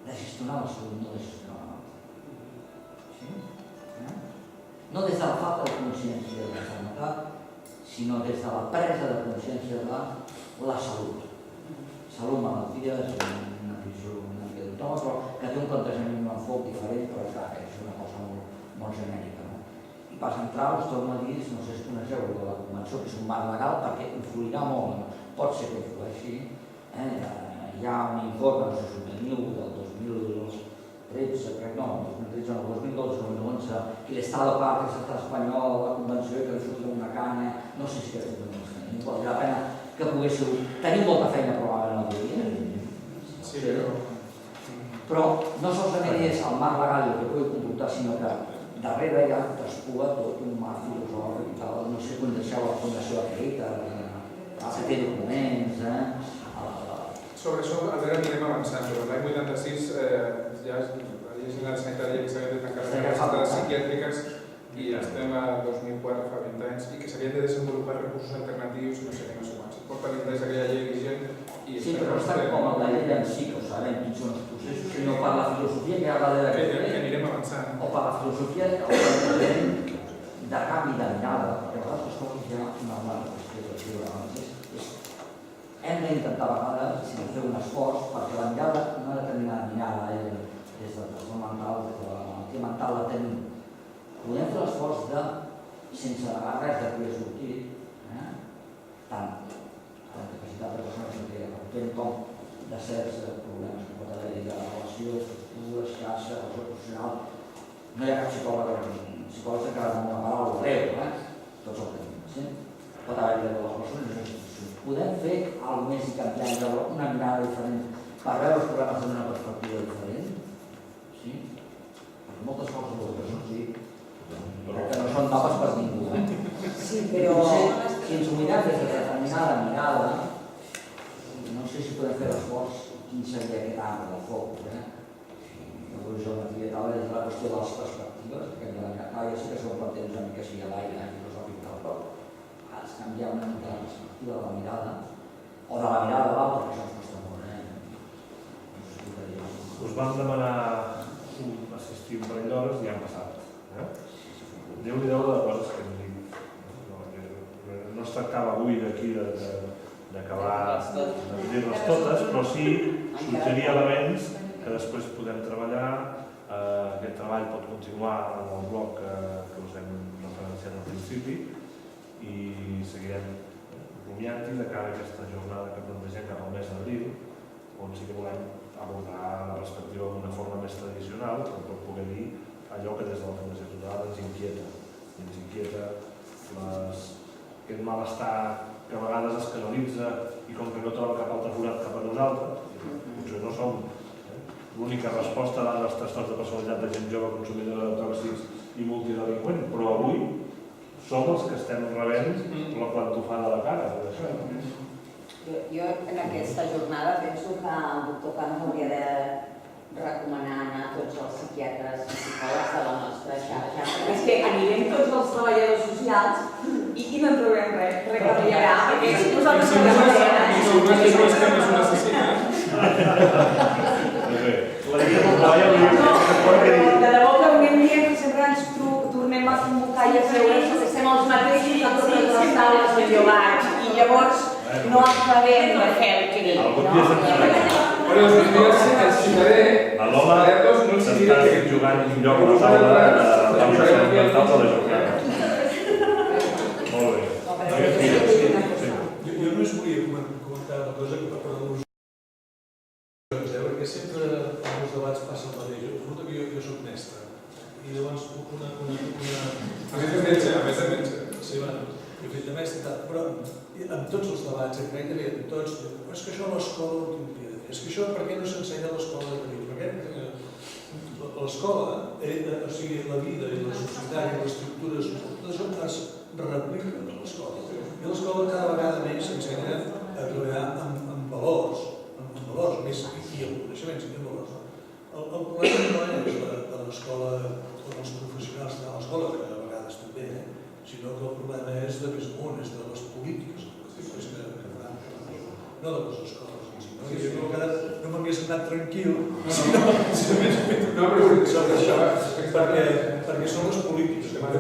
[SPEAKER 11] de gestionar la salut, no de gestionar la malaltia. No des de la falta de consciència de la malaltia, sinó des de la presa de consciència de la salut. Salut, malaltia, és una visió una mica d'autòma, però que té un plantejament, un enfoc diferent, però clar, és una cosa molt genèrica. I per centrar, us torno a dir, no sé si coneixeu de la Convenció, que és un marc legal, perquè influirà molt, pot ser que influeixi. Hi ha un informe, no sé si ho teniu, del 2013, crec, no, 2013 no, 2012, 2011, que l'Estado parte de l'estat espanyol, la Convenció, que li surti una canya, no sé si aquest és un valdrà la pena que poguéssiu tenir molta feina probablement avui dia. Però no solament és el marc legal el que pugui comportar, sinó que darrere ja despua tot un marc filosòfic i tal, no sé quan deixeu la Fundació Acredita, que té documents,
[SPEAKER 6] Sobre això, a veure, anirem avançant, però l'any 86 ja la llei general sanitària que s'havia de tancar les dades psiquiàtriques i estem a 2004, fa 20 anys, i que s'havien de desenvolupar recursos alternatius i no sé què, no sé quants. Porta 20 anys aquella llei vigent i...
[SPEAKER 11] Sí, però està com la llei en si, que ho sabem, quins són els processos, sinó per la filosofia que hi ha darrere d'aquesta llei.
[SPEAKER 6] Que anirem avançant.
[SPEAKER 11] O per la filosofia de canvi de mirada, perquè a vegades les coses ja no van a qüestió de hem d'intentar a vegades fer un esforç perquè la mirada, una determinada mirada, des del trastorn mental, des de la malaltia mental, la tenim. Podem fer l'esforç de, sense negar res de poder sortir, tant la capacitat de persones que recuperen com de certs problemes que pot haver-hi de relació, estructura, xarxa, relació professional. No hi ha cap psicòleg que encara no una paraula breu, tots el tenim. Pot haver-hi de les persones. Podem fer alguna més i canviar, veure una mirada diferent per veure els problemes d'una perspectiva diferent? Sí? Perquè moltes coses de l'educació sí, però que no són noves per ningú.
[SPEAKER 4] Sí, però...
[SPEAKER 11] Si ens ho mirem des de determinada mirada, no sé si podem fer l'esforç quin seria aquest angle del focus. L'evolució i tal és la qüestió de les perspectives, que ja sí que som per temps una mica així a l'aire, filosòfic i tal, però has canviat una mica la perspectiva de la mirada, o de la mirada de l'altre, que això ens costa molt,
[SPEAKER 1] Us vam demanar assistir un parell d'hores i han passat. Déu-n'hi-do de coses que hem dit. No es tractava avui d'aquí d'acabar de dir-les totes, però sí suggerir elements que després podem treballar. Aquest treball pot continuar en el bloc que us hem referenciat al principi i seguirem rumiant-hi de cara a aquesta jornada que plantegem cap al mes d'abril, on sí que volem abordar la perspectiva d'una forma més tradicional, per poder dir allò que des de la Fundació Tutelar ens inquieta. Ens inquieta aquest malestar que a vegades es canalitza i com que no troba cap altre forat cap a nosaltres, potser no som l'única resposta als trastorns de personalitat de gent jove consumidora de tòxics i multidelinqüent, però avui som els que estem rebent la plantofada a la cara.
[SPEAKER 4] Jo en aquesta jornada penso que el doctor Camps hauria de recomanar anar a tots els psiquiatres i psicòlegs de la nostra xarxa. És que anirem tots els treballadors socials i no en trobem res que canviarà, perquè nosaltres som les persones.
[SPEAKER 6] I som les persones que més ho necessiten.
[SPEAKER 4] De debò que hauríem dient que sempre ens tornem a convocar i a veure que estem els mateixos a totes les taules de llogats i llavors no acabem de fer el crit.
[SPEAKER 6] Però els dies els citaré,
[SPEAKER 1] l'home s'està jugant un lloc a la taula de la salut mental de la jornada. Molt bé.
[SPEAKER 7] Jo només volia comentar una cosa que per al·lusions, perquè sempre en els debats passa el mateix. Resulta que jo soc mestre. I llavors una...
[SPEAKER 6] A més de metge.
[SPEAKER 7] Sí, bueno, jo he fet de mestre i tal, però en tots els debats, crec que en tots, és que això a l'escola ho tindria de fer, és que això per què no s'ensenya a l'escola de tenir? Perquè l'escola, o sigui, la vida i la societat i l'estructura social, tot això es replica a l'escola. I a l'escola cada vegada més s'ensenya a treballar amb valors, més i amb coneixements i amb valors. El problema no és de l'escola o dels professionals de l'escola, que a vegades també, sinó que el problema és de més amunt, és de les polítiques educatives que fan, no de les escoles. No m'hagués anat tranquil si no m'hagués fet sobre això, perquè són les polítiques que fan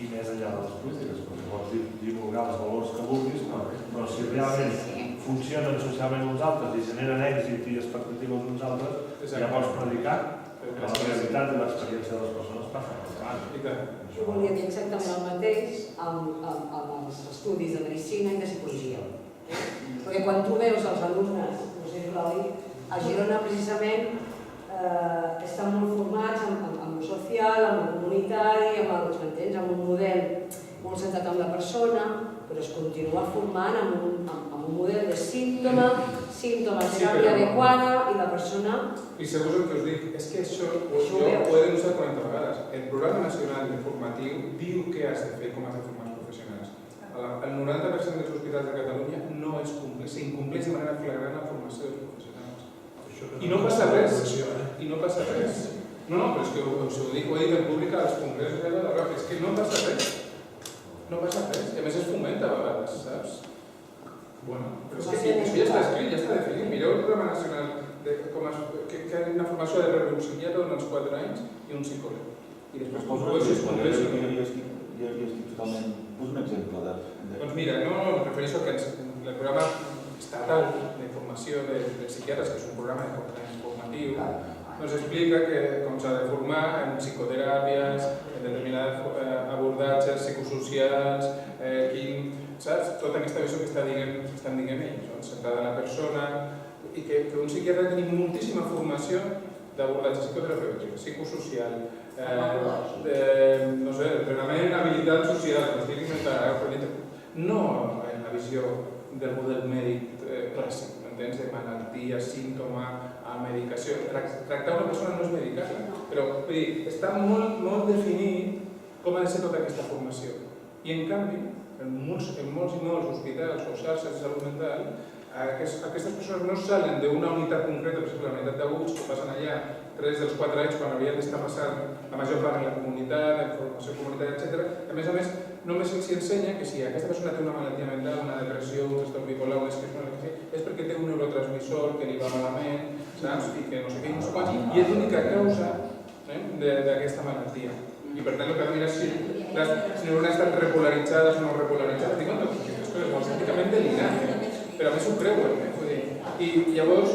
[SPEAKER 1] i més enllà de les polítiques, perquè pots divulgar els valors que vulguis, però si realment funcionen socialment uns altres i generen èxit i expectatives uns altres, ja pots predicar que la realitat i l'experiència de les persones passen per davant.
[SPEAKER 13] Jo volia dir exactament el mateix amb els estudis de medicina i de psicologia. Perquè quan tu veus els alumnes, no sé si l'Oli, a Girona precisament estan molt formats en el social, en el comunitari, amb un model molt centrat en la persona, però es continua formant amb un model de símptoma, teràpia adequada i la persona...
[SPEAKER 6] I segons el que us dic, és que això jo ho he denunciat 40 vegades. El Programa Nacional Informatiu diu què has de fer, com has de formar els professionals. El 90% dels hospitals de Catalunya no es compleix, s'incompleix de manera flagrant la formació dels professionals. I no passa res. I no passa res. No, però és que ho dic, ho he dit en públic als congressos de la RAP, és que no passa res. No passa res. I a més es fomenta a vegades, saps? Bueno, però és que ja està escrit, ja està definit. Mireu el Programa Nacional que hi ha una formació de psiquiatre durant els 4 anys i un psicòleg. I després
[SPEAKER 3] jo estic totalment... Posa un exemple de...
[SPEAKER 6] Doncs mira, no, em refereixo que el programa estatal de formació de psiquiatres, que és un programa de 4 anys formatiu, nos explica com s'ha de formar en psicoteràpies, en determinats abordatges psicosocials, saps? Tota aquesta visió que estan dient ells, centrada en la persona, i que un psiquiatre ha de tenir moltíssima formació d'abordatge psicoterapèutic, psicosocial, no sé, entrenament en habilitat social, no en la visió del model mèdic clàssic, m'entens? De malaltia, símptoma, medicació. Tractar una persona no és medicar-la, però està molt definit com ha de ser tota aquesta formació. I en canvi, en molts i molts hospitals o xarxes de salut mental, aquestes persones no salen d'una unitat concreta, per exemple, la unitat d'aguts, que passen allà 3 dels 4 anys quan havien d'estar passant la major part en la comunitat, en formació comunitària, etc. A més, només se'ls ensenya que si aquesta persona té una malaltia mental, una depressió, un trastorn bipolar, una esquizofrènia, és perquè té un neurotransmissor que li va malament, saps? I que no sé què, no sé quants, i és l'única causa d'aquesta malaltia. I per tant el que ha de mirar si les neurones estan repolaritzades o no repolaritzades, diuen aquestes coses molt pràcticament delirantes, però a més ho creuen. I llavors,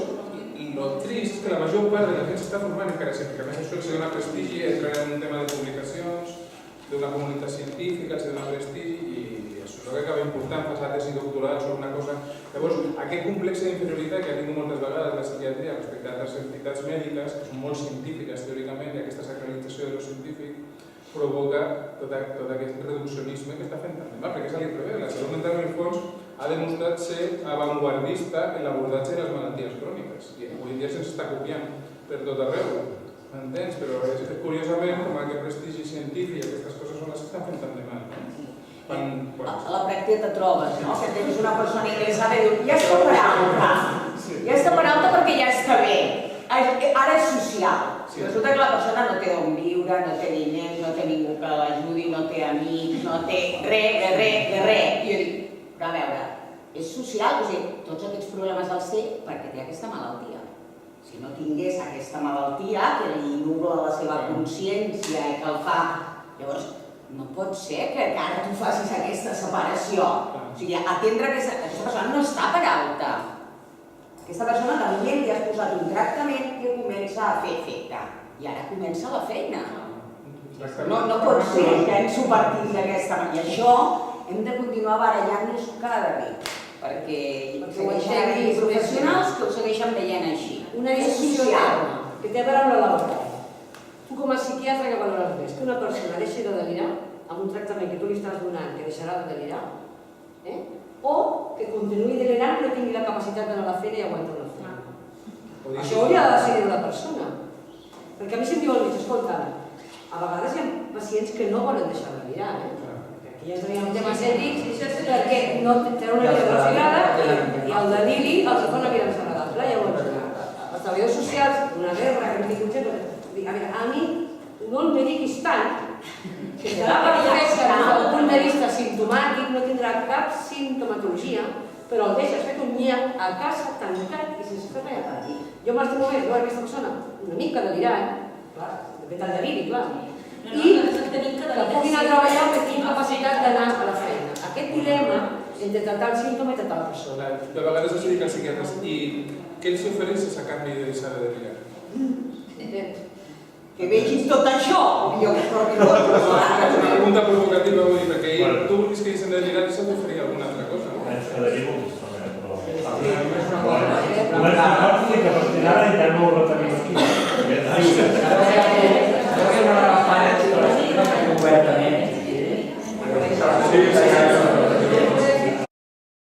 [SPEAKER 6] el trist és que la major part de la gent s'està formant encara sempre, que a més això els dona prestigi, entrar en un tema de publicacions, d'una comunitat científica, els dona prestigi i això és el que acaba important, passar tesi doctoral sobre una cosa. Llavors, aquest complex d'inferioritat que ha tingut moltes vegades la psiquiatria respecte a altres entitats mèdiques, que són molt científiques teòricament, i aquesta sacralització de lo científic, provoca tot aquest reduccionisme que està fent tant de mal, perquè és a l'inrevés. La salut mental, en el fons, ha demostrat ser avantguardista en l'abordatge de les malalties cròniques. I avui dia se'ns està copiant per tot arreu, m'entens? Però curiosament, com aquest prestigi científic i aquestes coses són les que estan fent tant de mal.
[SPEAKER 4] A la pràctica te trobes, no? Que tens una persona ingressada i diu, ja està per alta. Ja està per alta perquè ja està bé. Ara és social. Resulta que la persona no té on viure, no té diners, no té ningú que l'ajudi, no té amics, no té res. I jo dic, però a veure, és social, o sigui, tots aquests problemes els té perquè té aquesta malaltia. Si no tingués aquesta malaltia, que li nubla la seva consciència i que el fa... Llavors, no pot ser que ara tu facis aquesta separació. O sigui, atendre aquesta persona no està per alta. Aquesta persona també li has posat un tractament que comença a fer efecte. I ara comença la feina. No pot ser que ens ho partim d'aquesta manera. I això hem de continuar barallant-nos cada dia. Perquè segueixen havent professionals que ho segueixen veient així.
[SPEAKER 13] Una discussió que té a veure amb la laboral. Tu com a psiquiatre que valores més? Que una persona deixi de delirar amb un tractament que tu li estàs donant que deixarà de delirar? O que continuï delirant i no tingui la capacitat d'anar a la feina i aguantar una feina? Això hauria de decidir una persona. Perquè a mi se'm diu al mig, escolta, a vegades hi ha pacients que no volen deixar de delirar, Aquí ja teníem temes ètics perquè no tenen una vida desagradable i el deliri els fa una vida desagradable. Llavors, els treballadors socials, una guerra que hem tingut sempre, a veure, a mi no el me diguis tant, que serà perfecte des del punt de vista simptomàtic, no tindrà cap simptomatologia, però el deixes fet un dia a casa tancat i sense fer res a dir. Jo m'estimo més veure aquesta persona una mica delirant, clar, depèn del deliri, clar, i que pugui anar a treballar que tingui capacitat d'anar a la feina. Aquest dilema entre tratar el símptoma i tratar la persona.
[SPEAKER 6] De vegades es dedica als psiquiatres i què els ofereixes a canvi de deixar de delirar?
[SPEAKER 4] Que vegin tot això, jo que torni tot.
[SPEAKER 6] Una pregunta provocativa, vull dir, perquè tu vulguis que deixen de delirar i s'ha d'oferir alguna altra cosa, no?
[SPEAKER 1] Ens quedaria molt més, però... Només una cosa, que a partir d'ara ja no ho retenim aquí.